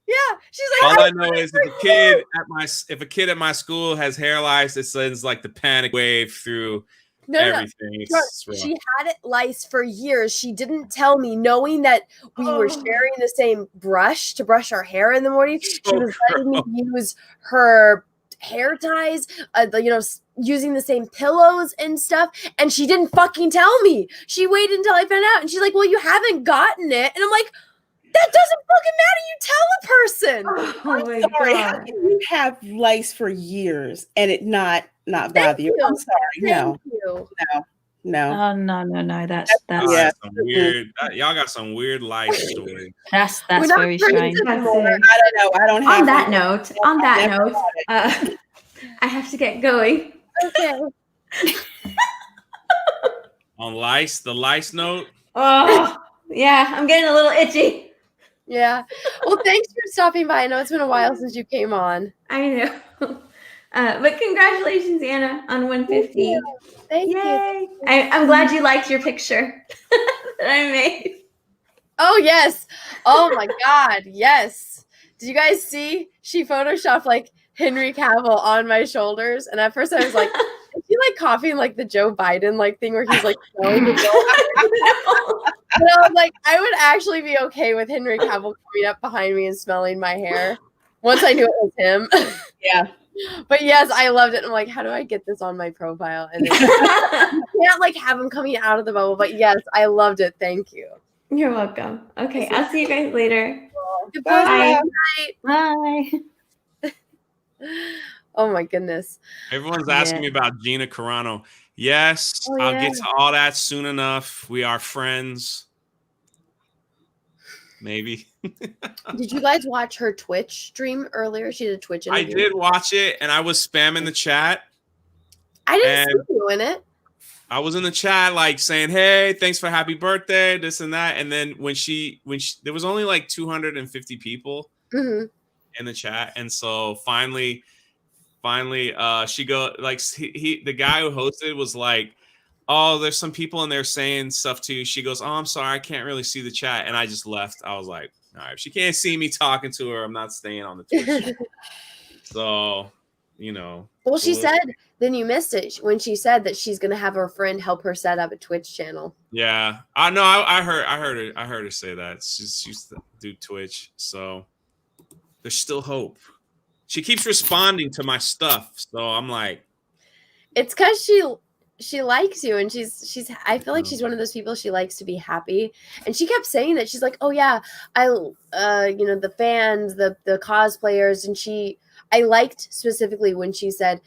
Yeah, she's like. All I know is if a kid at my school has hair lice, it sends like the panic wave through No, everything. It's rough. she had it lice for years. She didn't tell me, knowing that we were sharing the same brush to brush our hair in the morning. She was letting me use her hair ties, using the same pillows and stuff. And she didn't fucking tell me. She waited until I found out. And she's like, well, you haven't gotten it. And I'm like, that doesn't fucking matter. You tell the person. Oh my Sorry, how God. can you have lice for years and it not bother you? I'm sorry. Thank you. No. Oh no. That's Yeah. Some weird. Y'all got some weird life stories. that's We're not very friends strange. anymore. I don't know. I don't have On that Never note, I have to get going. Okay. On lice, the lice note. Oh, yeah, I'm getting a little itchy. Yeah. Well, thanks for stopping by. I know it's been a while since you came on. I know. But congratulations, Anna, on 150. Thank you. Yay. I'm glad you liked your picture that I made. Oh, yes. Oh, my God. Yes. Did you guys see? She photoshopped like Henry Cavill on my shoulders. And at first I was like, is he like copying like the Joe Biden like thing where he's like throwing the bill? But I was like, I would actually be okay with Henry Cavill coming up behind me and smelling my hair once I knew it was him. Yeah. But yes, I loved it. I'm like, how do I get this on my profile? And you can't like have him coming out of the bubble. But yes, I loved it. Thank you. You're welcome. Okay, I'll see you guys later. Goodbye. Bye. Oh my goodness. Everyone's asking me about Gina Carano. Yes, Oh, I'll yeah. get to all that soon enough. We are friends. Maybe. Did you guys watch her Twitch stream earlier? She did a Twitch I interview. did watch it, and I was spamming the chat. I didn't and see you in it. I was in the chat like saying, "Hey, thanks for happy birthday," this and that. And then when she there was only like 250 people in the chat, and so finally, she go like the guy who hosted was like, "Oh, there's some people in there saying stuff to you." She goes, "Oh, I'm sorry, I can't really see the chat," and I just left. I was like, "All right, if she can't see me talking to her, I'm not staying on the Twitch." So, Well, she said, then you missed it when she said that she's gonna have her friend help her set up a Twitch channel. Yeah, I know. I heard her say that she's used to do Twitch, so there's still hope. She keeps responding to my stuff, so I'm like, It's because she likes you, and she's. I feel like she's one of those people. She likes to be happy, and she kept saying that she's like, oh yeah, the fans, the cosplayers, and I liked specifically when she said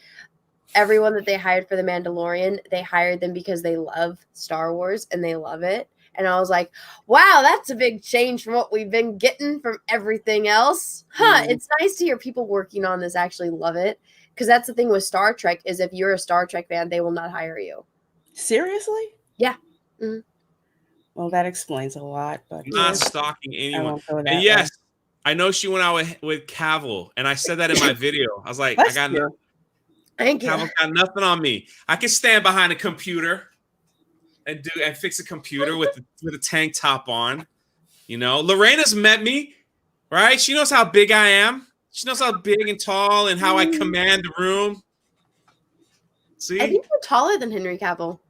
everyone that they hired for The Mandalorian, they hired them because they love Star Wars and they love it. And I was like, wow, that's a big change from what we've been getting from everything else. It's nice to hear people working on this actually love it. Because that's the thing with Star Trek is if you're a Star Trek fan, they will not hire you. Seriously? Yeah. Mm-hmm. Well, that explains a lot. But I'm not stalking anyone. won't go that And yes, way. I know she went out with Cavill, and I said that in my video. I was like, Bless I got you. Thank you. Cavill got nothing on me. I can stand behind a computer and fix a computer with a tank top on. LaRena's met me, right? She knows how big I am. She knows how big and tall and how I command the room. See? I think you're taller than Henry Cavill.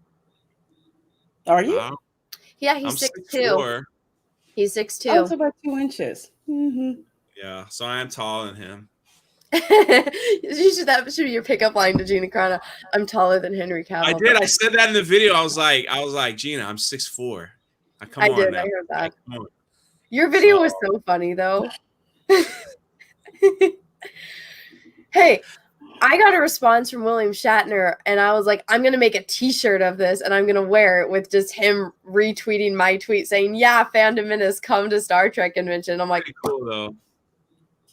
Are you? Yeah, he's I'm 6'2". 6'4". He's 6'2". Oh, it's about 2 inches. Mm-hmm. Yeah, so I am taller than him. That should be your pickup line to Gina Carano. I'm taller than Henry Cavill. I did. I said that in the video. I was like, Gina, I'm 6'4". I did. Now. I heard that. Come on. Your video was so funny, though. Hey, I got a response from William Shatner, and I was like, I'm going to make a t-shirt of this, and I'm going to wear it with just him retweeting my tweet saying, yeah, Fandom Menace, come to Star Trek convention. I'm like, Pretty cool, though.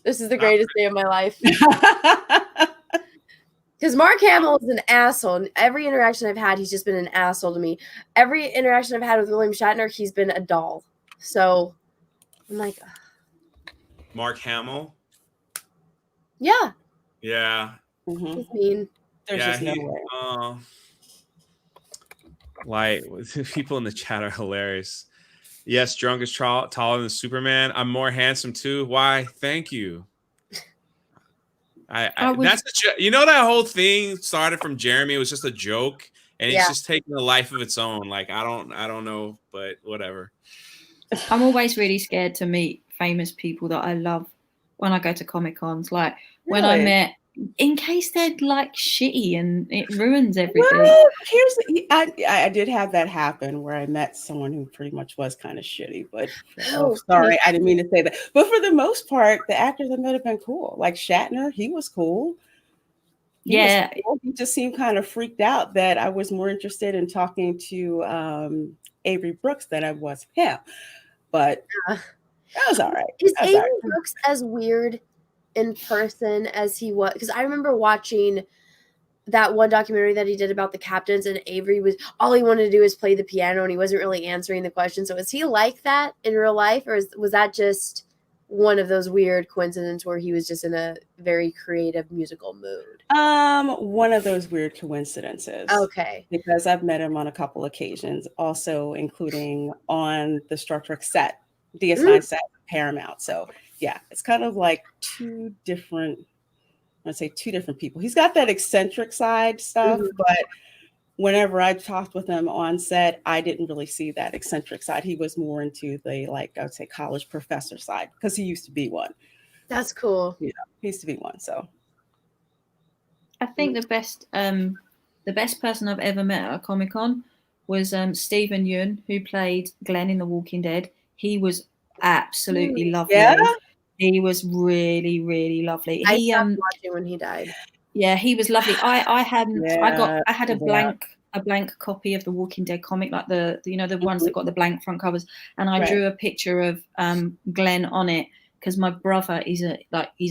This is the greatest day of my life. Because Mark Hamill is an asshole. And every interaction I've had, he's just been an asshole to me. Every interaction I've had with William Shatner, he's been a doll. So I'm like, ugh. Mark Hamill? Yeah. Yeah. Mm-hmm. He's mean. There's just no way. Like, people in the chat are hilarious. Yes, Drunk is taller than Superman. I'm more handsome too. Why? Thank you. That's that whole thing started from Jeremy. It was just a joke, and it's just taking a life of its own. Like I don't know, but whatever. I'm always really scared to meet famous people that I love when I go to Comic Cons. Like when I met, in case they're like shitty and it ruins everything. Well, I did have that happen where I met someone who pretty much was kind of shitty, but sorry, I didn't mean to say that. But for the most part, the actors I met have been cool. Like Shatner, he was cool. He just seemed kind of freaked out that I was more interested in talking to Avery Brooks than I was him. But that was all right. Is Avery Brooks as weird in person as he was? Because I remember watching that one documentary that he did about the captains, and Avery was all he wanted to do was play the piano, and he wasn't really answering the question. So is he like that in real life, or was that just one of those weird coincidences where he was just in a very creative musical mood? One of those weird coincidences. Okay. Because I've met him on a couple occasions, also including on the Star Trek set, DS9 set, Paramount. So yeah, it's kind of like two different people. He's got that eccentric side stuff, but whenever I talked with him on set, I didn't really see that eccentric side. He was more into the, like, I would say college professor side, because he used to be one. That's cool. Yeah, he used to be one. So I think the best person I've ever met at a Comic-Con was Stephen Yeun, who played Glenn in The Walking Dead. He was absolutely lovely. Yeah? He was really, really lovely. I stopped watching when he died. Yeah, he was lovely. I had a blank copy of the Walking Dead comic, like the ones that got the blank front covers, and I drew a picture of Glenn on it because my brother is a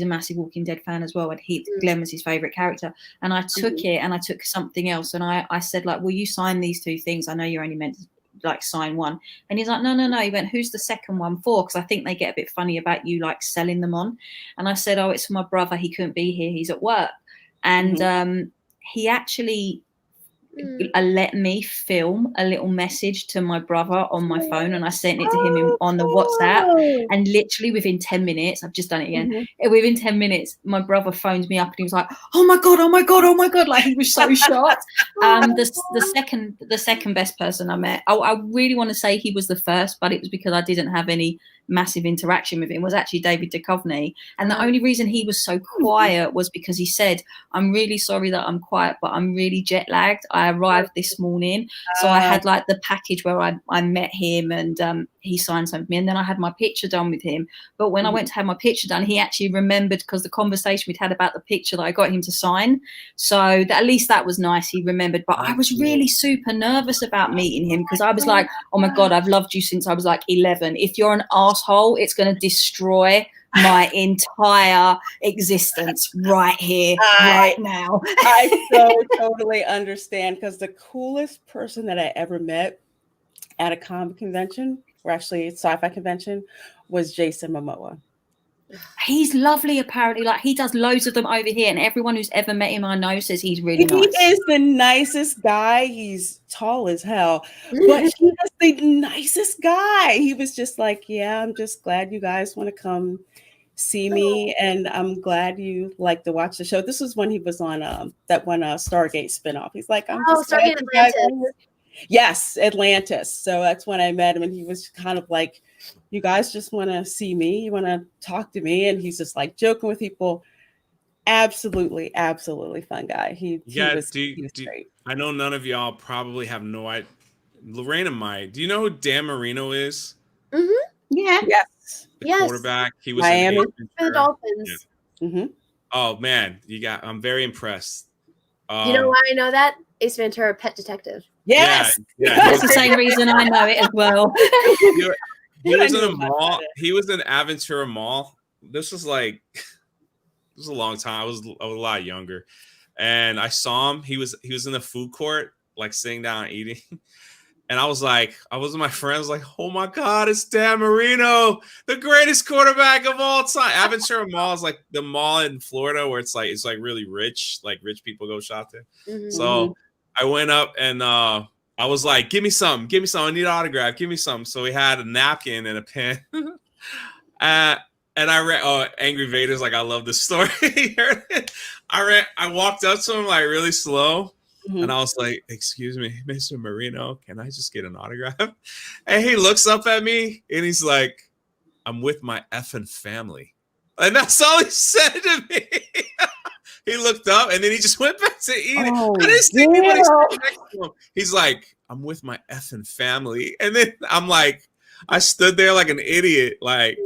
massive Walking Dead fan as well, and Glenn was his favorite character. And I took it, and I took something else, and I said, like, will you sign these two things? I know you're only meant to like sign one. And he's like, no. He went, who's the second one for? Because I think they get a bit funny about you like selling them on. And I said, oh, it's for my brother. He couldn't be here. He's at work. And he actually let me film a little message to my brother on my phone, and I sent it to him on the WhatsApp. And literally within 10 minutes, I've just done it again. Within 10 minutes, my brother phoned me up and he was like, oh my God. Like, he was so shocked. The second best person I met, I really want to say he was the first, but it was because I didn't have any massive interaction with him, was actually David Duchovny. And the only reason he was so quiet was because he said, I'm really sorry that I'm quiet, but I'm really jet lagged. I arrived this morning. So I had like the package where I met him, and he signed something with me, and then I had my picture done with him. But when I went to have my picture done, he actually remembered, because the conversation we'd had about the picture that I got him to sign. So at least that was nice. He remembered. But I was really super nervous about meeting him, because I was like, oh my God, I've loved you since I was like 11. If you're an asshole, it's going to destroy my entire existence right here, right now. I so totally understand, because the coolest person that I ever met at a comic convention, or actually a sci-fi convention, was Jason Momoa. He's lovely, apparently. Like, he does loads of them over here, and everyone who's ever met him I know says he's really nice. He is the nicest guy. He's tall as hell, but he is the nicest guy. He was just like, yeah, I'm just glad you guys want to come see me, and I'm glad you like to watch the show. This was when he was on that one Stargate spinoff. He's like, I'm just Stargate Atlantis. Yes, Atlantis. So that's when I met him, and he was kind of like, you guys just want to see me, you want to talk to me, and he's just like joking with people. Absolutely fun guy. He was great. I know none of y'all probably have no idea. LaRenia might. Do you know who Dan Marino is? Mm-hmm. Yeah. Yes. The quarterback. He was Miami. In the Dolphins. Yeah. Mm-hmm. Oh man, I'm very impressed. You know why I know that? Ace Ventura, Pet Detective. Yes. Yeah. That's the same reason I know it as well. He was in the mall. He was in Aventura Mall. This was a long time. I was a lot younger, and I saw him. He was in the food court, like sitting down eating. And I was with my friends, like, oh my God, it's Dan Marino, the greatest quarterback of all time. Aventura Mall is like the mall in Florida where it's like really rich people go shop there. Mm-hmm. So I went up and I was like, give me some. I need an autograph. Give me some. So we had a napkin and a pen. And I read, Angry Vader's like, I love this story. I walked up to him like really slow. And I was like, excuse me, Mr. Marino, can I just get an autograph? And he looks up at me and he's like, I'm with my effing family. And that's all he said to me. He looked up and then he just went back to eating. Oh, I didn't see anybody sitting next to him. He's like, I'm with my effing family. And then I'm like, I stood there like an idiot, like,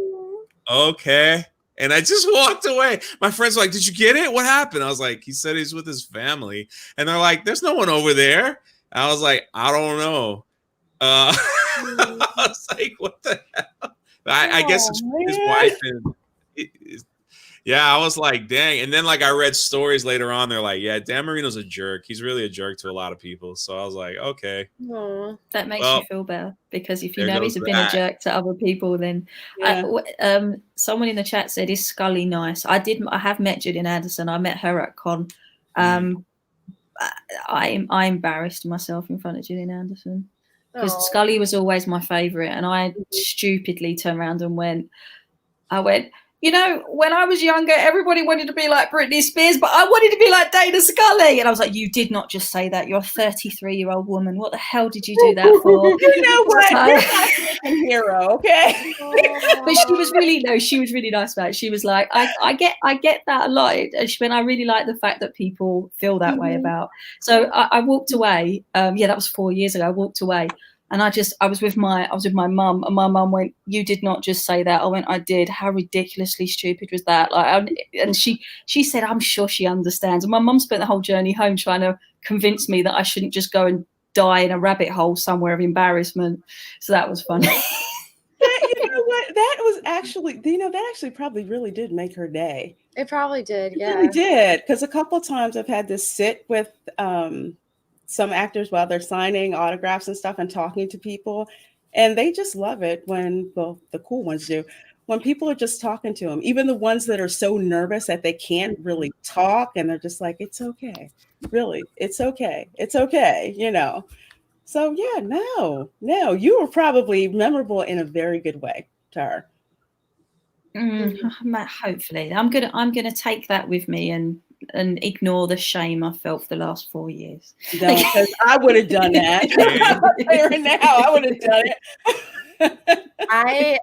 okay. And I just walked away. My friends were like, did you get it? What happened? I was like, he said he's with his family. And they're like, there's no one over there. And I was like, I don't know. I was like, what the hell? I guess his wife and yeah, I was like, dang. And then like I read stories later on. They're like, yeah, Dan Marino's a jerk. He's really a jerk to a lot of people. So I was like, okay. Aww. That makes Well, you feel better, because if you there know goes he's been that. a jerk to other people, then someone in the chat said, is Scully nice? I have met Gillian Anderson. I met her at con. I embarrassed myself in front of Gillian Anderson because Scully was always my favorite, and I stupidly turned around and went, you know, when I was younger, everybody wanted to be like Britney Spears, but I wanted to be like Dana Scully. And I was like, you did not just say that. You're a 33-year-old woman. What the hell did you do that for? You know what? You're not a hero, okay? But she was really nice about it. She was like, I get that a lot. And she went, I really like the fact that people feel that way about. So I walked away. That was 4 years ago. I walked away. And I was with my mum, and my mum went, you did not just say that. I went, I did. How ridiculously stupid was that? And she said, I'm sure she understands. And my mum spent the whole journey home trying to convince me that I shouldn't just go and die in a rabbit hole somewhere of embarrassment. So that was funny. You know what? That was actually, that actually probably really did make her day. It probably did, yeah. It really did. Because a couple of times I've had to sit with some actors while they're signing autographs and stuff and talking to people. And they just love it when, well, the cool ones do, when people are just talking to them, even the ones that are so nervous that they can't really talk. And they're just like, it's okay. Really, it's okay. It's okay. So yeah, no, you were probably memorable in a very good way to her. Hopefully. I'm gonna take that with me and ignore the shame I felt for the last 4 years. No, because I would have done that. Right now, I would have done it. I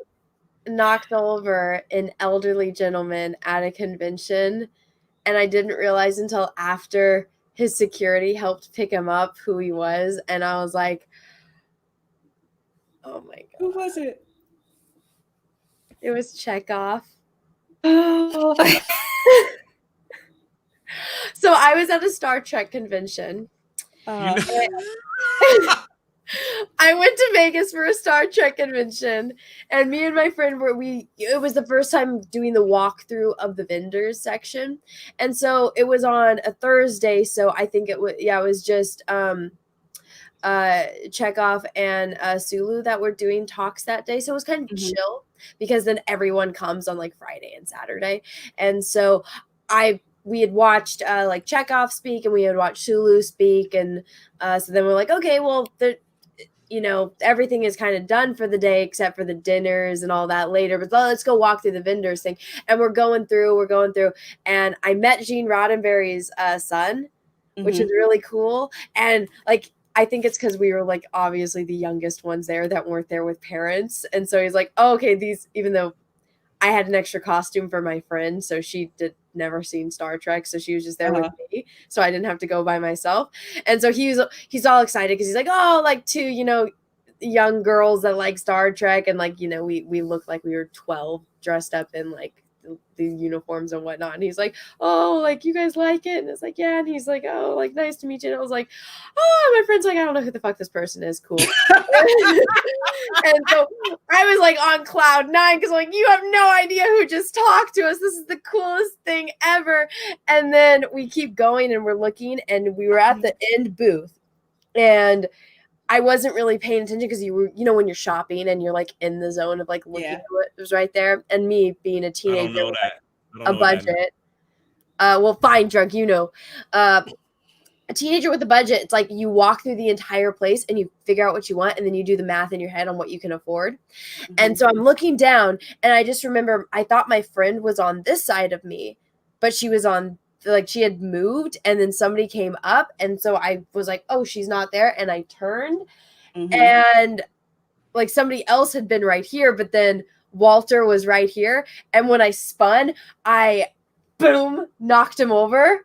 knocked over an elderly gentleman at a convention, and I didn't realize until after his security helped pick him up who he was, and I was like, oh my God. Who was it? It was Chekhov. Oh. So I was at a Star Trek convention. I went to Vegas for a Star Trek convention, and me and my friend it was the first time doing the walkthrough of the vendors section. And so it was on a Thursday. So I think it was just Chekhov and Sulu that were doing talks that day. So it was kind of chill, because then everyone comes on like Friday and Saturday. And so we had watched like Chekhov speak, and we had watched Sulu speak. And so then we're like, okay, well, everything is kind of done for the day except for the dinners and all that later. But let's go walk through the vendors thing. And we're going through. And I met Gene Roddenberry's son, which is really cool. And like, I think it's because we were like obviously the youngest ones there that weren't there with parents. And so he's like, oh, okay, even though I had an extra costume for my friend, so she never seen Star Trek, so she was just there with me, so I didn't have to go by myself. And so he's all excited because he's like, oh, like two young girls that like Star Trek, and like we looked like we were 12 dressed up in like the uniforms and whatnot. And he's like, oh, like you guys like it? And it's like, yeah. And he's like, oh, like nice to meet you. And I was like, oh, my friend's like, I don't know who the fuck this person is. Cool. And so I was like on cloud 9 because like, you have no idea who just talked to us. This is the coolest thing ever. And then we keep going and we're looking, and we were at the end booth, and I wasn't really paying attention because you were, when you're shopping and you're like in the zone of like looking at what was right there. And me being a teenager with a budget, well, fine, drunk, a teenager with a budget, it's like you walk through the entire place and you figure out what you want, and then you do the math in your head on what you can afford. And so I'm looking down, and I just remember I thought my friend was on this side of me, but she was on like she had moved, and then somebody came up, and so I was like, oh, she's not there, and I turned, and like somebody else had been right here, but then Walter was right here, and when I spun, I boom knocked him over.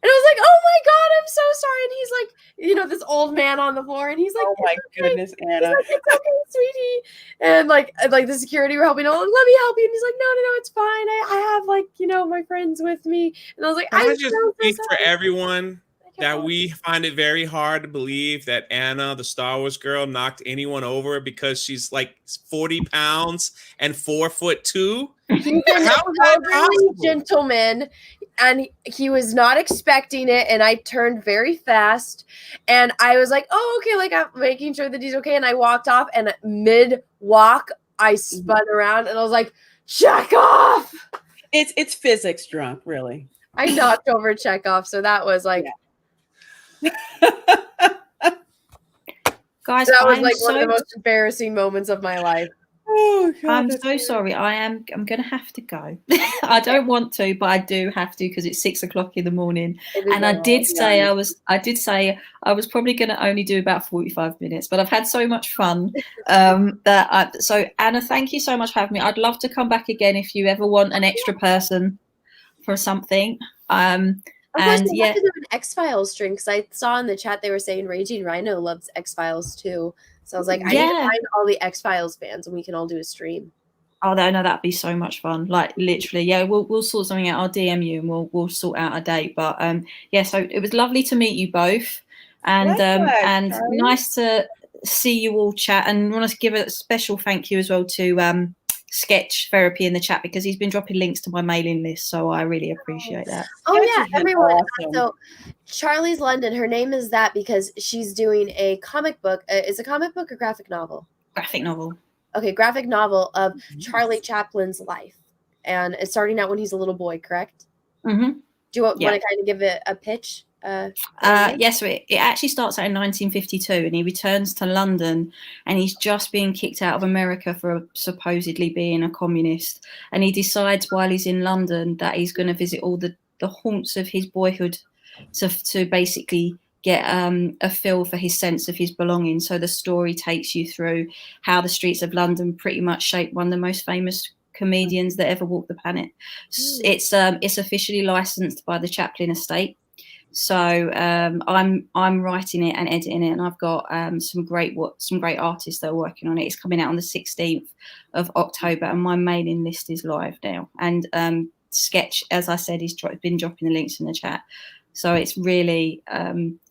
And I was like, oh my God, I'm so sorry. And he's like, you know, this old man on the floor. And he's like, oh my goodness, Anna. He's like, it's okay, sweetie. And like the security were helping. Oh, let me help you. And he's like, no, it's fine. I have like, you know, my friends with me. And I was like, Can I I'm just so speak for sorry. everyone that we find it very hard to believe that Anna, the Star Wars girl, knocked anyone over because she's like 40 pounds and 4'2"? He's an elderly gentleman, and he was not expecting it, and I turned very fast, and I was like, oh, okay, like I'm making sure that he's okay, and I walked off, and mid-walk, I spun around, and I was like, Chekhov! It's physics drunk, really. I knocked over Chekhov, so that was like... Guys, that was I'm like one of the most embarrassing moments of my life. Oh, God, I'm so sorry. I'm gonna have to go. I don't want to, but I do have to because it's 6 o'clock in the morning. And I did say I was probably gonna only do about 45 minutes, but I've had so much fun. So Anna, thank you so much for having me. I'd love to come back again if you ever want an extra person for something. Of course, we have to do an X-Files stream because I saw in the chat they were saying Raging Rhino loves X-Files too. So I was like, I need to find all the X-Files fans and we can all do a stream. Oh, no, that'd be so much fun. Like literally, yeah, we'll sort something out. I'll DM you and we'll sort out a date. But yeah, so it was lovely to meet you both, and and nice to see you all chat. And want to give a special thank you as well to Sketch Therapy in the chat because he's been dropping links to my mailing list, so I really appreciate that. Oh yeah, everyone. Awesome. So Charlie's London, her name is that because she's doing a comic book. Is a comic book or graphic novel? Graphic novel. Okay, graphic novel of Charlie Chaplin's life, and it's starting out when he's a little boy, correct? Mm-hmm. Do you want to kind of give it a pitch? Yes, so it actually starts out in 1952 and he returns to London and he's just being kicked out of America for supposedly being a communist, and he decides while he's in London that he's going to visit all the haunts of his boyhood to basically get a feel for his sense of his belonging. So the story takes you through how the streets of London pretty much shaped one of the most famous comedians that ever walked the planet. It's officially licensed by the Chaplin estate. So I'm writing it and editing it, and I've got some great artists that are working on it. It's coming out on the 16th of October, and my mailing list is live now. And Sketch, as I said, he's been dropping the links in the chat. So it's really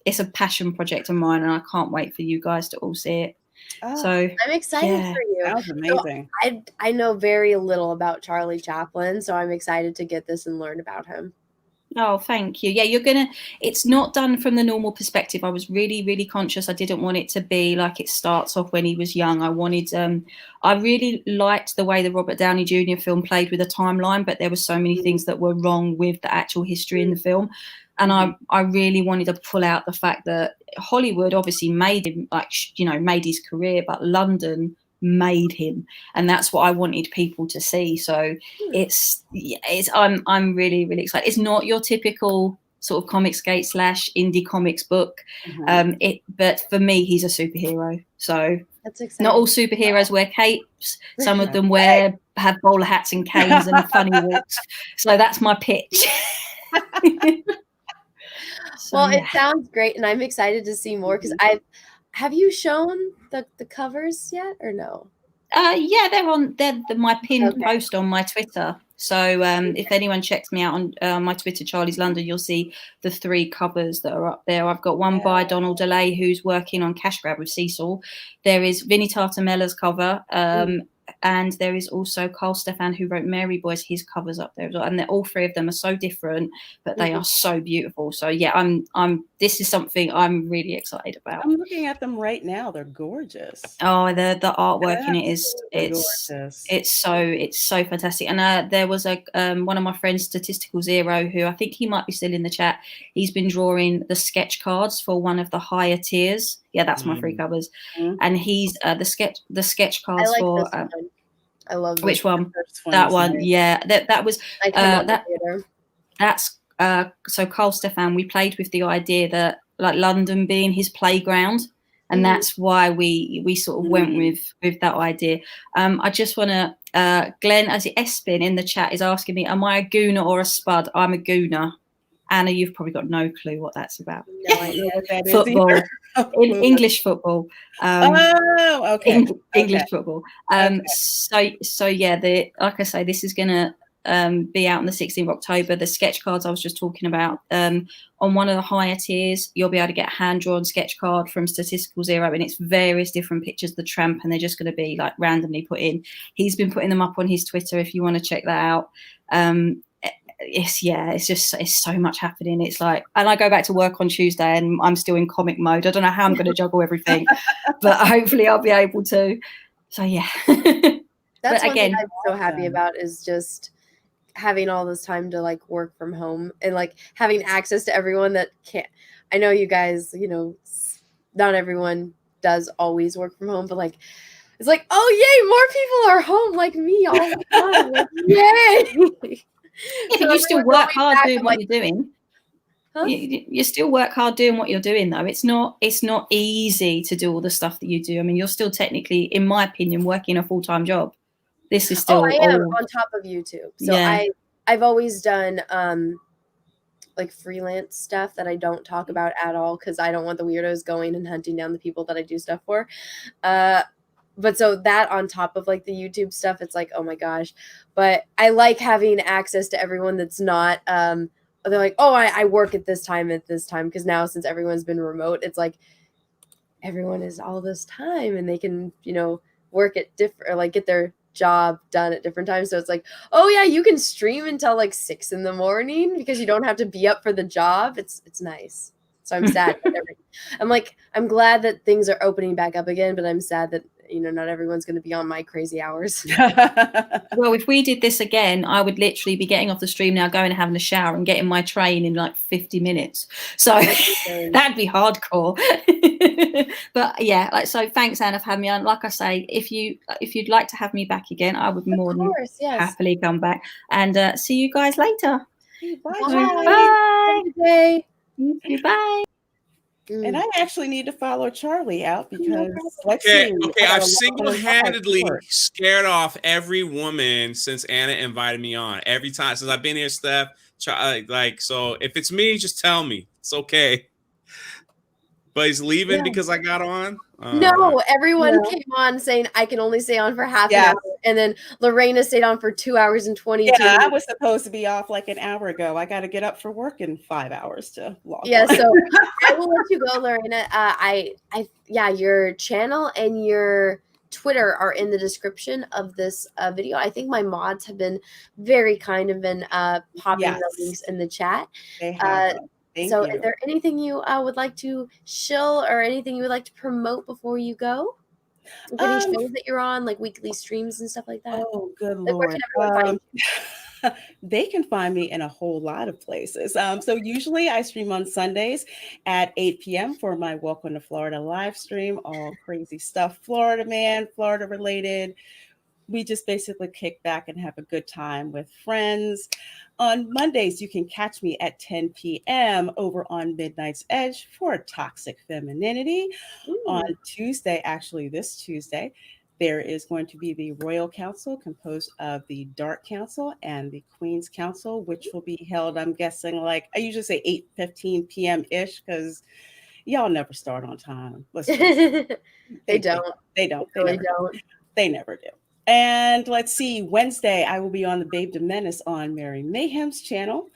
it's a passion project of mine, and I can't wait for you guys to all see it. So I'm excited for you. That was amazing. So I know very little about Charlie Chaplin, so I'm excited to get this and learn about him. Oh, thank you. Yeah, it's not done from the normal perspective. I was really, really conscious. I didn't want it to be like it starts off when he was young. I really liked the way the Robert Downey Jr. film played with a timeline, but there were so many things that were wrong with the actual history in the film. And I really wanted to pull out the fact that Hollywood obviously made him, made his career, but London made him, and that's what I wanted people to see. So I'm really, really excited. It's not your typical sort of Comicsgate / indie comics book, but for me, he's a superhero. So that's exciting. Not all superheroes wear capes. Some of them have bowler hats and canes and funny walks. So that's my pitch. It sounds great, and I'm excited to see more because have you shown the covers yet or no? Yeah, they're my pinned post on my Twitter. So if anyone checks me out on my Twitter, Charlie's London, you'll see the 3 covers that are up there. I've got one by Donald DeLay, who's working on Cash Grab with Cecil. There is Vinnie Tartamella's cover. And there is also Carl Stefan, who wrote Mary Boys, his covers up there as well. And all 3 of them are so different, but they are so beautiful. So yeah, this is something I'm really excited about. I'm looking at them right now. They're gorgeous. Oh, the artwork in it it's so fantastic. And there was one of my friends, Statistical Zero, who I think he might be still in the chat. He's been drawing the sketch cards for one of the higher tiers. Yeah, that's my 3 covers. And he's the sketch cards for. I love this which one? That one. Yeah, that was that's so Carl Stefan, we played with the idea that like London being his playground, and that's why we sort of went with that idea. I just want to, Glenn, as Espin in the chat is asking me, am I a gooner or a spud? I'm a gooner. Anna, you've probably got no clue what that's about. No idea what that is Football, either. English football. Okay. English football. So yeah, like I say, this is gonna be out on the 16th of October. The sketch cards I was just talking about. On one of the higher tiers, you'll be able to get a hand-drawn sketch card from Statistical Zero, and it's various different pictures of the tramp, and they're just going to be like randomly put in. He's been putting them up on his Twitter if you want to check that out. It's so much happening. It's like, and I go back to work on Tuesday and I'm still in comic mode. I don't know how I'm going to juggle everything, but hopefully I'll be able to. So yeah. That's one thing I'm so happy about, is just having all this time to like work from home and like having access to everyone that can't. I know you guys, you know, not everyone does always work from home, but like, it's like, oh yay, more people are home like me all the time. Like, yay. Yeah, but you still work hard doing what you're doing. Huh? You still work hard doing what you're doing, though. It's not easy to do all the stuff that you do. I mean, you're still technically, in my opinion, working a full-time job. This is still. I am on top of YouTube. So yeah. I've always done like freelance stuff that I don't talk about at all, because I don't want the weirdos going and hunting down the people that I do stuff for. But so that on top of like the YouTube stuff, it's like, oh my gosh. But I like having access to everyone that's not, they're like, oh, I work at this time, because now since everyone's been remote, it's like everyone is all this time and they can, you know, work at different, or like get their job done at different times. So it's like, oh yeah, you can stream until like 6 a.m. because you don't have to be up for the job. It's nice. So I'm sad. I'm glad that things are opening back up again, but I'm sad that, you know, not everyone's going to be on my crazy hours. Well, if we did this again, I would literally be getting off the stream now, going and having a shower and getting my train in like 50 minutes. So that'd be hardcore. But yeah, like, so thanks, Anna, for having me on. Like I say, if you'd like to have me back again, I would more than happily come back. And see you guys later. Bye. Bye. Bye. And I actually need to follow Charlie out, because okay, I've single-handedly scared off every woman since Anna invited me on. Every time since I've been here, Steph. So if it's me, just tell me. It's okay. But he's leaving because I got on? No, everyone came on saying I can only stay on for half an hour. And then LaRenia stayed on for 2 hours and 22 minutes. I was supposed to be off like an hour ago. I got to get up for work in 5 hours to log on. So I will let you go, LaRenia. Your channel and your Twitter are in the description of this video. I think my mods have been very kind and been popping the links in the chat. They have. So is there anything you would like to shill, or anything you would like to promote before you go? Like any shows that you're on, like weekly streams and stuff like that? Oh, good Lord. They can find me in a whole lot of places. So usually I stream on Sundays at 8 p.m. for my Welcome to Florida live stream. All crazy stuff, Florida related. We just basically kick back and have a good time with friends. On Mondays, you can catch me at 10 p.m. over on Midnight's Edge for Toxic Femininity. On Tuesday, actually this Tuesday, there is going to be the Royal Council, composed of the Dark Council and the Queen's Council, which will be held, I'm guessing, like, I usually say 8:15 p.m.-ish, because y'all never start on time. They don't. They never do. And let's see, Wednesday, I will be on the Babe to Menace on Mary Mayhem's channel.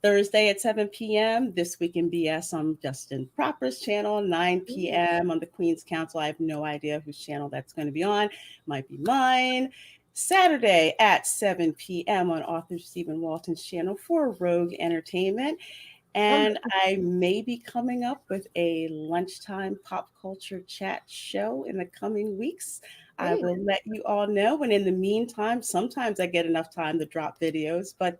Thursday at 7 p.m., This Week in BS on Justin Proper's channel. 9 p.m. on the Queen's Council. I have no idea whose channel that's going to be on. Might be mine. Saturday at 7 p.m. on author Stephen Walton's channel for Rogue Entertainment. And I may be coming up with a lunchtime pop culture chat show in the coming weeks. I will let you all know. And in the meantime, sometimes I get enough time to drop videos, but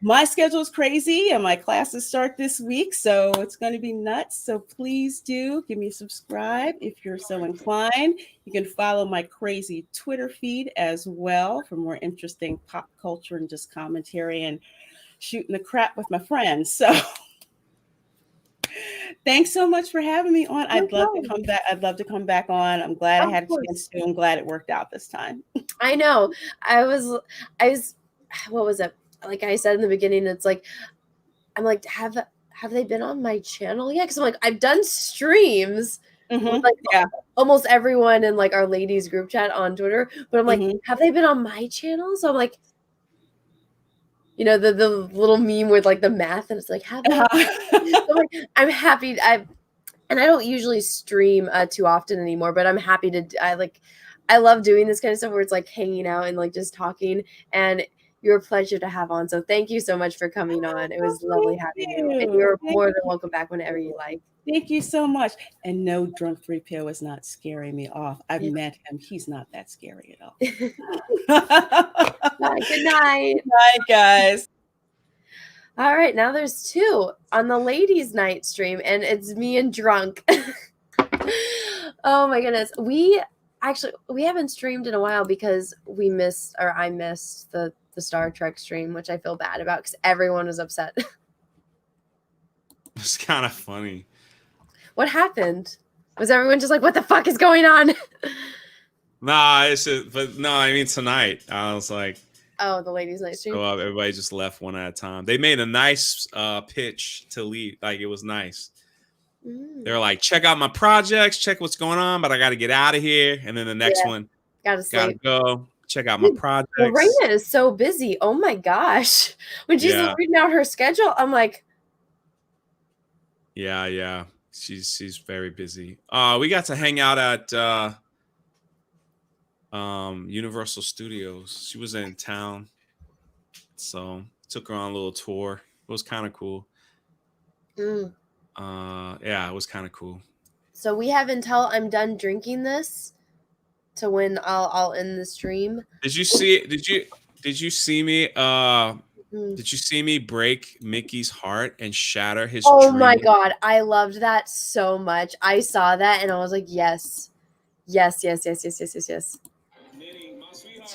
my schedule is crazy and my classes start this week, so it's going to be nuts. So please do give me a subscribe if you're so inclined. You can follow my crazy Twitter feed as well for more interesting pop culture and just commentary and shooting the crap with my friends. So thanks so much for having me on. I'd love to come back. I'd love to come back on. I'm glad I had a chance to. I'm glad it worked out this time. I know. I was, what was it? Like I said in the beginning, it's like, I'm like, have they been on my channel yet? Because I'm like, I've done streams with like almost everyone in like our ladies group chat on Twitter, but I'm like, have they been on my channel? So I'm like, you know, the little meme with like the math, and it's like, have they? So like, I'm happy. And I don't usually stream too often anymore, but I'm happy to. I love doing this kind of stuff where it's like hanging out and like just talking, and you're a pleasure to have on. So thank you so much for coming on. It was lovely having you. And you're more than welcome back whenever you like. Thank you so much. And no, drunk 3PO is not scaring me off. I've met him. He's not that scary at all. Good night. Good night, guys. All right, now there's two on the ladies' night stream, and it's me and drunk. Oh my goodness. We haven't streamed in a while because I missed the Star Trek stream, which I feel bad about because everyone was upset. It's kind of funny. What happened? Was everyone just like, what the fuck is going on? Nah, I mean tonight. I was like, oh, the ladies' night stream. So everybody just left one at a time. They made a nice pitch to leave. Like, it was nice. They're like, check out my projects, check what's going on, but I got to get out of here. And then the next one, gotta go check out my projects. LaRenia is so busy. Oh my gosh. When she's reading out her schedule, I'm like, yeah. She's very busy. We got to hang out at Universal Studios. She was in town, so took her on a little tour. It was kind of cool. Yeah, it was kind of cool. So we have until I'm done drinking this to when I'll end the stream. Did you see me did you see me break Mickey's heart and shatter his dream? My god, I loved that so much. I saw that and I was like, yes.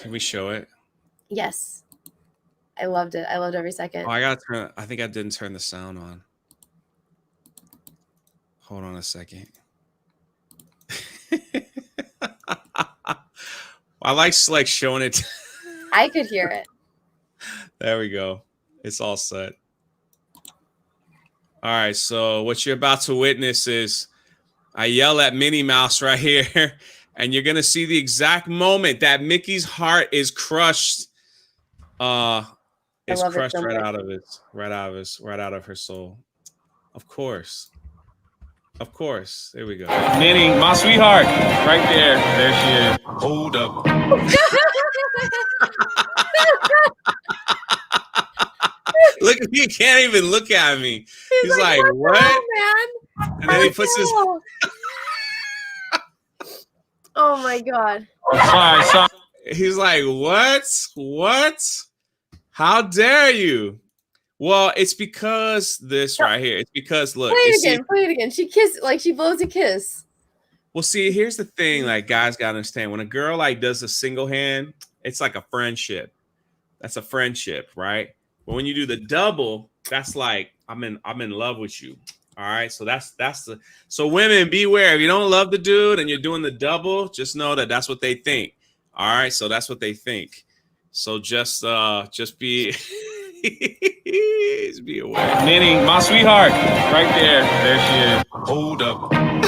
Can we show it? Yes. I loved it. I loved every second. I think I didn't turn the sound on. Hold on a second. I like showing it. I could hear it. There we go. It's all set. All right. So what you're about to witness is I yell at Minnie Mouse right here, and you're gonna see the exact moment that Mickey's heart is crushed. It's crushed right out of her soul. Of course. There we go. Minnie, my sweetheart, right there. There she is. Hold up. Look, he can't even look at me. He's like, what? Man? And then he puts his. Oh my god. Sorry. He's like, what? How dare you? Well, it's because this right here. It's because look. Play it again. She blows a kiss. Well, see, here's the thing. Like, guys gotta understand, when a girl like does a single hand, it's like a friendship. That's a friendship, right? But when you do the double, that's like I'm in love with you. All right. So so women, beware. If you don't love the dude and you're doing the double, just know that that's what they think. All right. So that's what they think. So just be. Be aware. Minnie, my sweetheart, right there. There she is. Hold up. I'm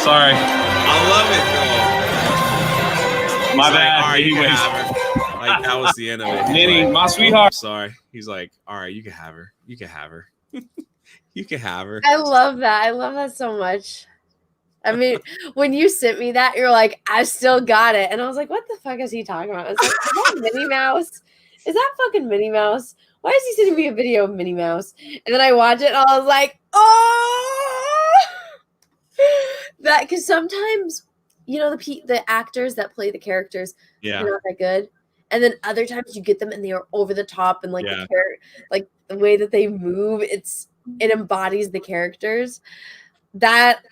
sorry. I love it though. My bad. All right, you can have her. Like, that was the end of it. Minnie, my sweetheart. Sorry. He's like, all right, you can have her. You can have her. You can have her. I love that. I love that so much. I mean, when you sent me that, you're like, I still got it. And I was like, what the fuck is he talking about? I was like, is that Minnie Mouse? Is that fucking Minnie Mouse? Why is he sending me a video of Minnie Mouse? And then I watch it and I was like, oh! That, because sometimes, you know, the actors that play the characters, they're not that good. And then other times you get them and they are over the top and like the way that they move, it embodies the characters. That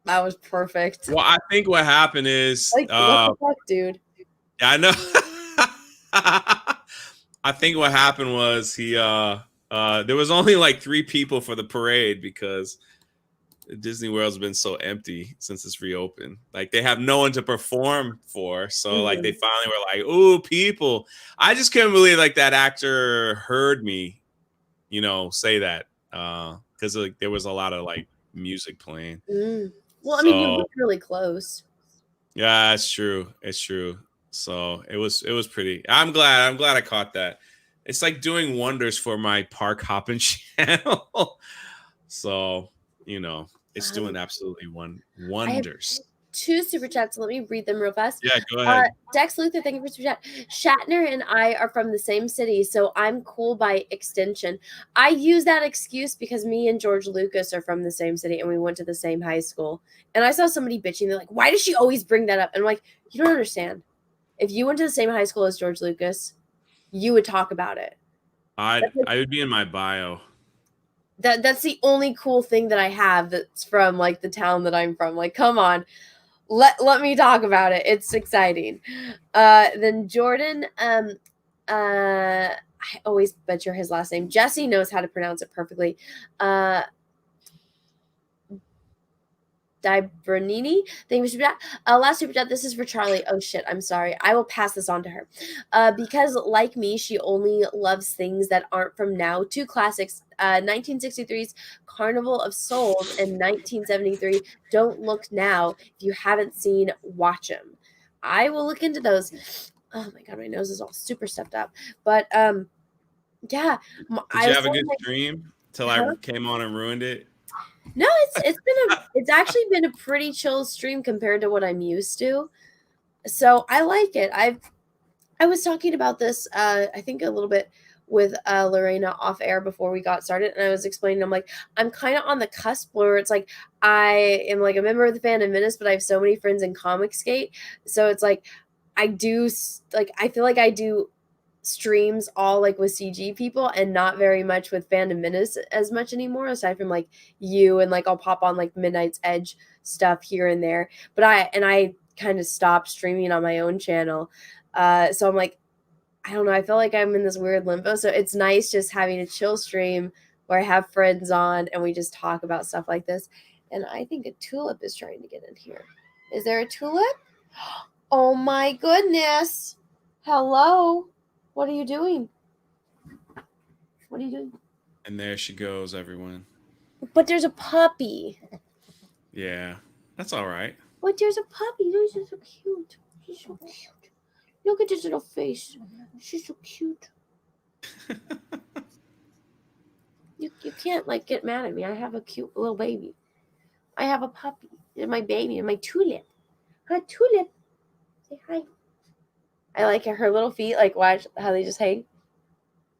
was perfect. Well, I think what happened is like, what the fuck, dude? Yeah, I know. I think what happened was there was only like 3 people for the parade because Disney World's been so empty since it's reopened. Like they have no one to perform for. So like they finally were like, "Ooh, people." I just couldn't believe like that actor heard me, say that. Because like there was a lot of like music playing. Well, I mean, you look really close. Yeah, it's true. It's true. So it was pretty. I'm glad I caught that. It's like doing wonders for my park hopping channel. So, it's doing absolutely wonders. 2 super chats. Let me read them real fast. Yeah, go ahead. Dex Luther, thank you for super chat. Shatner and I are from the same city, so I'm cool by extension. I use that excuse because me and George Lucas are from the same city and we went to the same high school. And I saw somebody bitching. They're like, "Why does she always bring that up?" And I'm like, you don't understand. If you went to the same high school as George Lucas, you would talk about it. I would be in my bio. That's the only cool thing that I have that's from like the town that I'm from. Like, come on. Let me talk about it. It's exciting. Then Jordan, I always butcher his last name. Jesse knows how to pronounce it perfectly. Bernini. Thank you for super chat. Last super chat. This is for Charlie. Oh shit, I'm sorry. I will pass this on to her. Because like me, she only loves things that aren't from now. 2 classics: 1963's Carnival of Souls and 1973 Don't Look Now. If you haven't seen, watch them. I will look into those. Oh my god, my nose is all super stuffed up. But yeah. Did you have a good stream till I came on and ruined it? No, it's actually been a pretty chill stream compared to what I'm used to. So I like it. I was talking about this I think a little bit with LaRenia off air before we got started, and I was explaining, I'm like, I'm kind of on the cusp where it's like I am like a member of the Phantom Menace, but I have so many friends in Comicsgate. So it's like I feel like I do streams all like with CG people and not very much with Phantom Menace as much anymore, aside from like you, and like I'll pop on like Midnight's Edge stuff here and there. But I kind of stopped streaming on my own channel. So I'm like, I don't know, I feel like I'm in this weird limbo. So it's nice just having a chill stream where I have friends on and we just talk about stuff like this. And I think a tulip is trying to get in here. Is there a tulip? Oh my goodness. Hello. What are you doing? What are you doing? And there she goes, everyone. But there's a puppy. Yeah, that's all right. But there's a puppy. She's so cute. She's so cute. Look at this little face. She's so cute. You can't like get mad at me. I have a cute little baby. I have a puppy. And my baby and my tulip. Hi, tulip. Say hi. I like her little feet, like watch how they just hang.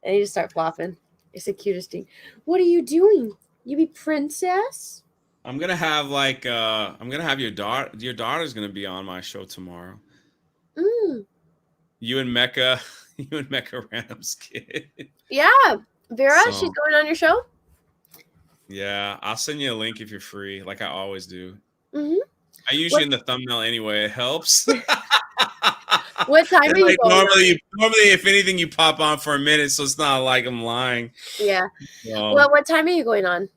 And they just start flopping. It's the cutest thing. What are you doing? You be princess? I'm gonna have like your daughter. Your daughter's gonna be on my show tomorrow. You and Mecca Random's kid. Yeah. Vera, she's going on your show? Yeah, I'll send you a link if you're free, like I always do. Mm-hmm. I usually in the thumbnail anyway. It helps. What time are you like going? Normally, if anything, you pop on for a minute, so it's not like I'm lying. Yeah. Well, what time are you going on?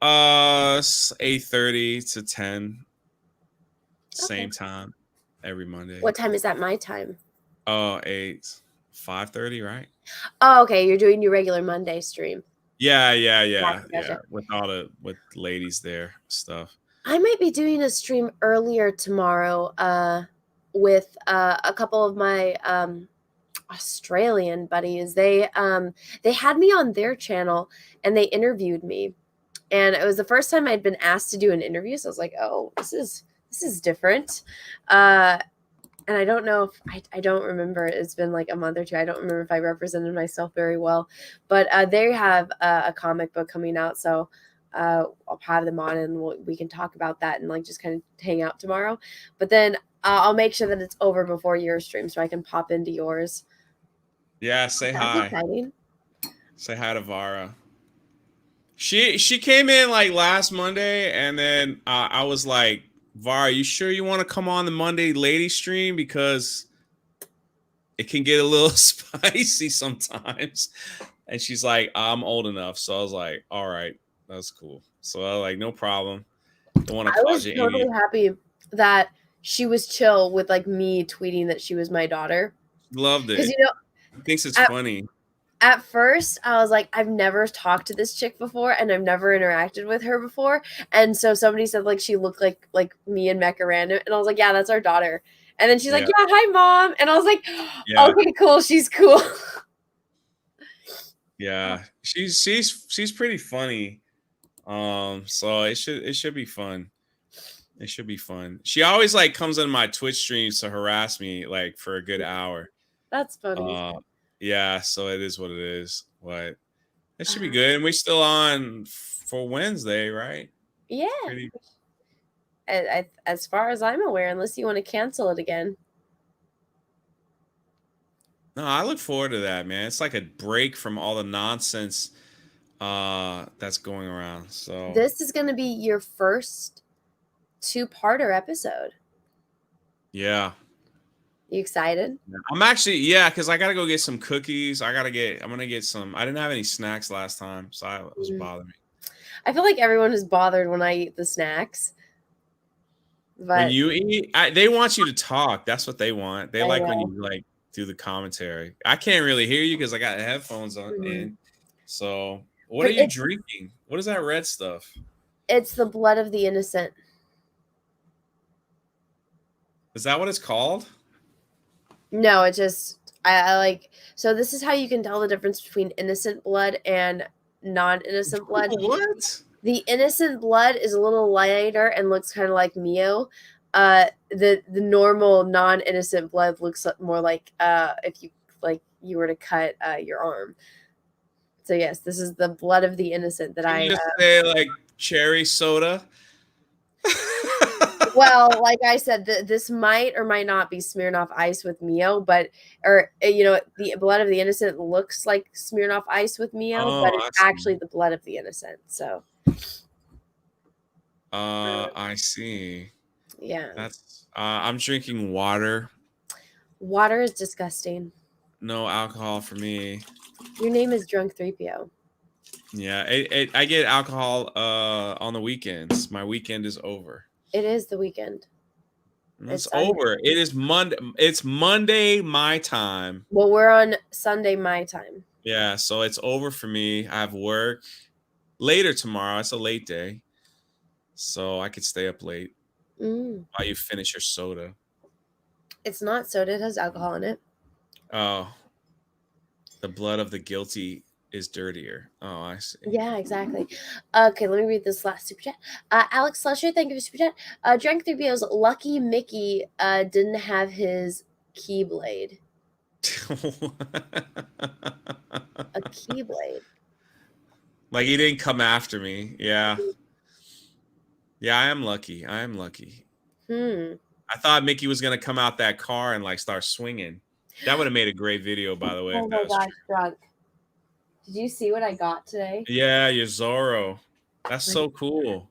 8:30 to 10. Same time every Monday. What time is that my time? 5:30, right? Oh, okay. You're doing your regular Monday stream. Yeah. Gotcha. With ladies there stuff. I might be doing a stream earlier tomorrow with a couple of my Australian buddies. They had me on their channel and they interviewed me. And it was the first time I'd been asked to do an interview. So I was like, oh, this is different. And I don't know if I don't remember. It's been like a month or two. I don't remember if I represented myself very well. But they have a comic book coming out. So I'll have them on and we can talk about that and like just kind of hang out tomorrow. But then I'll make sure that it's over before your stream so I can pop into yours. Yeah, say That's hi. exciting. Say hi to Vara. She came in like last Monday, and then I was like, Vara, you sure you want to come on the Monday lady stream? Because it can get a little spicy sometimes. And she's like, I'm old enough. So I was like, all right, that's cool. So I was like, no problem. Don't want to I cause was you totally any. happy that she was chill with like me tweeting that she was my daughter. Loved it. Because, you know, He thinks it's funny. At first, I was like, I've never talked to this chick before, and I've never interacted with her before. And so somebody said like she looked like me and Mecca random, and I was like, yeah, that's our daughter. And then she's like, yeah, hi, mom. And I was like, okay, cool, she's cool. Yeah, she's pretty funny. So it should be fun. It should be fun. She always like comes on my Twitch streams to harass me like for a good hour. That's funny. Yeah, so it is what it is. But it should be good. And we're still on for Wednesday, right? Yeah. As far as I'm aware, unless you want to cancel it again. No, I look forward to that, man. It's like a break from all the nonsense that's going around. So this is going to be your first 2-parter episode. Yeah. You excited? I'm actually, yeah, because I gotta go get some cookies. I'm gonna get some. I didn't have any snacks last time, so it was bothering me. I feel like everyone is bothered when I eat the snacks. But when you eat, they want you to talk. That's what they want. They like when you like do the commentary. I can't really hear you because I got headphones on in. So what are you drinking? What is that red stuff? It's the blood of the innocent. Is that what it's called? No, it just I like. So this is how you can tell the difference between innocent blood and non-innocent blood. What? The innocent blood is a little lighter and looks kind of like Mio. The normal non-innocent blood looks more like if you were to cut your arm. So yes, this is the blood of the innocent that Can you just say like cherry soda. Well, like I said, this might or might not be Smirnoff Ice with Mio, but the blood of the innocent looks like Smirnoff Ice with Mio, but it's actually the blood of the innocent. So, I see. Yeah, that's. I'm drinking water. Water is disgusting. No alcohol for me. Your name is Drunk 3PO. Yeah, I get alcohol on the weekends. My weekend is over. It is the weekend. It's over. It is Monday. It's Monday my time. Well, we're on Sunday my time. Yeah, so it's over for me. I have work later tomorrow. It's a late day, so I could stay up late while you finish your soda. It's not soda. It has alcohol in it. Oh, the blood of the guilty is dirtier. Oh, I see. Yeah, exactly. Okay, let me read this last super chat. Alex Slusher, thank you for super chat. Drunk 3PO's Lucky Mickey didn't have his keyblade. A keyblade. Like he didn't come after me. Yeah. Yeah, I am lucky. I thought Mickey was gonna come out that car and like start swinging. That would have made a great video, by the way. Oh my gosh, Drunk. Did you see what I got today? Yeah, your Zorro. That's so cool.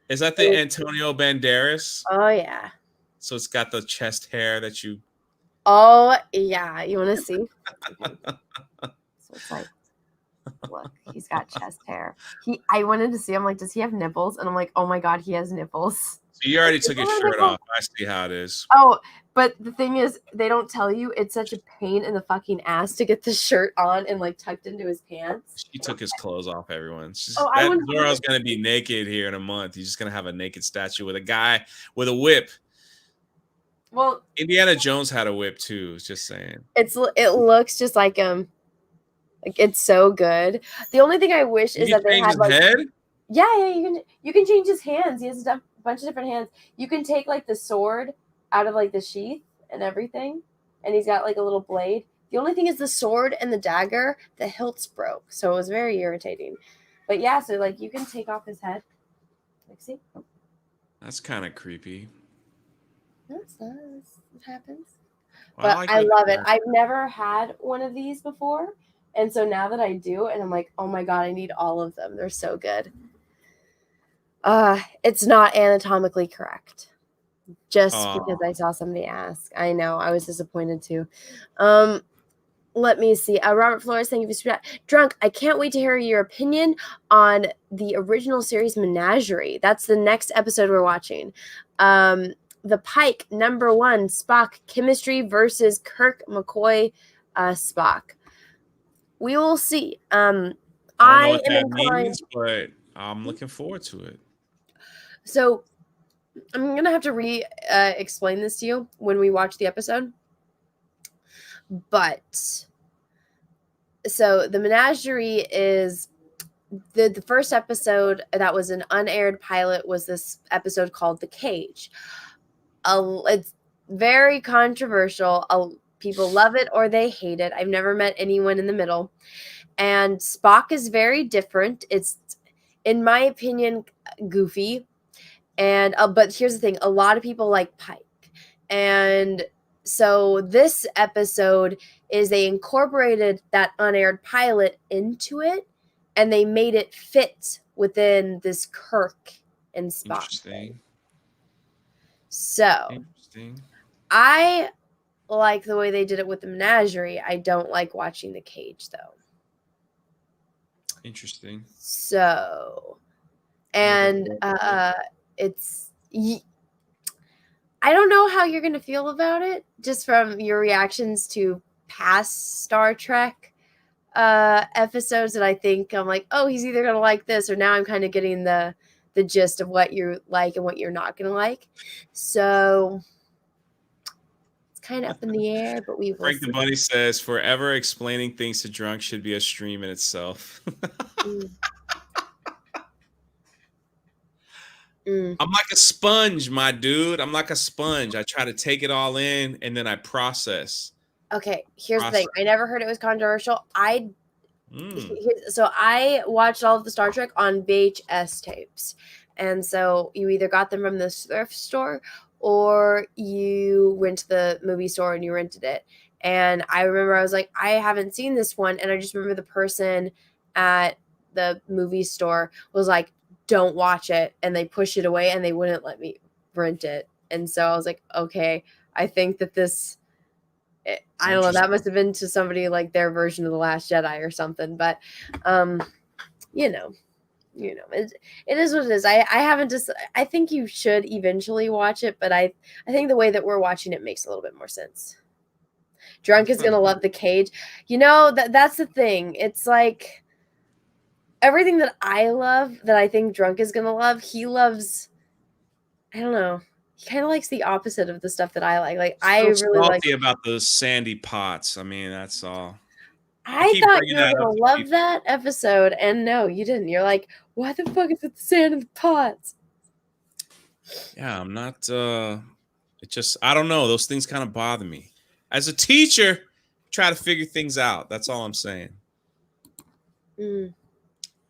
Is that the Antonio Banderas? Oh, yeah. So it's got the chest hair that you... Oh, yeah. You want to see? So it's like, look, he's got chest hair. I wanted to see, I'm like, does he have nipples? And I'm like, oh my God, he has nipples. So you already took his shirt off. I see how it is. Oh, but the thing is, they don't tell you it's such a pain in the fucking ass to get the shirt on and like tucked into his pants. She took his clothes off, everyone. That Zorro's going to be naked here in a month. He's just going to have a naked statue with a guy with a whip. Well, Indiana Jones had a whip too, just saying. It looks just like it's so good. The only thing I wish is that they had like head? Yeah, you can change his hands. He has a bunch of different hands. You can take like the sword out of like the sheath and everything, and he's got like a little blade. The only thing is the sword and the dagger, the hilts broke, so it was very irritating. But yeah, so like you can take off his head. Like, see? That's kind of creepy. That's nice. It happens. Well, but I love it. I've never had one of these before, and so now that I do, and I'm like, oh my God, I need all of them. They're so good. It's not anatomically correct. just Aw. because I saw somebody ask. I know. I was disappointed too. Let me see. Robert Flores, thank you for that. Drunk, I can't wait to hear your opinion on the original series Menagerie. That's the next episode we're watching. The Pike, number 1, Spock, chemistry versus Kirk McCoy, Spock. We will see. I don't know what that means, but I'm looking forward to it. So I'm going to have to explain this to you when we watch the episode. But so the Menagerie is the first episode that was an unaired pilot was this episode called The Cage. It's very controversial. People love it or they hate it. I've never met anyone in the middle. And Spock is very different. It's, in my opinion, goofy. And but here's the thing. A lot of people like Pike. And so this episode is they incorporated that unaired pilot into it, and they made it fit within this Kirk and Spock. Interesting. So Interesting. I like the way they did it with the Menagerie. I don't like watching The Cage though. Interesting. So, and it's. I don't know how you're going to feel about it, just from your reactions to past Star Trek episodes. And I think I'm like, oh, he's either going to like this, or now I'm kind of getting the gist of what you like and what you're not going to like. So it's kind of up in the air, but we will Frank the see. Bunny says, forever explaining things to drunk should be a stream in itself. I'm like a sponge, my dude. I'm like a sponge. I try to take it all in and then I process. Okay, here's the thing. I never heard it was controversial. So I watched all of the Star Trek on VHS tapes. And so you either got them from the thrift store or you went to the movie store and you rented it. And I remember I was like, I haven't seen this one. And I just remember the person at the movie store was like, don't watch it. And they pushed it away and they wouldn't let me rent it. And so I was like, okay, I think that I don't know, that must have been to somebody like their version of The Last Jedi or something. But, you know, it is what it is. I think you should eventually watch it, but I think the way that we're watching it makes a little bit more sense. Drunk is going to love The Cage. You know, that's the thing. It's like everything that I love that I think Drunk is going to love, he loves, I don't know. He kind of likes the opposite of the stuff that I like. Like, I really like about those sandy pots. I mean, that's all. I thought you were going to love that episode, and no, you didn't. You're like, why the fuck is it the sand in the pots? Yeah, I'm not, I don't know. Those things kind of bother me. As a teacher, try to figure things out. That's all I'm saying. And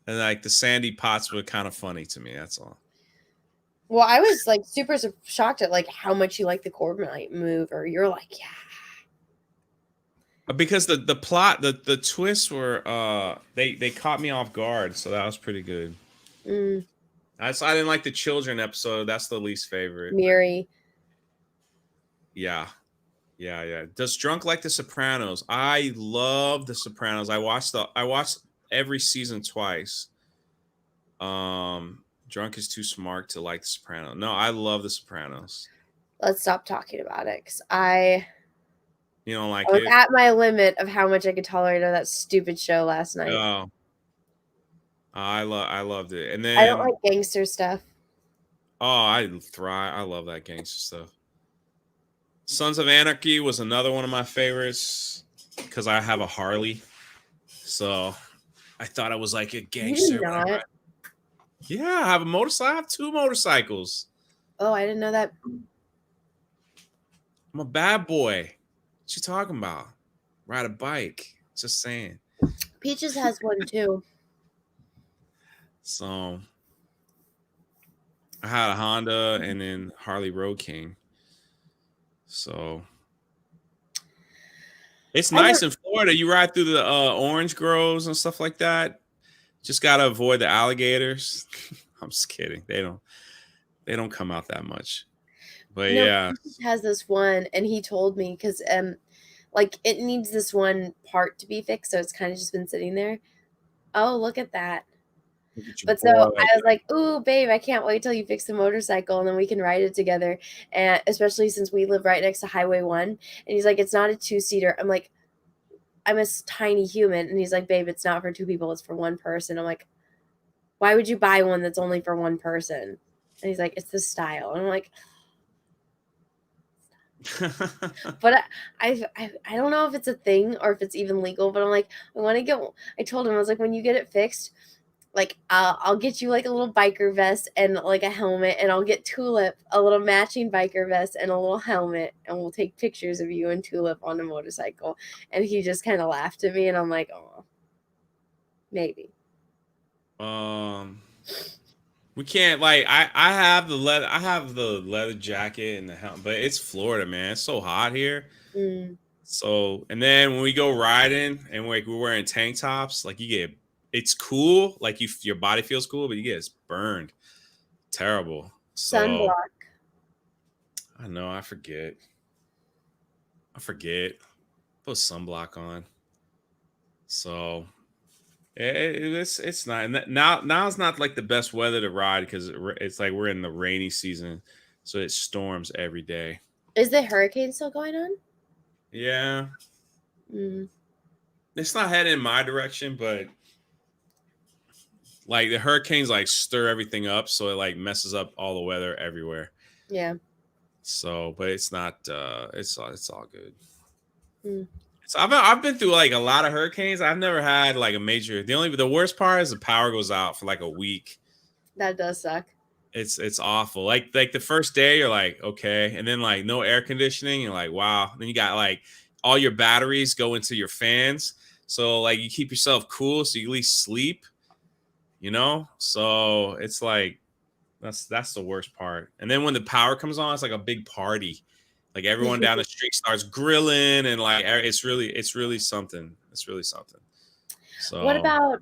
like the sandy pots were kind of funny to me. That's all. Well, I was like super shocked at like how much you like the Corbomite move, or you're like, yeah. Because the plot, the twists were they caught me off guard, so that was pretty good. I didn't like the children episode. That's the least favorite. Miri. Yeah. Does Drunk like The Sopranos? I love The Sopranos. I watched every season twice. Drunk is too smart to like The Sopranos. No, I love The Sopranos. Let's stop talking about it, because you don't like I was it? at my limit of how much I could tolerate of that stupid show last night. Oh, I loved it. And then I don't like gangster stuff. Oh, I love that gangster stuff. Sons of Anarchy was another one of my favorites because I have a Harley, so I thought I was like a gangster. You did not. Yeah, I have a motorcycle. I have 2 motorcycles. Oh, I didn't know that. I'm a bad boy. What you talking about? Ride a bike. Just saying. Peaches has one too. So I had a Honda and then Harley Road King. So it's nice in Florida. You ride through the orange groves and stuff like that. Just gotta avoid the alligators. I'm just kidding. They don't come out that much. But No, yeah, he has this one, and he told me because like it needs this one part to be fixed, so it's kind of just been sitting there. Oh, look at that. look at your But so boy. I was like, "Ooh, babe, I can't wait till you fix the motorcycle and then we can ride it together." And especially since we live right next to Highway 1. And he's like, "It's not a two-seater." I'm like, "I'm a tiny human." And he's like, "Babe, it's not for two people, it's for one person." I'm like, "Why would you buy one that's only for one person?" And he's like, "It's the style." And I'm like, but I don't know if it's a thing or if it's even legal, but I'm like, I want to get, I told him, I was like, when you get it fixed, like I'll get you like a little biker vest and like a helmet, and I'll get Tulip a little matching biker vest and a little helmet, and we'll take pictures of you and Tulip on a motorcycle. And he just kind of laughed at me, and I'm like, oh, maybe. We can't like I have the leather jacket and the helmet, but it's Florida, man. It's so hot here. Mm, So and then when we go riding and like we're wearing tank tops, like you get it's cool, like your body feels cool, but you get burned. Terrible. So sunblock. I know I forget. I forget. Put sunblock on. So it's not and now it's not like the best weather to ride because it's like we're in the rainy season, so it storms every day. Is the hurricane still going on? Yeah, Mm, it's not heading in my direction, but like the hurricanes like stir everything up, so it like messes up all the weather everywhere. yeah. So, but it's not. It's all good. Mm, So I've been through like a lot of hurricanes. I've never had like a major. The worst part is the power goes out for like a week. that does suck. It's awful. Like the first day you're like okay, and then like no air conditioning. You're like wow. Then you got like all your batteries go into your fans, so like you keep yourself cool so you at least sleep. So it's like that's the worst part. And then when the power comes on, it's like a big party. Like everyone down the street starts grilling and like it's really something. It's really something. What So about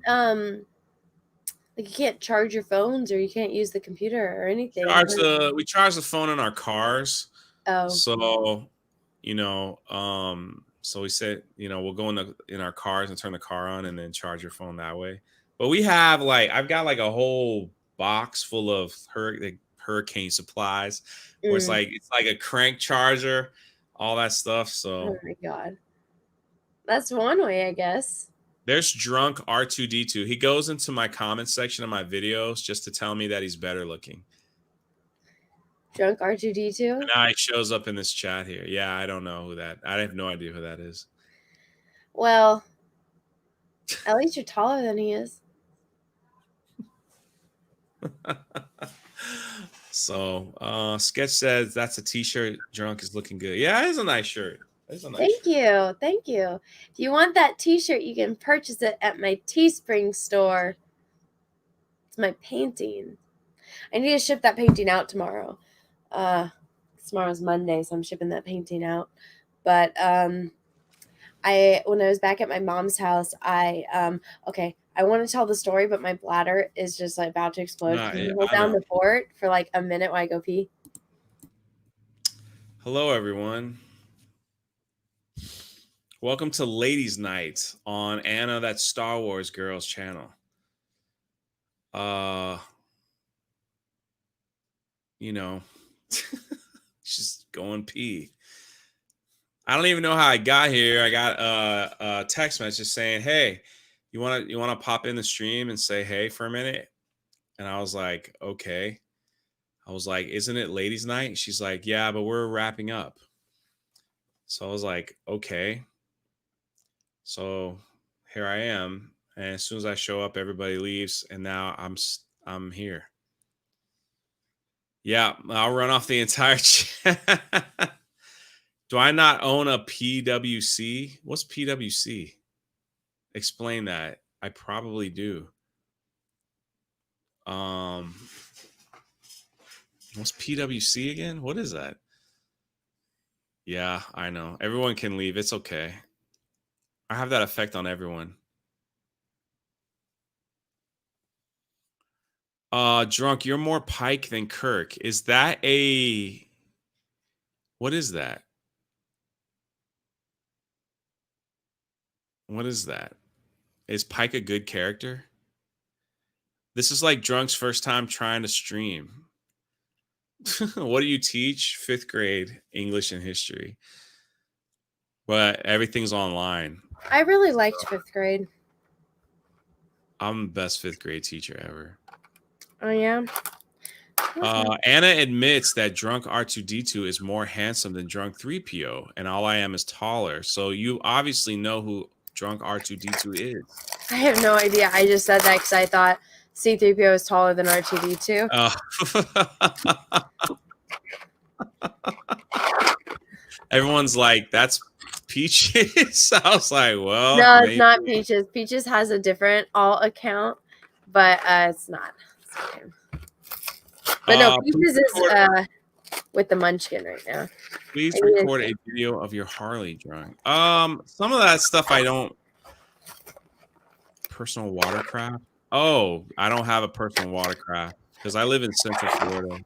like you can't charge your phones or you can't use the computer or anything? we charge the phone in our cars. Oh, So so we said, we'll go in our cars and turn the car on and then charge your phone that way. But we have like I've got like a whole box full of hurricane supplies where mm, it's like a crank charger, all that stuff. oh So my God. That's one way, I guess. there's drunk R2D2. He goes into my comment section of my videos just to tell me that he's better looking. Drunk R2D2? And now he shows up in this chat here. Yeah, I don't know I have no idea who that is. Well, at least you're taller than he is. So Sketch says that's a t-shirt. Drunk is looking good. Yeah, it is a nice shirt. Thank you. Thank you. If you want that t-shirt, you can purchase it at my Teespring store. It's my painting. I need to ship that painting out tomorrow. Tomorrow's Monday, so I'm shipping that painting out. But when I was back at my mom's house, I want to tell the story, but my bladder is just like about to explode. Nah, Can yeah, you hold I down know. the fort for like a minute while I go pee? Hello, everyone. Welcome to Ladies Night on Anna, That Star Wars Girls channel. Just going pee. I don't even know how I got here. I got a text message saying, "Hey, you want to pop in the stream and say hey for a minute?" And I was like, "Okay." I was like, "Isn't it ladies' night?" She's like, "Yeah, but we're wrapping up." So I was like, "Okay." So here I am, and as soon as I show up, everybody leaves, and now I'm here. Yeah, I'll run off the entire chat. Do I not own a PWC? What's PWC? Explain that. I probably do. What's PWC again? What is that? Yeah, I know. Everyone can leave. It's okay. I have that effect on everyone. Drunk, you're more Pike than Kirk. Is that a What is that? What is that? Is Pike a good character? This is like Drunk's first time trying to stream. What do you teach? 5th grade English and history. But everything's online. I really liked 5th grade. I'm the best 5th grade teacher ever. Oh, yeah? Anna admits that Drunk R2D2 is more handsome than Drunk 3PO, and all I am is taller. So you obviously know who Drunk R2D2 is. I have no idea. I just said that because I thought C-3PO is taller than R2-D2. Everyone's like, that's Peaches. I was like, well, No, maybe. it's not Peaches. Peaches has a different alt account, but it's not. It's okay. But no, Peaches is with the Munchkin right now. Please record a video of your Harley Drunk. Some of that stuff I don't. Personal watercraft. Oh, I don't have a personal watercraft because I live in Central Florida.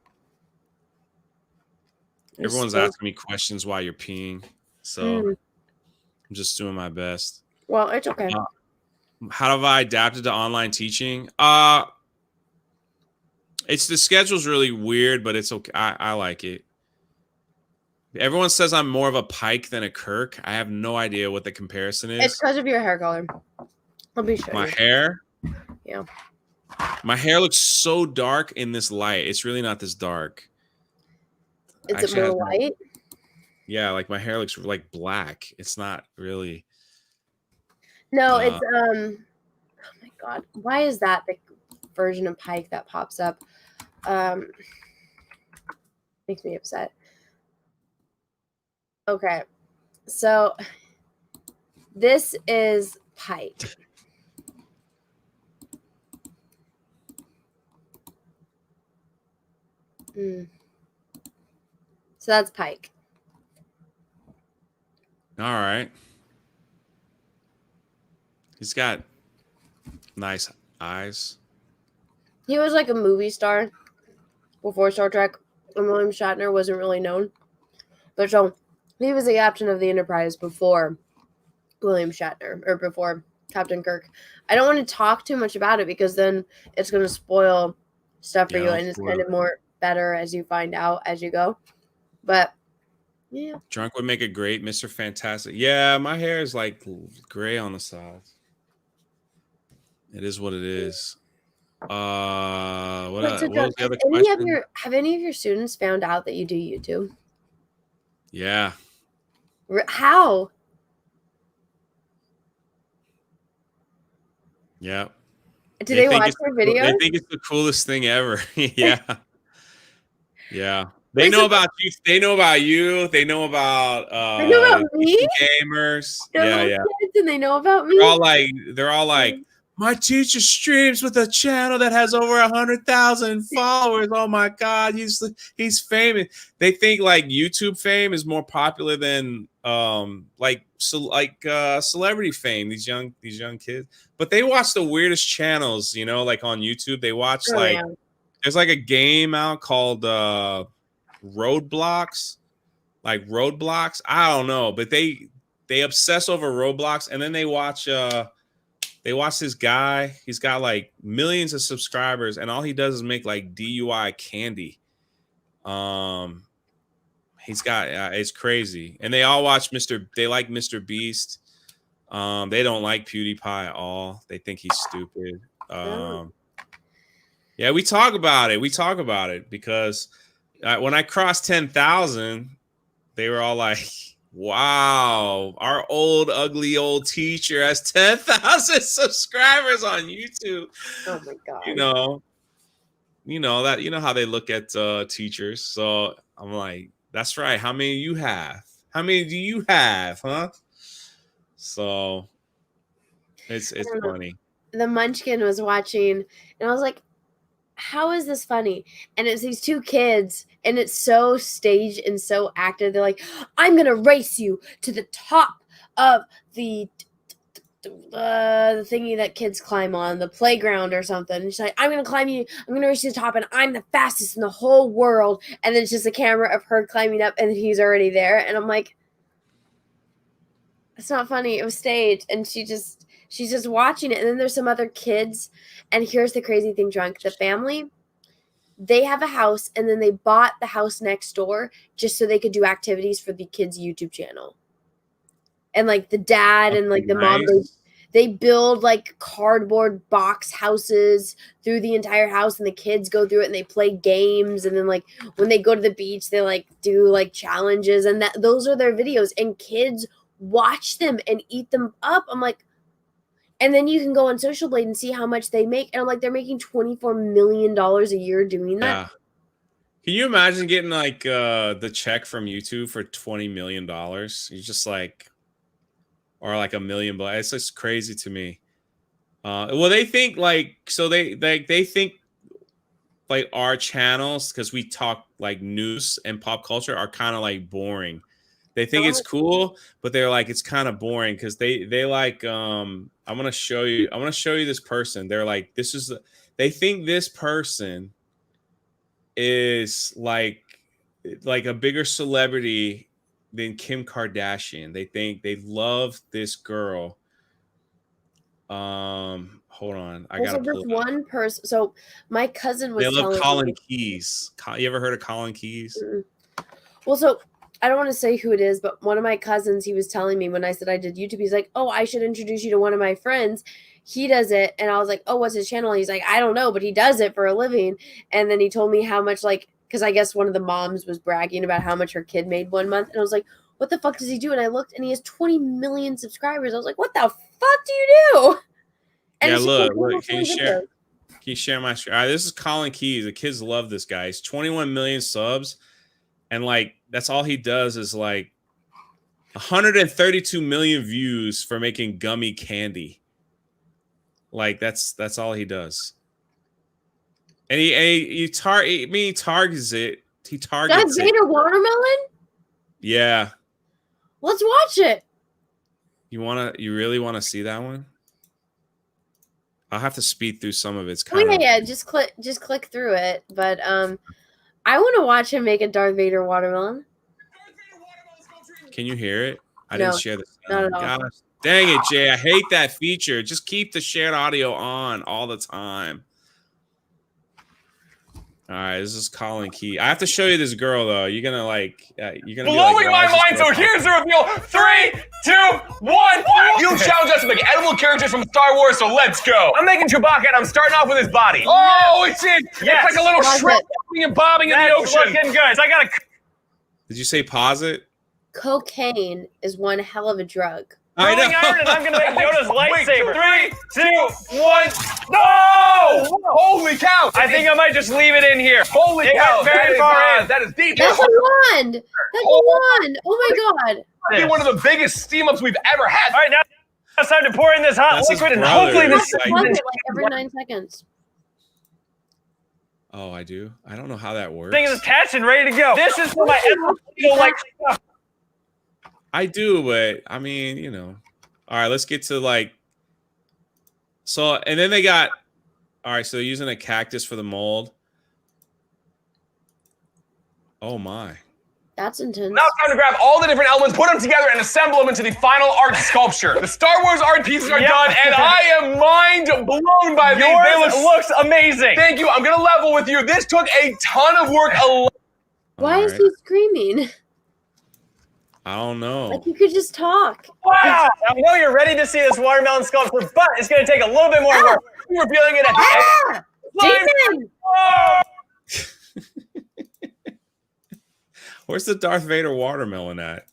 Everyone's asking me questions while you're peeing, so I'm just doing my best. Well, it's okay. How have I adapted to online teaching? It's the schedule's really weird, but it's okay. I like it. Everyone says I'm more of a Pike than a Kirk. I have no idea what the comparison is. It's because of your hair color. Let me show you. My hair? Yeah. My hair looks so dark in this light. It's really not this dark. Is it more light? Yeah, like my hair looks like black. It's not really. No, it's oh my god. Why is that the version of Pike that pops up? Makes me upset. Okay. So this is Pike. So that's Pike. All right. He's got nice eyes. He was like a movie star before Star Trek, and William Shatner wasn't really known. But so he was the captain of the Enterprise before William Shatner, or before Captain Kirk. I don't want to talk too much about it because then it's going to spoil stuff for you, and it's kind of more better as you find out as you go. But yeah, Drunk would make a great Mr. Fantastic. Yeah, my hair is like gray on the sides. It is what it is. What was the other question? Have any of your students found out that you do YouTube? Yeah. How? Yeah. Do they watch your videos? They think it's the coolest thing ever. Yeah. Yeah. They know about you. They know about you. They know about me? Gamers. Yeah. Kids and they know about me. They're all like, my teacher streams with a channel that has over 100,000 followers. Oh my God, he's famous. They think like YouTube fame is more popular than celebrity fame. These young kids, but they watch the weirdest channels. You know, like on YouTube, they watch there's like a game out called Roadblocks. Like Roadblocks, I don't know, but they obsess over Roblox, and then they watch this guy. He's got like millions of subscribers, and all he does is make like DUI candy. He's got it's crazy, and they all watch They like Mr. Beast. They don't like PewDiePie at all. They think he's stupid. Yeah, we talk about it because when I crossed 10,000, they were all like, wow, our ugly old teacher has 10,000 subscribers on YouTube. Oh my God. You know how they look at teachers. So I'm like, that's right. How many you have? How many do you have? Huh? So it's funny. The Munchkin was watching, and I was like, how is this funny? And it's these two kids, and it's so staged and so acted. They're like, I'm gonna race you to the top of the the thingy that kids climb on, the playground or something. And she's like, I'm gonna climb you, I'm gonna reach to the top, and I'm the fastest in the whole world. And then it's just a camera of her climbing up, and he's already there. And I'm like, it's not funny. It was staged, and she's just watching it. And then there's some other kids, and here's the crazy thing, Drunk. The family, they have a house, and then they bought the house next door just so they could do activities for the kids' YouTube channel. And like the dad and like the mom, they build like cardboard box houses through the entire house, and the kids go through it and they play games. And then like when they go to the beach, they like do like challenges, and those are their videos, and kids watch them and eat them up. I'm like, and then you can go on Social Blade and see how much they make. And I'm like, they're making $24 million a year doing that. Yeah. Can you imagine getting like the check from YouTube for $20 million? You're just like, or like $1 million. It's just crazy to me. Well, they think like, so they think like our channels, because we talk like news and pop culture, are kind of like boring. They think it's cool, but they're like, it's kind of boring because they like, I'm gonna show you this person. They're like, they think this person is like a bigger celebrity than Kim Kardashian. They love this girl. Hold on, I gotta pull this one person. So my cousin was. They love telling Colin me, Keys. You ever heard of Colin Keys? Well, so I don't want to say who it is, but one of my cousins, he was telling me when I said I did YouTube, he's like, oh, I should introduce you to one of my friends. He does it. And I was like, oh, what's his channel? He's like, I don't know, but he does it for a living. And then he told me how much, like, because I guess one of the moms was bragging about how much her kid made one month. And I was like, what the fuck does he do? And I looked, and he has 20 million subscribers. I was like, what the fuck do you do? And yeah, look, can you share my screen? All right, this is Colin Keys. The kids love this guy. He's 21 million subs. And like, that's all he does is like 132 million views for making gummy candy. Like that's all he does. And he targets it. He targets Darth Vader watermelon? Yeah. Let's watch it. You really want to see that one? I'll have to speed through some of its yeah, just click through it. But I want to watch him make a Darth Vader watermelon. Can you hear it? I No, didn't share the sound. Not at all. Gosh, dang it, Jay. I hate that feature. Just keep the shared audio on all the time. All right, this is Colin Key. I have to show you this girl though. You're gonna blowing my mind. So here's the reveal. 3, 2, 1. You challenged us to make edible characters from Star Wars, so let's go. I'm making Chewbacca, and I'm starting off with his body. Oh, it's It's like a little shrimp and bobbing in the ocean. Looking good. So I gotta. Did you say pause it? Cocaine is one hell of a drug. I know. Iron, and I'm gonna make Yoda's lightsaber. 3, 2, 1. No! Holy cow! I think I might just leave it in here. Holy cow! Very far in. That is deep. That's a wand. That's a wand. Oh my god! Might be one of the biggest steam ups we've ever had. All right, now it's time to pour in this hot liquid, and hopefully this like every 9 seconds. Oh, I do. I don't know how that works. Thing is attached and ready to go. This is for my like stuff. I do, but I mean, you know. All right, let's get to like. So, and then they got. All right, so they're using a cactus for the mold. Oh my. That's intense. Now it's time to grab all the different elements, put them together, and assemble them into the final art sculpture. The Star Wars art pieces are done, and I am mind blown by these. Yours looks amazing. Thank you. I'm gonna level with you. This took a ton of work. Why is he screaming? I don't know. Like you could just talk. Wow! I know you're ready to see this watermelon sculpture, but it's going to take a little bit more work. We're feeling it at the end. Demon! Oh! Where's the Darth Vader watermelon at?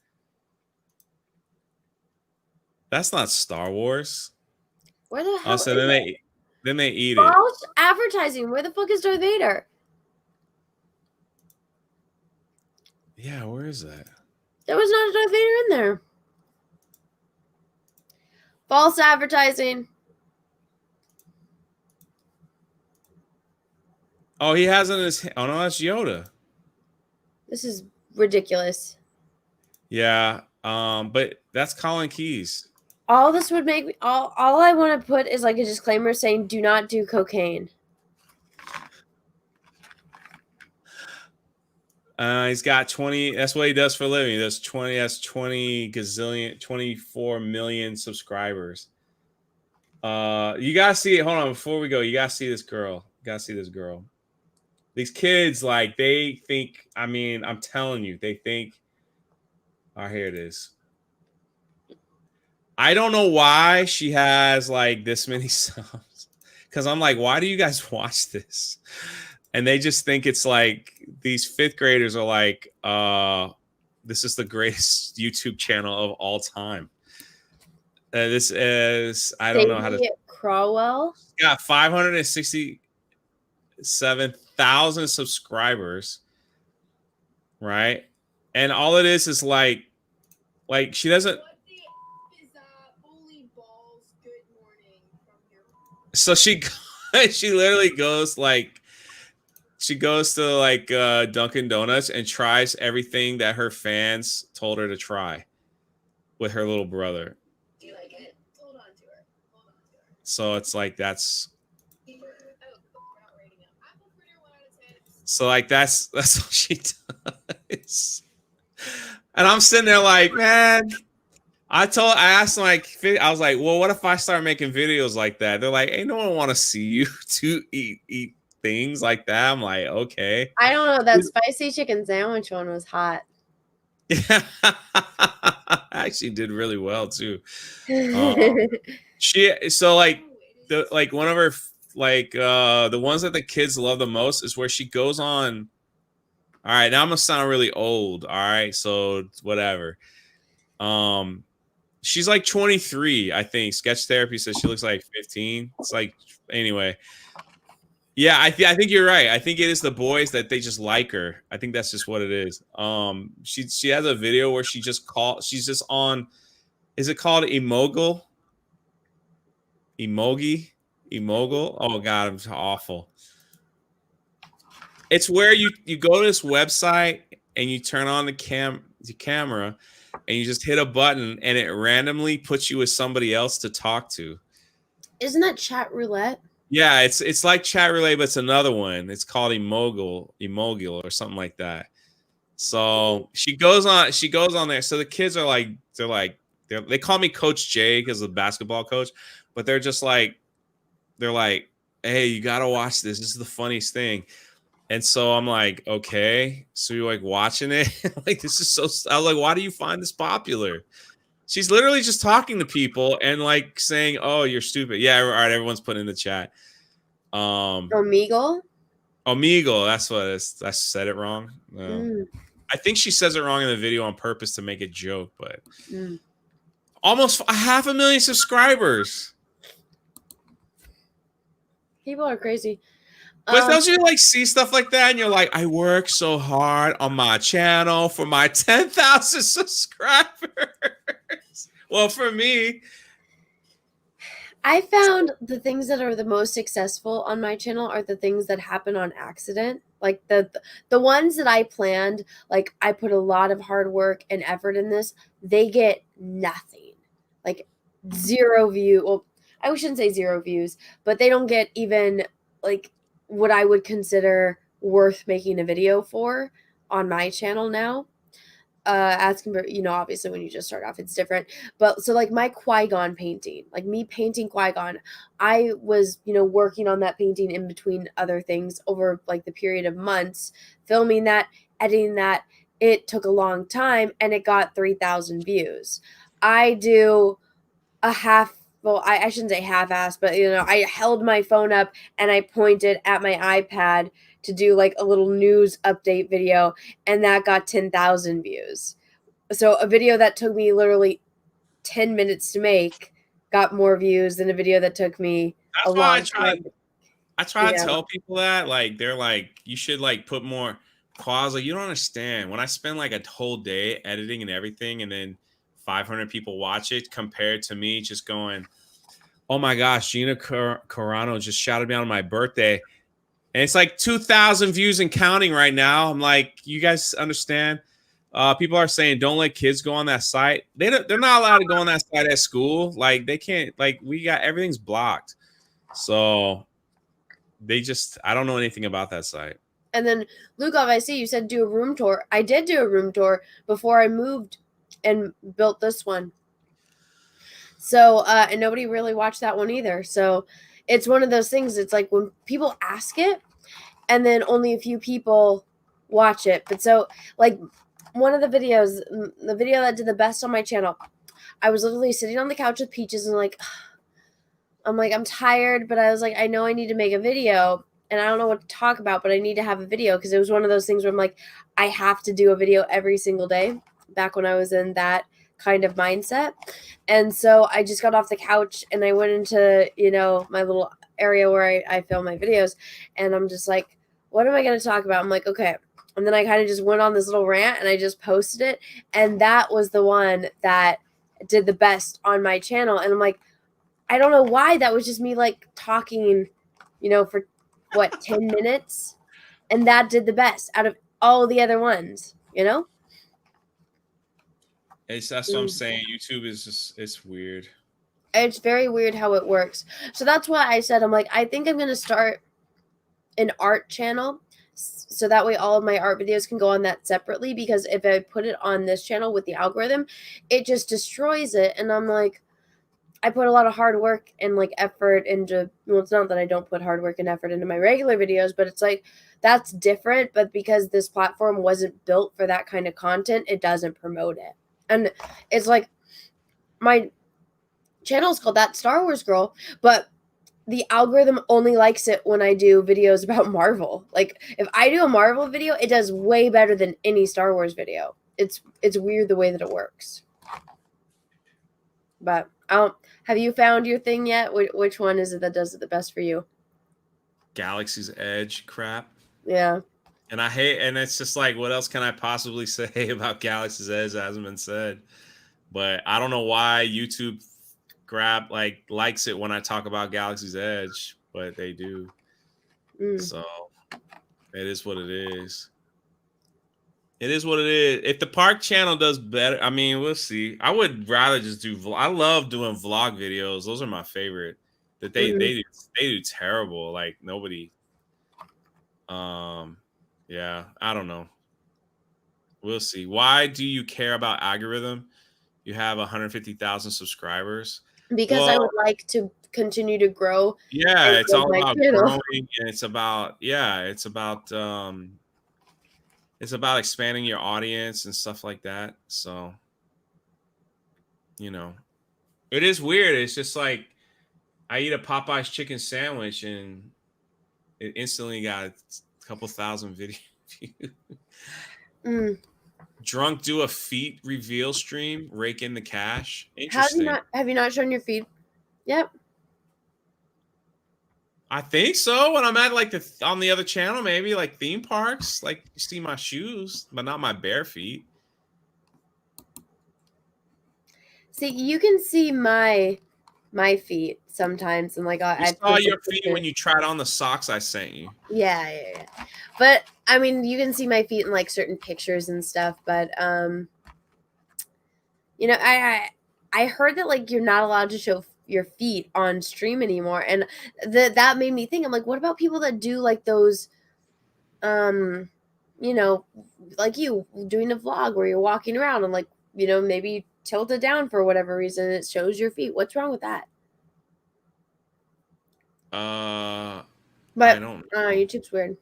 That's not Star Wars. Where the hell? Oh, so then they eat it. False advertising. Where the fuck is Darth Vader? Yeah, where is that? There was not a Darth Vader in there. False advertising. Oh, he has it in his. Oh no, that's Yoda. This is ridiculous. Yeah, but that's Colin Keys. All this would make me all I want to put is like a disclaimer saying do not do cocaine. He's got 20. That's what he does for a living. He does 20. That's 20 gazillion, 24 million subscribers. You gotta see it. Hold on, before we go, you gotta see this girl. You gotta see this girl. These kids, like, they think. I mean, I'm telling you, they think. Oh, here it is. I don't know why she has like this many subs. Because I'm like, why do you guys watch this? And they just think it's like these fifth graders are like, this is the greatest YouTube channel of all time. This is, I don't know how to. Crowell Got 567,000 subscribers, right? And all it is like she doesn't. So she literally goes like. She goes to like Dunkin' Donuts and tries everything that her fans told her to try with her little brother. Do you like it? Hold on to her. So it's like that's. So like that's what she does. And I'm sitting there like, man. I asked them, like, I was like, well, what if I start making videos like that? They're like, ain't no one want to see you to eat things like that. I'm like, okay. I don't know. That spicy chicken sandwich one was hot. Yeah, actually did really well too. So like one of her the ones that the kids love the most is where she goes on. All right, now I'm gonna sound really old. All right, so whatever. She's like 23, I think. Sketch Therapy says she looks like 15. It's like, anyway. Yeah, I think you're right. I think it is the boys that they just like her. I think that's just what it is. She has a video where she's just on. Is it called Emogle? Emogi? Oh God, I'm awful. It's where you go to this website and you turn on the camera. And you just hit a button and it randomly puts you with somebody else to talk to. Isn't that chat roulette? Yeah, it's like chat roulette, but it's another one. It's called Emogle or something like that. So she goes on there. So the kids are like, they call me Coach J because of the basketball coach, but they're like, hey, you gotta watch this. This is the funniest thing. And so I'm like, okay. So you're like watching it. Like, this is so. I was like, why do you find this popular? She's literally just talking to people and like saying, "Oh, you're stupid." Yeah, all right. Everyone's putting in the chat. Omegle. That's what it is. I said it wrong. I think she says it wrong in the video on purpose to make a joke, but almost 500,000 subscribers. People are crazy. But don't you like see stuff like that and you're like, I work so hard on my channel for my 10,000 subscribers. Well, for me, I found the things that are the most successful on my channel are the things that happen on accident. Like the ones that I planned, like I put a lot of hard work and effort in this, they get nothing. Like 0 view. Well, I shouldn't say 0 views, but they don't get even like what I would consider worth making a video for on my channel now. As compared, obviously when you just start off, it's different. But so like my Qui-Gon painting, like me painting Qui-Gon, I was, working on that painting in between other things over like the period of months, filming that, editing that. It took a long time and it got 3,000 views. I do a half. Well, I shouldn't say half-assed, but, I held my phone up and I pointed at my iPad to do like a little news update video, and that got 10,000 views. So a video that took me literally 10 minutes to make got more views than a video that took me a long time. I try to tell people that, like, they're like, you should like put more pause. Like, you don't understand. When I spend like a whole day editing and everything, and then 500 people watch it compared to me just going, oh my gosh, Gina Carano just shouted me out on my birthday. And it's like 2,000 views and counting right now. I'm like, you guys understand? People are saying don't let kids go on that site. They're not allowed to go on that site at school. Like they can't. Like we got everything's blocked. So I don't know anything about that site. And then Lukov, I see you said do a room tour. I did do a room tour before I moved and built this one. So and nobody really watched that one either. So it's one of those things. It's like when people ask it, and then only a few people watch it. But so like one of the videos, the video that did the best on my channel, I was literally sitting on the couch with Peaches and like, I'm tired, but I was like, I know I need to make a video and I don't know what to talk about, but I need to have a video because it was one of those things where I'm like, I have to do a video every single day back when I was in that kind of mindset. And so I just got off the couch and I went into, my little area where I film my videos, and I'm just like, what am I going to talk about? I'm like, okay. And then I kind of just went on this little rant and I just posted it. And that was the one that did the best on my channel. And I'm like, I don't know why. That was just me like talking, for 10 minutes. And that did the best out of all the other ones, That's what I'm saying. YouTube is just, it's weird. It's very weird how it works. So that's why I said, I'm like, I think I'm going to start an art channel so that way all of my art videos can go on that separately, because if I put it on this channel with the algorithm, it just destroys it. And I'm like, I put a lot of hard work and like effort into, well, it's not that I don't put hard work and effort into my regular videos, but it's like, that's different. But because this platform wasn't built for that kind of content, it doesn't promote it. And it's like, my channel is called That Star Wars Girl, but the algorithm only likes it when I do videos about Marvel. Like if I do a Marvel video, it does way better than any Star Wars video. It's weird the way that it works. But have you found your thing yet? Which one is it that does it the best for you? Galaxy's Edge crap. Yeah. And and it's just like, what else can I possibly say about Galaxy's Edge that hasn't been said? But I don't know why YouTube likes it when I talk about Galaxy's Edge, but they do. So it is what it is. It is what it is. If the Park channel does better, I mean, we'll see. I would rather just do I love doing vlog videos. Those are my favorite. That they do terrible. Like nobody. Yeah, I don't know. We'll see. Why do you care about algorithm? You have 150,000 subscribers. Because I would like to continue to grow. Yeah, it's all about growing, and it's about expanding your audience and stuff like that. So, it is weird. It's just like I eat a Popeye's chicken sandwich and it instantly got a couple thousand video views. Drunk do a feet reveal stream, rake in the cash. Interesting. Have you not shown your feet? Yep. I think so. When I'm at on the other channel, maybe like theme parks, like you see my shoes, but not my bare feet. See, you can see my feet sometimes, and like I saw your feet when you tried on the socks I sent you. Yeah. But I mean, you can see my feet in like certain pictures and stuff. But I heard that like you're not allowed to show your feet on stream anymore, and that made me think. I'm like, what about people that do like those, like you doing a vlog where you're walking around and like maybe tilt it down for whatever reason, it shows your feet. What's wrong with that? But I don't know. YouTube's weird.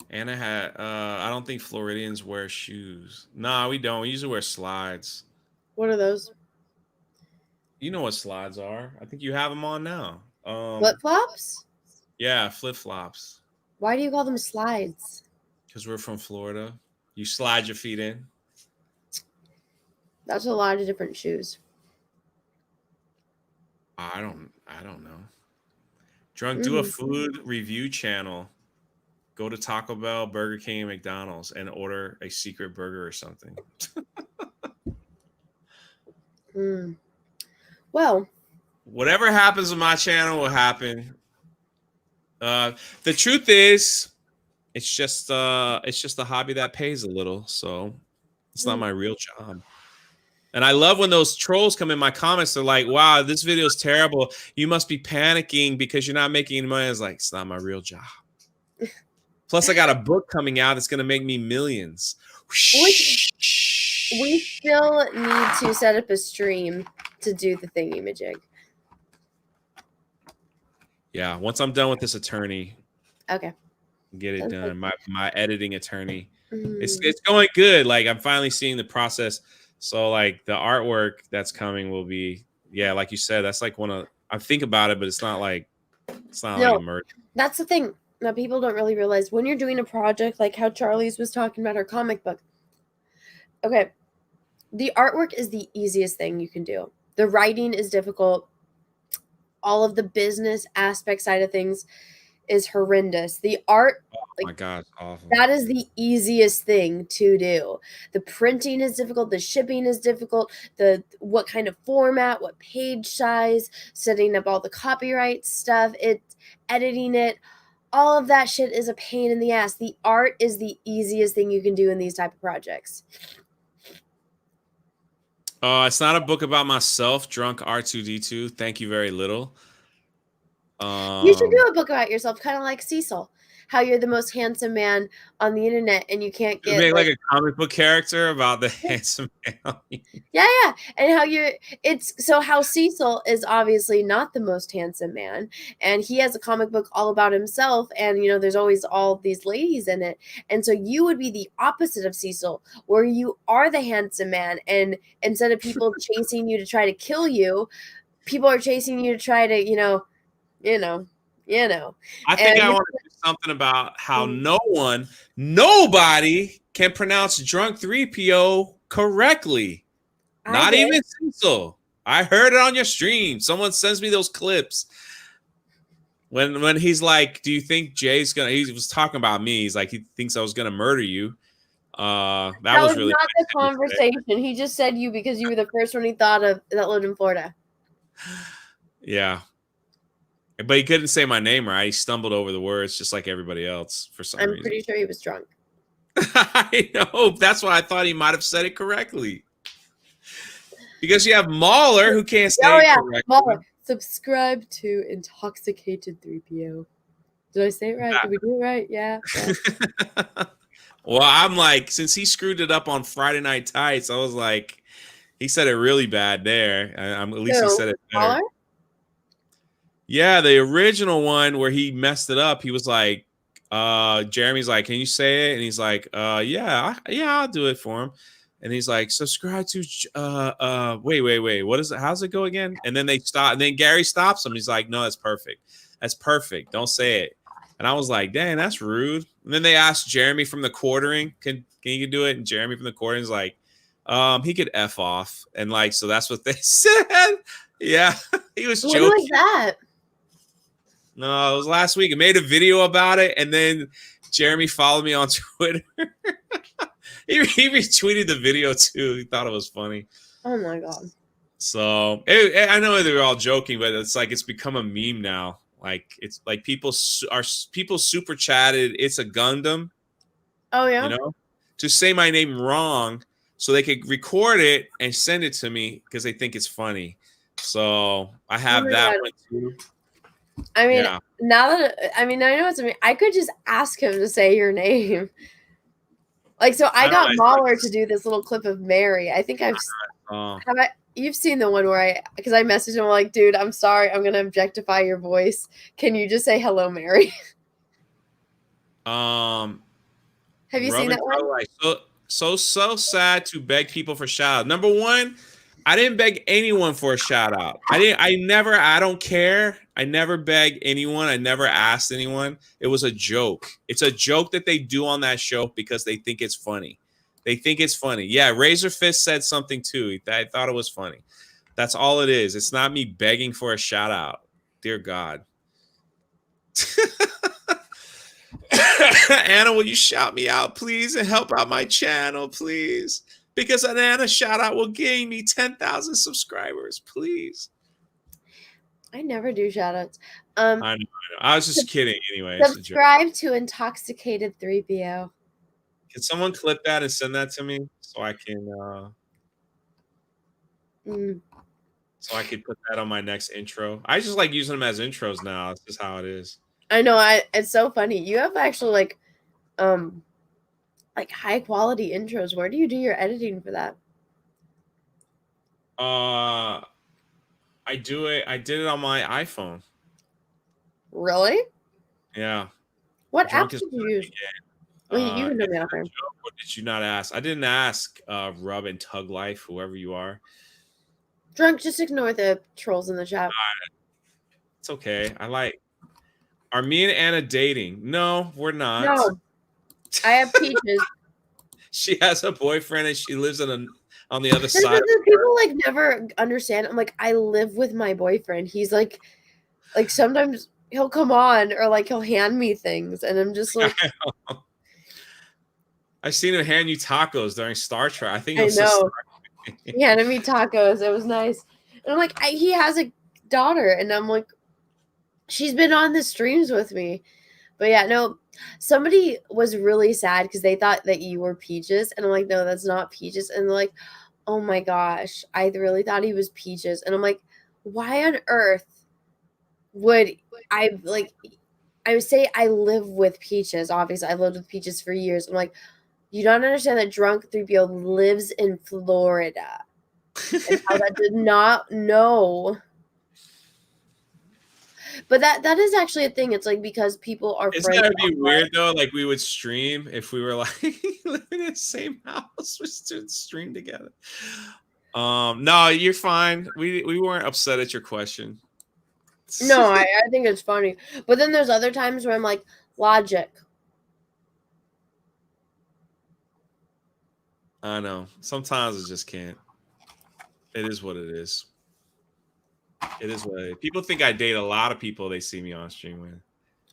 Anna had I don't think Floridians wear shoes. Nah, we don't. We usually wear slides. What are those? You know what slides are. I think you have them on now. Flip-flops? Yeah, flip-flops. Why do you call them slides? Because we're from Florida. You slide your feet in. That's a lot of different shoes. I don't know. Drunk, do a food review channel. Go to Taco Bell, Burger King, and McDonald's and order a secret burger or something. Well, whatever happens on my channel will happen. The truth is, it's just a hobby that pays a little, so it's not my real job. And I love when those trolls come in my comments. They're like, wow, this video is terrible. You must be panicking because you're not making any money. I was like, it's not my real job. Plus, I got a book coming out that's going to make me millions. We still need to set up a stream to do the thingy-majig. Yeah, once I'm done with this attorney. Okay. Get it done. My editing attorney. Mm. It's going good. Like, I'm finally seeing the process. So like the artwork that's coming will be, yeah, like you said, that's like I think about it, but it's not like like a murder. That's the thing that people don't really realize when you're doing a project like how Charlie's was talking about her comic book. Okay. The artwork is the easiest thing you can do. The writing is difficult. All of the business aspect side of things is horrendous. The art, my God, awful. That is the easiest thing to do. The printing is difficult. The shipping is difficult. What kind of format, what page size, setting up all the copyright stuff, editing it, all of that shit is a pain in the ass. The art is the easiest thing you can do in these type of projects. It's not a book about myself, drunk R2D2. Thank you very little. You should do a book about yourself, kind of like Cecil, how you're the most handsome man on the internet and you can't get make like a comic book character about the handsome man. Yeah. And how Cecil is obviously not the most handsome man, and he has a comic book all about himself, and there's always all these ladies in it. And so you would be the opposite of Cecil, where you are the handsome man, and instead of people chasing you to try to kill you, people are chasing you to try to, I think I want to do something about how nobody can pronounce drunk 3PO correctly. Not even Cecil. I heard it on your stream. Someone sends me those clips. When he's like, do you think Jay's gonna, he was talking about me. He's like, he thinks I was gonna murder you. That was really not the conversation. He just said you because you were the first one he thought of that lived in Florida. Yeah. But he couldn't say my name right. He stumbled over the words just like everybody else for some reason. I'm pretty sure he was drunk. I know. That's why I thought he might have said it correctly. Because you have Mahler who can't say it correctly. Mahler. Subscribe to Intoxicated 3PO. Did I say it right? Did we do it right? Yeah. Well, I'm like, since he screwed it up on Friday Night Tights, I was like, he said it really bad there. At least he said it better. Mahler? Yeah, the original one where he messed it up, he was like, Jeremy's like, can you say it? And he's like, yeah, I'll do it for him. And he's like, subscribe to, wait, what is it? How's it go again? And then they stop, and then Gary stops him. He's like, no, that's perfect. That's perfect. Don't say it. And I was like, dang, that's rude. And then they asked Jeremy from the quartering, can you do it? And Jeremy from the quartering is like, he could F off. And like, so that's what they said. Yeah, he was joking. What was that? No, it was last week. I made a video about it, and then Jeremy followed me on Twitter. he retweeted the video too. He thought it was funny. Oh my god! So I know they were all joking, but it's like it's become a meme now. Like it's like people super chatted. It's a Gundam. Oh yeah. To say my name wrong, so they could record it and send it to me because they think it's funny. So I have that one too. I mean, now that I know it's I could just ask him to say your name. Like, so I got Mahler to do this little clip of Mary. I think you've seen the one where because I messaged him like, dude, I'm sorry, I'm gonna objectify your voice. Can you just say hello, Mary? Have you seen that one? So sad to beg people for shout out. Number one, I didn't beg anyone for a shout out. I don't care. I never begged anyone. I never asked anyone. It was a joke. It's a joke that they do on that show because they think it's funny. They think it's funny. Yeah, Razor Fist said something too. I thought it was funny. That's all it is. It's not me begging for a shout out. Dear God. Anna, will you shout me out, please, and help out my channel, please? Because an Anna shout out will gain me 10,000 subscribers, please. I never do shout outs. I know. I was just kidding anyway. Subscribe to Intoxicated 3BO. Can someone clip that and send that to me so I can so I could put that on my next intro? I just like using them as intros now. It's just how it is. I know. It's so funny. You have actually like high quality intros. Where do you do your editing for that? I did it on my iPhone. Really? Yeah. What app did you use? Well, you can do me out there. What did you not ask? I didn't ask Rub and Tug Life, whoever you are. Drunk, just ignore the trolls in the chat. It's okay. Are me and Anna dating? No, we're not. No. I have Peaches. She has a boyfriend and she lives on the other side. People like never understand. I'm like, I live with my boyfriend. He's like sometimes he'll come on or like he'll hand me things, and I'm just like, I've seen him hand you tacos during Star Trek. I think I know. He handed me tacos. It was nice. And I'm like, he has a daughter, and I'm like, she's been on the streams with me. But yeah, no, somebody was really sad because they thought that you were Peaches, and I'm like, no, that's not Peaches. And they're like, oh my gosh, I really thought he was Peaches. And I'm like, why on earth would I would say I live with Peaches. Obviously, I lived with Peaches for years. I'm like, you don't understand that Drunk 3PO lives in Florida. And how that did not know. But that is actually a thing. It's like because people are It's gotta be weird though. Like we would stream if we were like living in the same house. We should stream together. No, you're fine. We weren't upset at your question. No, I think it's funny. But then there's other times where I'm like, logic. I know. Sometimes I just can't. It is what it is. It is what it is. People think I date a lot of people they see me on stream with.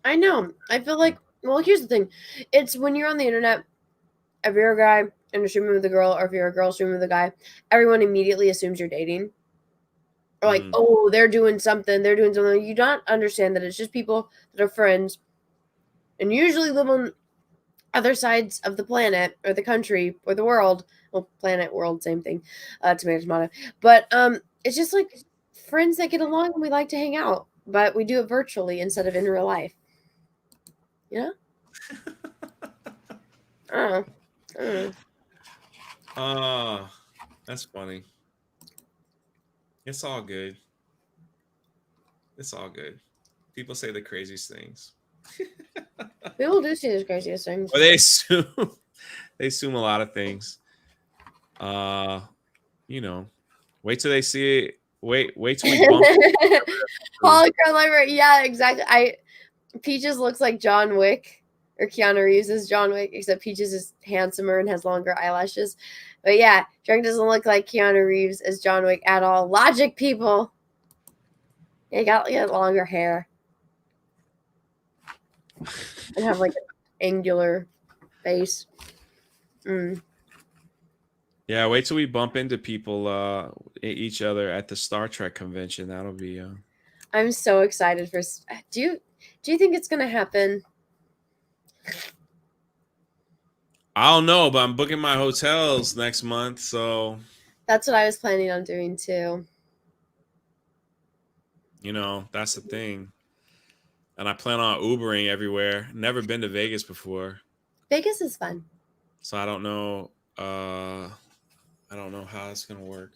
I know. I feel like, well, here's the thing. It's when you're on the internet, if you're a guy and you're streaming with a girl, or if you're a girl streaming with a guy, everyone immediately assumes you're dating. Or like, oh, they're doing something. You don't understand that it's just people that are friends and usually live on other sides of the planet or the country or the world. Well, planet, world, same thing. Tomato, tomato. But it's just like friends that get along and we like to hang out, but we do it virtually instead of in real life. You know? That's funny. It's all good. It's all good. People say the craziest things. People do say the craziest things. Or they assume a lot of things. You know, wait till they see it. Wait till we bump. Holocron Library. Yeah, exactly. Peaches looks like John Wick, or Keanu Reeves is John Wick, except Peaches is handsomer and has longer eyelashes. But yeah, Drunk doesn't look like Keanu Reeves as John Wick at all. Logic, people. You got longer hair. And have like an angular face. Yeah, wait till we bump into people, each other at the Star Trek convention. That'll be. I'm so excited for. Do you think it's gonna happen? I don't know, but I'm booking my hotels next month, so. That's what I was planning on doing too. You know, that's the thing. And I plan on Ubering everywhere. Never been to Vegas before. Vegas is fun. So I don't know. I don't know how it's gonna work.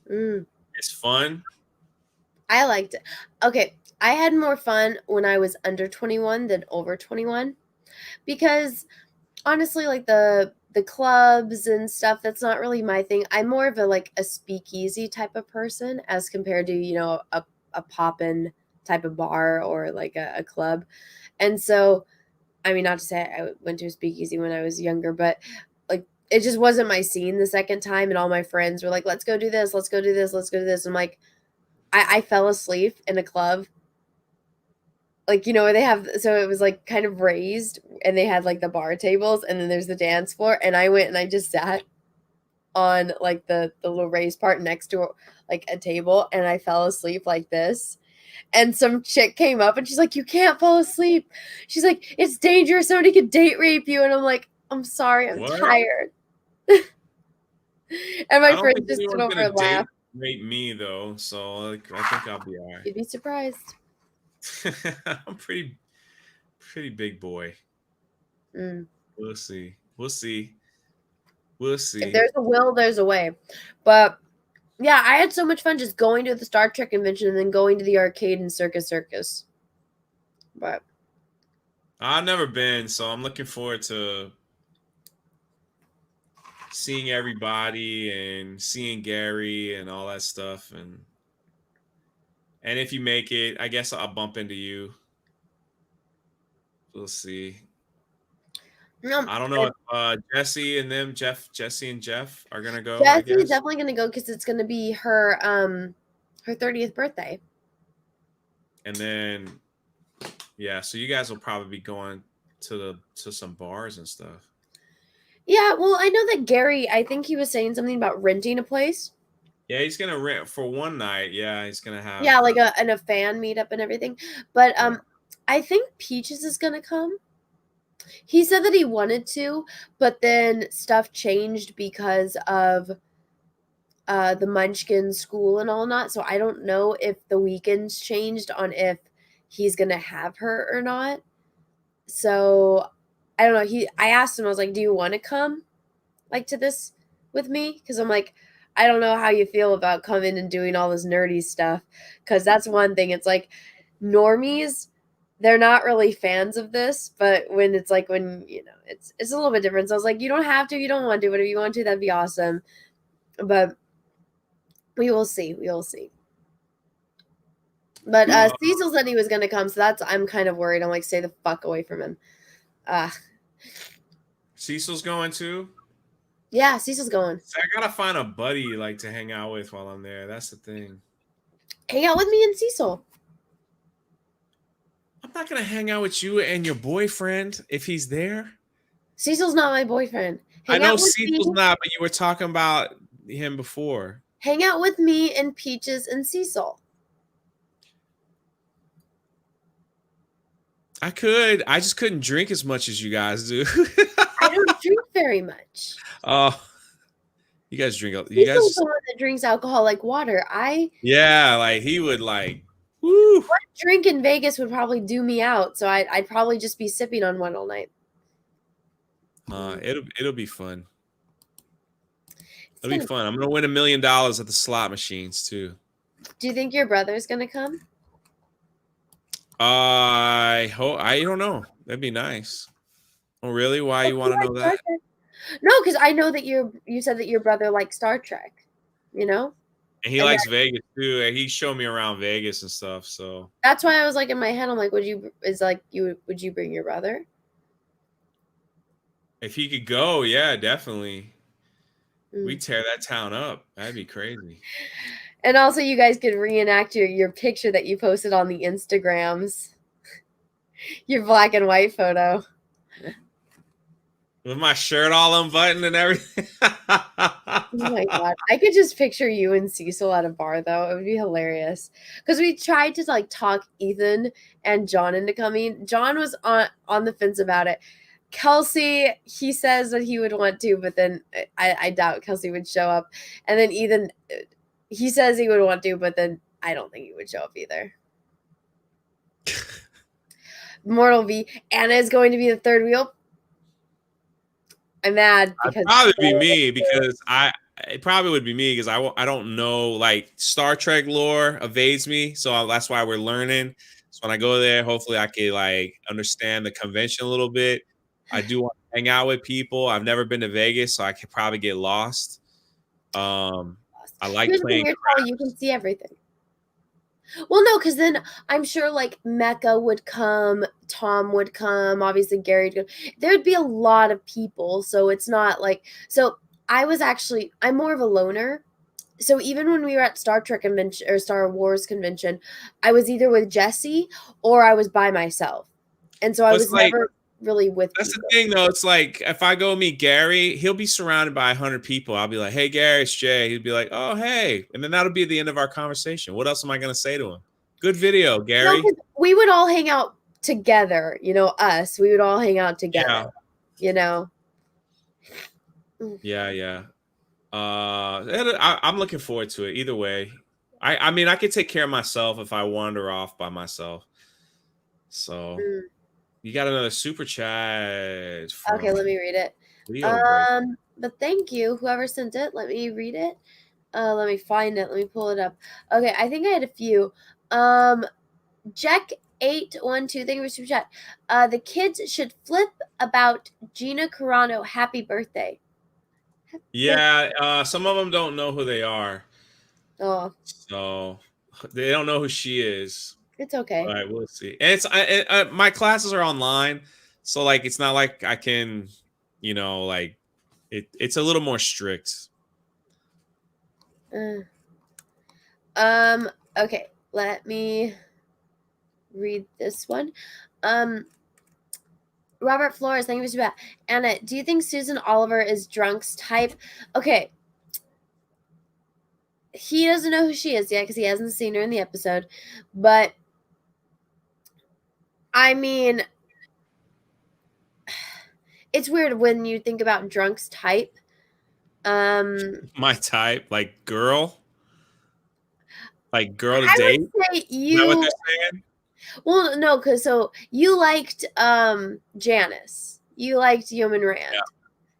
It's fun. I liked it. Okay, I had more fun when I was under 21 than over 21, because honestly, like the clubs and stuff, that's not really my thing. I'm more of a speakeasy type of person as compared to a poppin' type of bar or like a club. And so, I mean, not to say I went to a speakeasy when I was younger, but like it just wasn't my scene the second time. And all my friends were like, let's go do this, let's go do this, let's go do this. I'm like, I fell asleep in a club. Like, where they have, so it was like kind of raised and they had like the bar tables and then there's the dance floor. And I went and I just sat on like the little raised part next to like a table, and I fell asleep like this. And some chick came up and she's like, "You can't fall asleep." She's like, "It's dangerous. Somebody could date rape you." And I'm like, "I'm sorry, I'm What? tired." And I my don't friend think just stood anyone's over and gonna date laughed. rape me though, so like, I think I'll be all You'd be surprised. right. I'm pretty big boy. Mm. We'll see. We'll see. We'll If see. there's a will, there's a way. But yeah, I had so much fun just going to the Star Trek convention and then going to the arcade and Circus. But I've never been, so I'm looking forward to seeing everybody and seeing Gary and all that stuff. And if you make it, I guess I'll bump into you. We'll see. no, I don't know if Jesse and Jeff are gonna go. I Jesse's guess. definitely gonna go because it's gonna be her 30th birthday. And then, yeah, so you guys will probably be going to some bars and stuff. Yeah, well, I know that Gary, I think he was saying something about renting a place. Yeah, he's gonna rent for one night. Yeah, he's gonna have. Yeah, like a fan meetup and everything. But I think Peaches is gonna come. He said that he wanted to, but then stuff changed because of the Munchkin school and all that. So I don't know if the weekends changed on if he's gonna have her or not. So I don't know. I asked him, I was like, "Do you want to come like to this with me?" Because I'm like, I don't know how you feel about coming and doing all this nerdy stuff. Because that's one thing. It's like normies, they're not really fans of this, but when it's like when it's a little bit different. So I was like, you don't have to, you don't want to, but if you want to, that'd be awesome. But we will see. We will see. But Cecil said he was gonna come, so I'm kind of worried. I'm like, stay the fuck away from him. Cecil's going too. Yeah, Cecil's going. So I gotta find a buddy like to hang out with while I'm there. That's the thing. Hang out with me and Cecil. I'm not gonna hang out with you and your boyfriend if he's there. Cecil's not my boyfriend. I know Cecil's not, but you were talking about him before. Hang out with me and Peaches and Cecil. I could. I just couldn't drink as much as you guys do. I don't drink very much. Oh, you guys drink. You guys the one that drinks alcohol like water. Yeah, like he would like. Woo. One drink in Vegas would probably do me out, so I'd probably just be sipping on one all night. It'll be fun. It'll be fun. I'm gonna win $1 million at the slot machines too. Do you think your brother's gonna come? I don't know. That'd be nice. Oh, really? Why you want to know that? No, because I know that you said that your brother likes Star Trek. You know. And he likes Vegas too. And he showed me around Vegas and stuff. So that's why I was like in my head. I'm like, would you bring your brother? If he could go, yeah, definitely. We tear that town up. That'd be crazy. And also, you guys could reenact your picture that you posted on the Instagrams. Your black and white photo. With my shirt all unbuttoned and everything. Oh my God. I could just picture you and Cecil at a bar, though. It would be hilarious. Because we tried to like talk Ethan and John into coming. John was on the fence about it. Kelsey, he says that he would want to, but then I doubt Kelsey would show up. And then Ethan, he says he would want to, but then I don't think he would show up either. Mortal V, Anna is going to be the third wheel. I'm mad because it probably be me because it probably would be me because I don't know, like Star Trek lore evades me, so that's why we're learning. So when I go there, hopefully I can like understand the convention a little bit. I do want to hang out with people. I've never been to Vegas, so I could probably get lost. I like playing. You can see everything. Well, no, because then I'm sure like Mecca would come, Tom would come, obviously Gary would come. There'd be a lot of people, so it's not like so. I'm more of a loner. So even when we were at Star Trek convention or Star Wars convention, I was either with Jesse or I was by myself, and so I was never really with That's people. the thing, though. It's like if I go meet Gary, he'll be surrounded by 100 people. I'll be like, "Hey, Gary, it's Jay." He'd be like, "Oh, hey," and then that'll be the end of our conversation. What else am I gonna say to him? Good video, No, Gary. 'cause we would all hang out together, you know, us. We would all hang out together, you know. Yeah, yeah. I'm looking forward to it. Either way, I mean, I could take care of myself if I wander off by myself. So Mm. you got another super chat. Okay, let me read it. Leo Break. But thank you, whoever sent it. Let me read it. Let me find it. Let me pull it up. Okay, I think I had a few. Jack812, thank you for super chat. The kids should flip about Gina Carano. Happy birthday. Yeah, some of them don't know who they are. Oh, So they don't know who she is. it's okay. All right, we'll see. And my classes are online, so like it's not like I can, like it's a little more strict. Okay, let me read this one. Robert Flores, thank you for that. Anna, do you think Susan Oliver is Drunk's type? Okay. He doesn't know who she is yet because he hasn't seen her in the episode. But I mean, it's weird when you think about Drunk's type. My type, like girl to I date. would say Is that what they're saying? Well, no, because so you liked Janice. You liked Yeoman Rand. Yeah.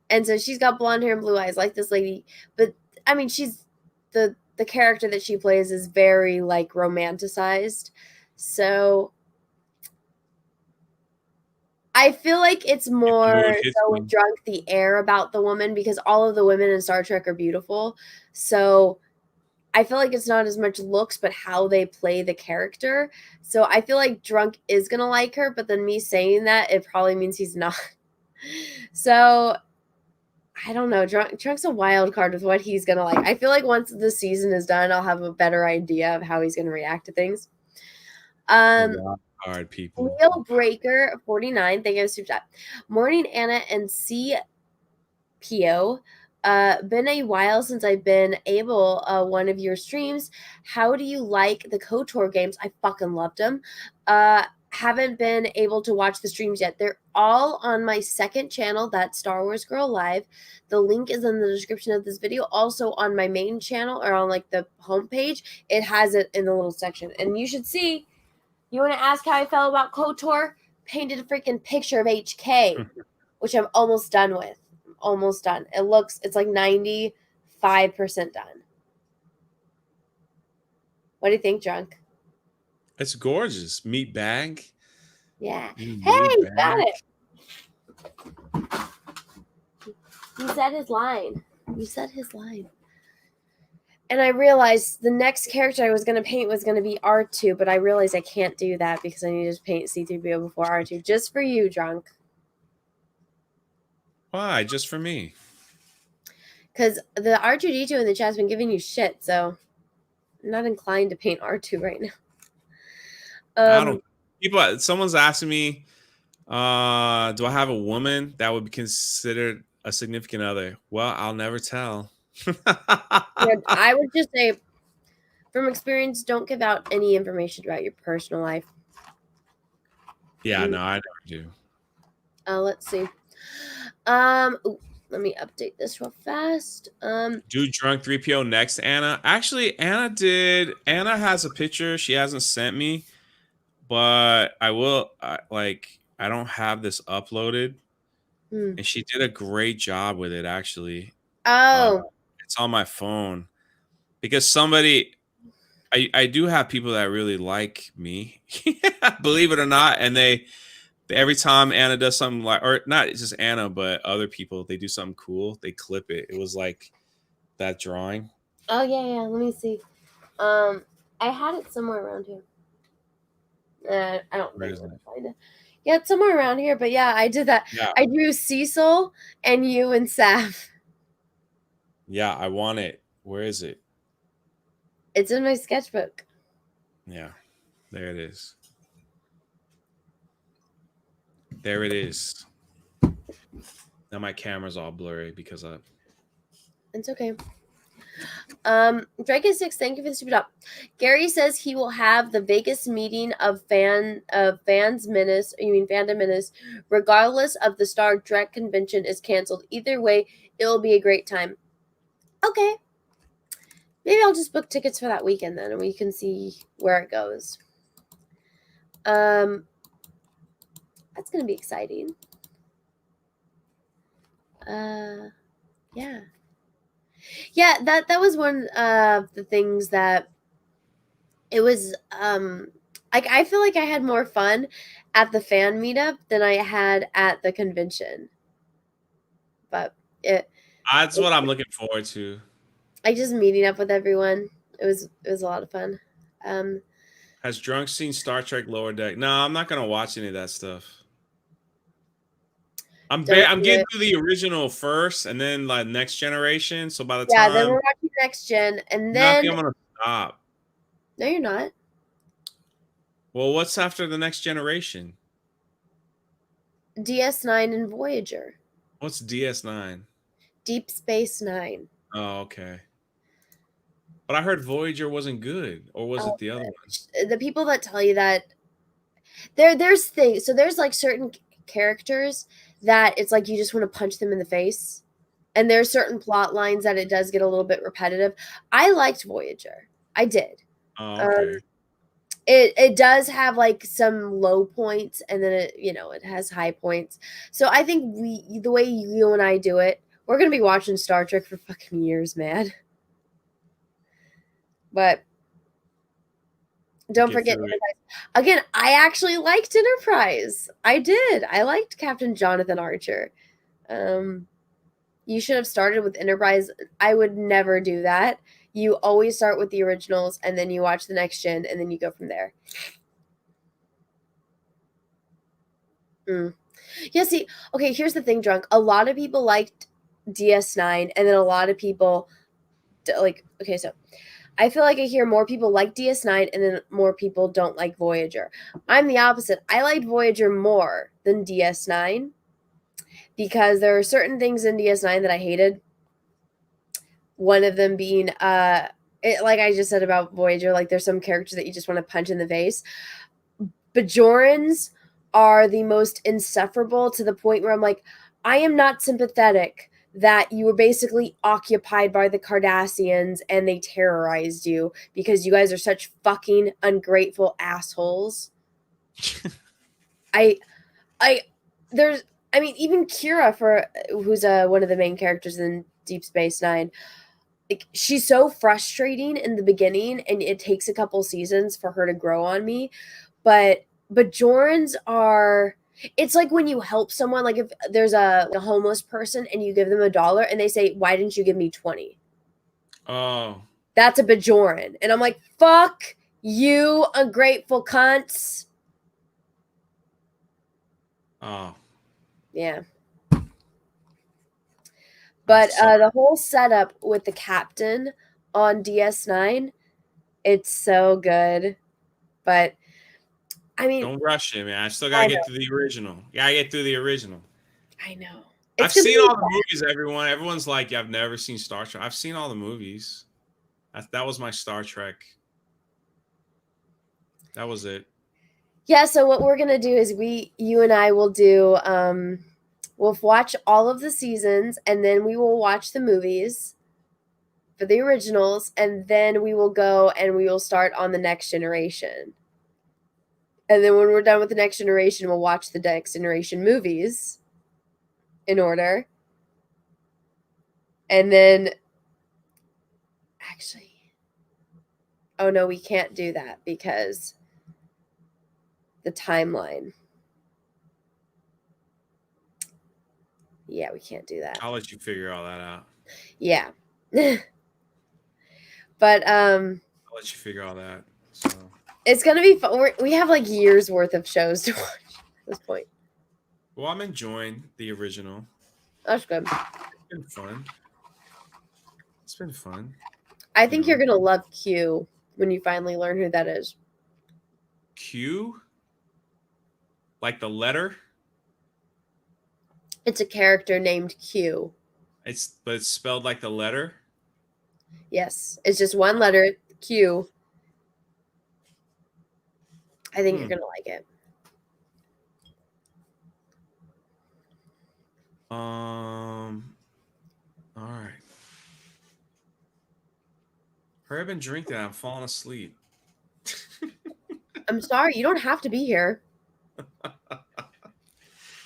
And so she's got blonde hair and blue eyes like this lady. But I mean, she's the character that she plays is very like romanticized. So I feel like it's more so with Drunk the air about the woman because all of the women in Star Trek are beautiful. So I feel like it's not as much looks, but how they play the character. So I feel like Drunk is going to like her, but then me saying that, it probably means he's not. So I don't know. Drunk's a wild card with what he's going to like. I feel like once the season is done, I'll have a better idea of how he's going to react to things. Hard people. Leo Breaker 49. Thank you, super chat. Morning, Anna and CPO. Been a while since I've been able one of your streams. How do you like the KOTOR games? I fucking loved them. Haven't been able to watch the streams yet. They're all on my second channel, that's Star Wars Girl Live. The link is in the description of this video. Also on my main channel or on like the homepage, it has it in the little section. And you should see. You want to ask how I felt about KOTOR? Painted a freaking picture of HK, which I'm almost done with. Almost done. It's like 95% done. What do you think, Drunk? It's gorgeous. Meat bag. Yeah. Hey, got it. He said his line. You said his line. And I realized the next character I was going to paint was going to be R2, but I realized I can't do that because I need to paint C-3PO before R2. Just for you, Drunk. Why? Just for me? Because the R2-D2 in the chat's been giving you shit, so I'm not inclined to paint R2 right now. I don't. Someone's asking me, do I have a woman that would be considered a significant other? Well, I'll never tell. Yeah, I would just say, from experience, don't give out any information about your personal life. Yeah, no, I never do. Let's see. Let me update this real fast. Do Drunk 3PO next, Anna. Actually, Anna has a picture she hasn't sent me, but I will. I don't have this uploaded, and she did a great job with it. Actually, it's on my phone because somebody. I do have people that really like me, believe it or not, and every time Anna does something or not just Anna, but other people, they do something cool, they clip it. It was like that drawing. Oh yeah. Let me see. I had it somewhere around here. I don't know. Find it. Yeah, it's somewhere around here. But yeah, I did that. Yeah. I drew Cecil and you and Sav. Yeah, I want it. Where is it? It's in my sketchbook. Yeah, there it is. There it is. Now my camera's all blurry because of. It's okay. Dragon 6, thank you for the super up. Gary says he will have the Vegas meeting of fans menace. You mean fandom menace, regardless of the Star Trek convention is canceled. Either way, it'll be a great time. Okay, maybe I'll just book tickets for that weekend then, and we can see where it goes. That's gonna be exciting. Yeah. Yeah, that was one of the things that it was like I feel like I had more fun at the fan meetup than I had at the convention. But That's what I'm looking forward to. I just meeting up with everyone. It was a lot of fun. Has Drunk seen Star Trek Lower Deck? No, I'm not gonna watch any of that stuff. I'm getting through the original first, and then like Next Generation. So by the time, then we're watching Next Gen, and then I'm gonna stop. No, you're not. Well, what's after the Next Generation? DS9 and Voyager. What's DS9? Deep Space Nine. Oh, okay. But I heard Voyager wasn't good, or was it the other one? The people that tell you that there's things. So there's like certain characters that it's like you just want to punch them in the face, and there's certain plot lines that it does get a little bit repetitive. I liked Voyager. I did. Oh, okay. It does have like some low points, and then it has high points. So I think the way you and I do it, we're gonna be watching Star Trek for fucking years, man. But don't forget Enterprise. Again, I actually liked Enterprise. I did. I liked Captain Jonathan Archer. You should have started with Enterprise. I would never do that. You always start with the originals, and then you watch the Next Gen, and then you go from there. Yeah, see, okay, here's the thing, Drunk. A lot of people liked DS9, and then a lot of people, okay, so I feel like I hear more people like DS9, and then more people don't like Voyager. I'm the opposite. I liked Voyager more than DS9, because there are certain things in DS9 that I hated. One of them being, like I just said about Voyager, like there's some characters that you just want to punch in the face. Bajorans are the most insufferable, to the point where I'm like, I am not sympathetic that you were basically occupied by the Cardassians and they terrorized you, because you guys are such fucking ungrateful assholes. Even Kira, who's one of the main characters in Deep Space Nine, like, she's so frustrating in the beginning, and it takes a couple seasons for her to grow on me. But Bajorans are, it's like when you help someone, like if there's a homeless person and you give them $1 and they say, why didn't you give me 20? Oh. That's a Bajoran. And I'm like, fuck you, ungrateful cunts. Oh. Yeah. But the whole setup with the captain on DS9, it's so good. But I mean, don't rush it, man. I still gotta get through the original. Gotta get through the original. I know. I've seen all the movies. Everyone's like, I've never seen Star Trek. I've seen all the movies. That was my Star Trek. That was it. Yeah. So what we're gonna do is you and I will do. We'll watch all of the seasons, and then we will watch the movies for the originals, and then we will go and we will start on the Next Generation. And then when we're done with the Next Generation, we'll watch the Next Generation movies in order. And then, actually, oh no, we can't do that because the timeline. Yeah, we can't do that. I'll let you figure all that out. Yeah. But I'll let you figure all that. So it's gonna be fun. We have like years worth of shows to watch at this point. Well, I'm enjoying the original. That's good. It's been fun. It's been fun. I think you're gonna love Q when you finally learn who that is. Q? Like the letter? It's a character named Q. But it's spelled like the letter. Yes, it's just one letter, Q. I think you're gonna like it. All right. Hurry up and drink that. I'm falling asleep. I'm sorry, you don't have to be here.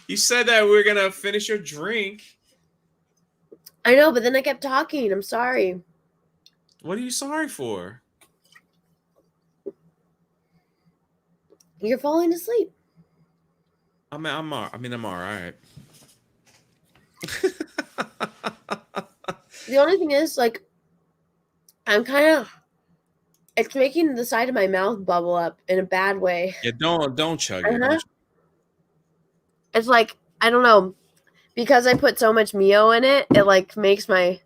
You said that we were gonna finish your drink. I know, but then I kept talking. I'm sorry. What are you sorry for? You're falling asleep. I'm all right. The only thing is, like, I'm kind of. It's making the side of my mouth bubble up in a bad way. Yeah, don't chug it. It's like, I don't know, because I put so much Mio in it, it like makes my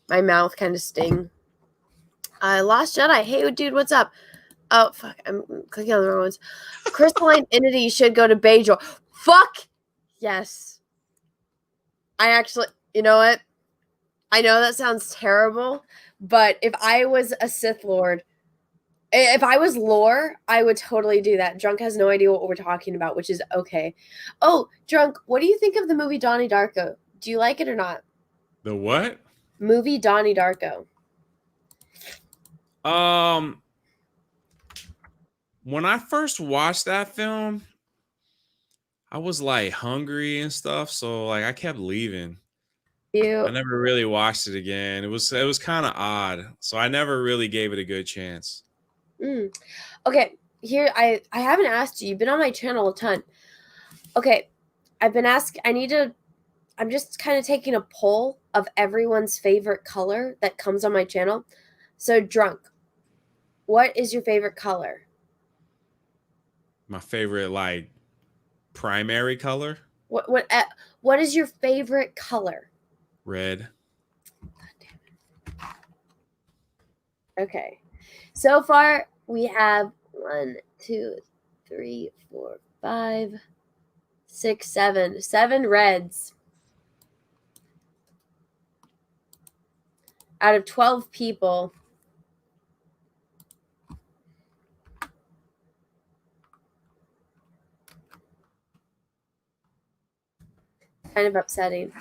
mouth kind of sting. Lost Jedi. Hey, dude, what's up? Oh, fuck. I'm clicking on the wrong ones. Crystalline Entity should go to Bajor. Fuck! Yes. I actually, you know what? I know that sounds terrible, but if I was a Sith Lord, if I was lore, I would totally do that. Drunk has no idea what we're talking about, which is okay. Oh, Drunk, what do you think of the movie Donnie Darko? Do you like it or not? The what? Movie Donnie Darko. When I first watched that film, I was like hungry and stuff, so like I kept leaving. I never really watched it again. It was kind of odd, so I never really gave it a good chance. Okay, here I haven't asked you. You've been on my channel a ton. Okay, I've been asked. I'm just kind of taking a poll of everyone's favorite color that comes on my channel. So, Drunk, what is your favorite color? My favorite, like, primary color? What is your favorite color? Red. Okay. So far, we have 1, 2, 3, 4, 5, 6, 7. 7 reds. Out of 12 people. Kind of upsetting.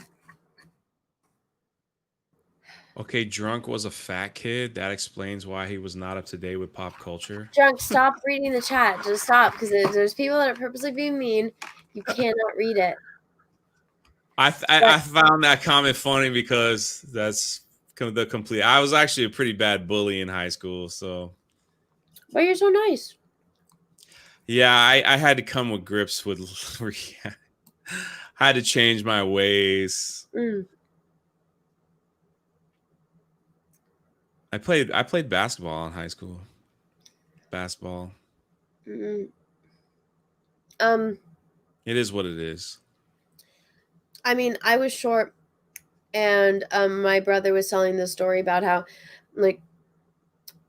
Okay, Drunk was a fat kid. That explains why he was not up to date with pop culture. Drunk, stop reading the chat. Just stop, because there's people that are purposely being mean. You cannot read it. I found that comment funny because that's the complete. I was actually a pretty bad bully in high school, so. But you're so nice. Yeah, I had to come with grips with. I had to change my ways. I played basketball in high school. Basketball. It is what it is. I mean, I was short, and my brother was telling the story about how, like,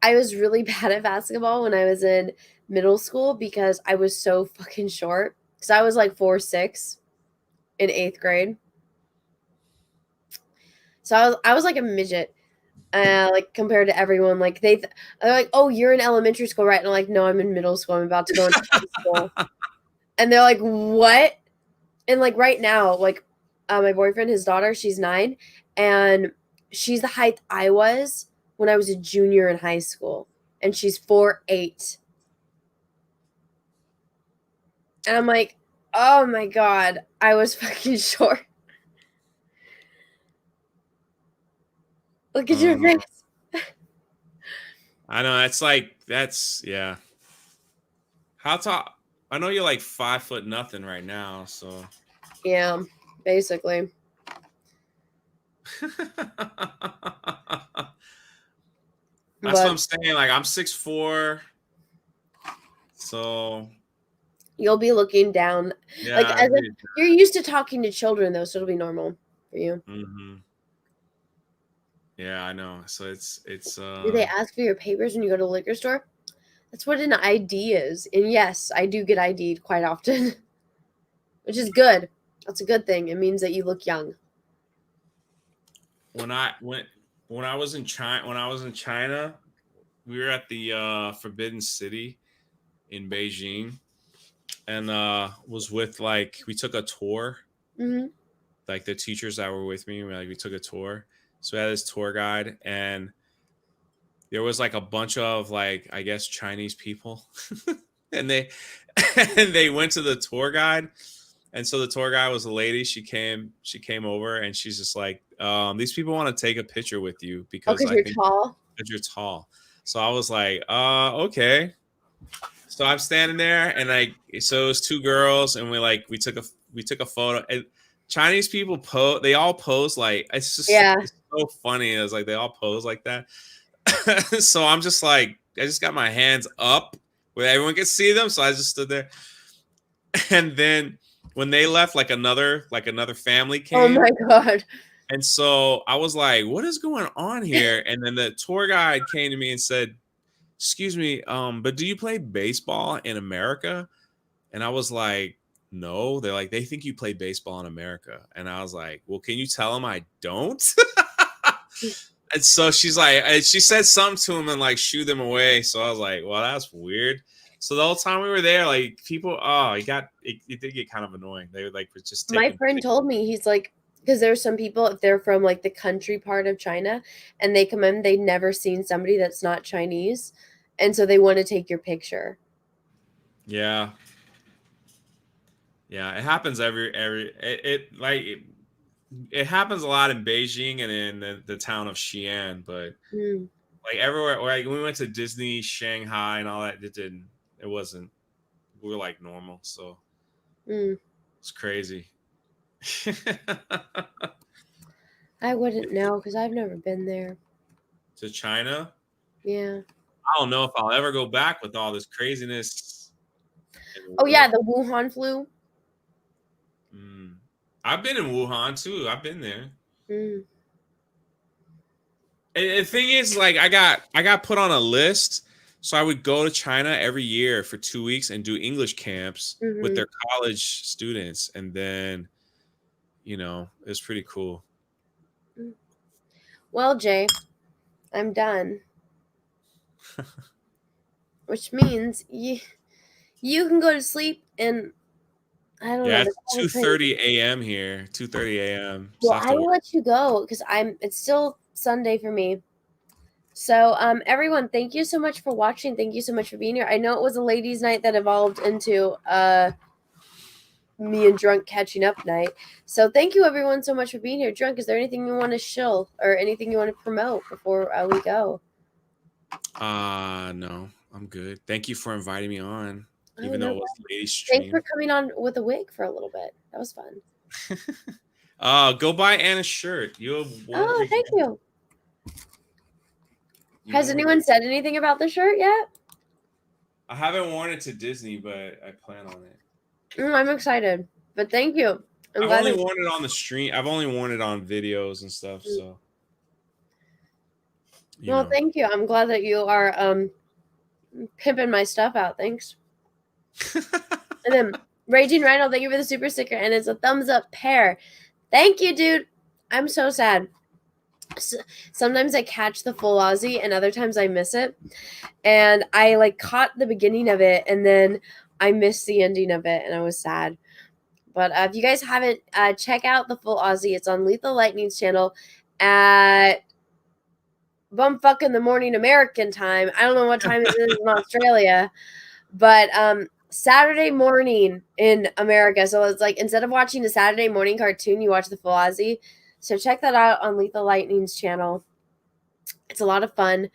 I was really bad at basketball when I was in middle school because I was so fucking short. Because I was like 4'6" in 8th grade. So I was like a midget. Like compared to everyone, like they're like, oh, you're in elementary school, right? And I'm like, no, I'm in middle school. I'm about to go into high school. And they're like, what? And like right now, like my boyfriend, his daughter, she's 9, and she's the height I was when I was a junior in high school, and she's 4'8". And I'm like, oh my God, I was fucking short. Look at your face. I know that's yeah. How tall? I know you're like 5 foot nothing right now, so. Yeah, basically. That's what I'm saying. Like I'm 6'4", so. You'll be looking down. Yeah, like as if you're used to talking to children, though, so it'll be normal for you. Yeah, I know. So it's. Do they ask for your papers when you go to the liquor store? That's what an ID is. And yes, I do get ID'd quite often, which is good. That's a good thing. It means that you look young. When I was in China, we were at the Forbidden City in Beijing, and was with we took a tour. Mm-hmm. Like the teachers that were with me, we took a tour. So we had this tour guide, and there was a bunch of I guess Chinese people, and they went to the tour guide. And so the tour guide was a lady. She came over, and she's just like, these people want to take a picture with you because you're tall. Because you're tall. So I was like, okay. So I'm standing there, and so it was two girls, and we took a photo. And Chinese people they all pose it's just it's so funny. It was they all pose like that. So I'm just I just got my hands up where everyone could see them. So I just stood there, and then when they left, another family came. Oh my God. And so I was like, what is going on here? And then the tour guide came to me and said, excuse me, but do you play baseball in America? And I was like, no. They're like, they think you play baseball in America. And I was like, well, can you tell them I don't? And so she's like, she said something to him and shooed them away. So I was like, well, that's weird. So the whole time we were there, people, it did get kind of annoying. They were just my friend told me, he's like, because there's some people, if they're from the country part of China and they come in, they've never seen somebody that's not Chinese. And so they want to take your picture. Yeah. Yeah. It happens it happens a lot in Beijing and in the town of Xi'an, but everywhere, when we went to Disney, Shanghai and all that, it wasn't, we were normal. So it's crazy. I wouldn't know because I've never been there. To China? Yeah. I don't know if I'll ever go back with all this craziness. Oh yeah, the Wuhan flu. I've been in Wuhan too. I've been there. And the thing is, I got put on a list, so I would go to China every year for 2 weeks and do English camps with their college students, and then, it was pretty cool. Well, Jay, I'm done. Which means you can go to sleep, and I don't know. Yeah, it's 2:30 a.m. here. 2:30 a.m. Well, I will let you go because it's still Sunday for me. So, everyone, thank you so much for watching. Thank you so much for being here. I know it was a ladies' night that evolved into me and Drunk catching up night. So, thank you everyone so much for being here. Drunk, is there anything you want to shill or anything you want to promote before we go? No, I'm good. Thank you for inviting me on. Even though it was ladies' stream. Thanks for coming on with a wig for a little bit. That was fun. Go buy Anna's shirt. Thank you. Has anyone said anything about the shirt yet? I haven't worn it to Disney, but I plan on it. I'm excited. But thank you. I've only worn it on the stream. I've only worn it on videos and stuff. So. Well, thank you. I'm glad that you are pimping my stuff out. Thanks. And then Raging Rhino, thank you for the super sticker, and it's a thumbs up pair. Thank you, dude. I'm so sad. Sometimes I catch the full Aussie, and other times I miss it. And I caught the beginning of it, and then I missed the ending of it, and I was sad. But if you guys haven't, check out the full Aussie. It's on Lethal Lightning's channel at bumfuck in the morning American time. I don't know what time it is in Australia, but Saturday morning in America. So it's instead of watching a Saturday morning cartoon, you watch the full Aussie. So check that out on Lethal Lightning's channel. It's a lot of fun.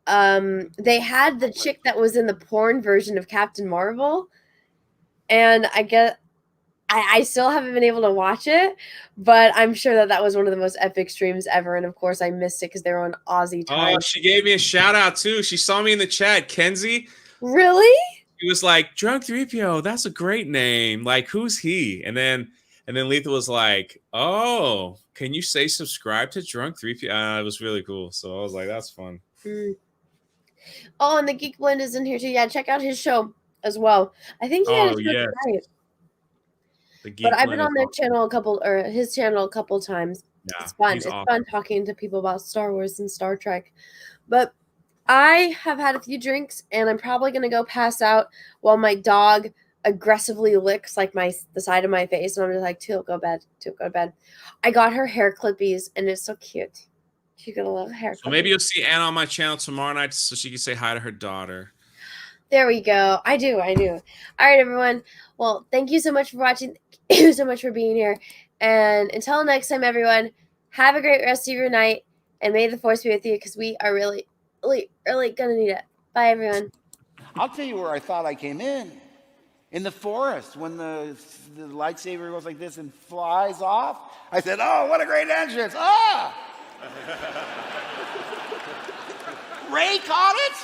They had the chick that was in the porn version of Captain Marvel, and I still haven't been able to watch it, but I'm sure that was one of the most epic streams ever. And of course, I missed it because they were on Aussie time. Oh, she gave me a shout out too. She saw me in the chat, Kenzie. Really? He was like, Drunk 3PO, that's a great name. Who's he? And then Lethal was like, oh, can you say subscribe to Drunk 3PO? It was really cool. So I was like, that's fun. Oh, and the Geek Blend is in here too. Yeah, check out his show as well. I think he had a show tonight. The Geek But I've been Blend on is their channel his channel a couple times. Yeah, It's fun. he's It's awesome. fun talking to people about Star Wars and Star Trek. But I have had a few drinks, and I'm probably gonna go pass out while my dog aggressively licks like the side of my face, and I'm just like, Teal, go to bed. Teal, go to bed. I got her hair clippies, and it's so cute. She's gonna love hair. So maybe you'll see Anna on my channel tomorrow night so she can say hi to her daughter. There we go. I do. All right, everyone. Well, thank you so much for watching. Thank you so much for being here. And until next time, everyone, have a great rest of your night. And may the force be with you, because we are really, really, really going to need it. Bye, everyone. I'll tell you where I thought I came in the forest, when the lightsaber goes like this and flies off. I said, oh, what a great entrance. Ah! Ray caught it?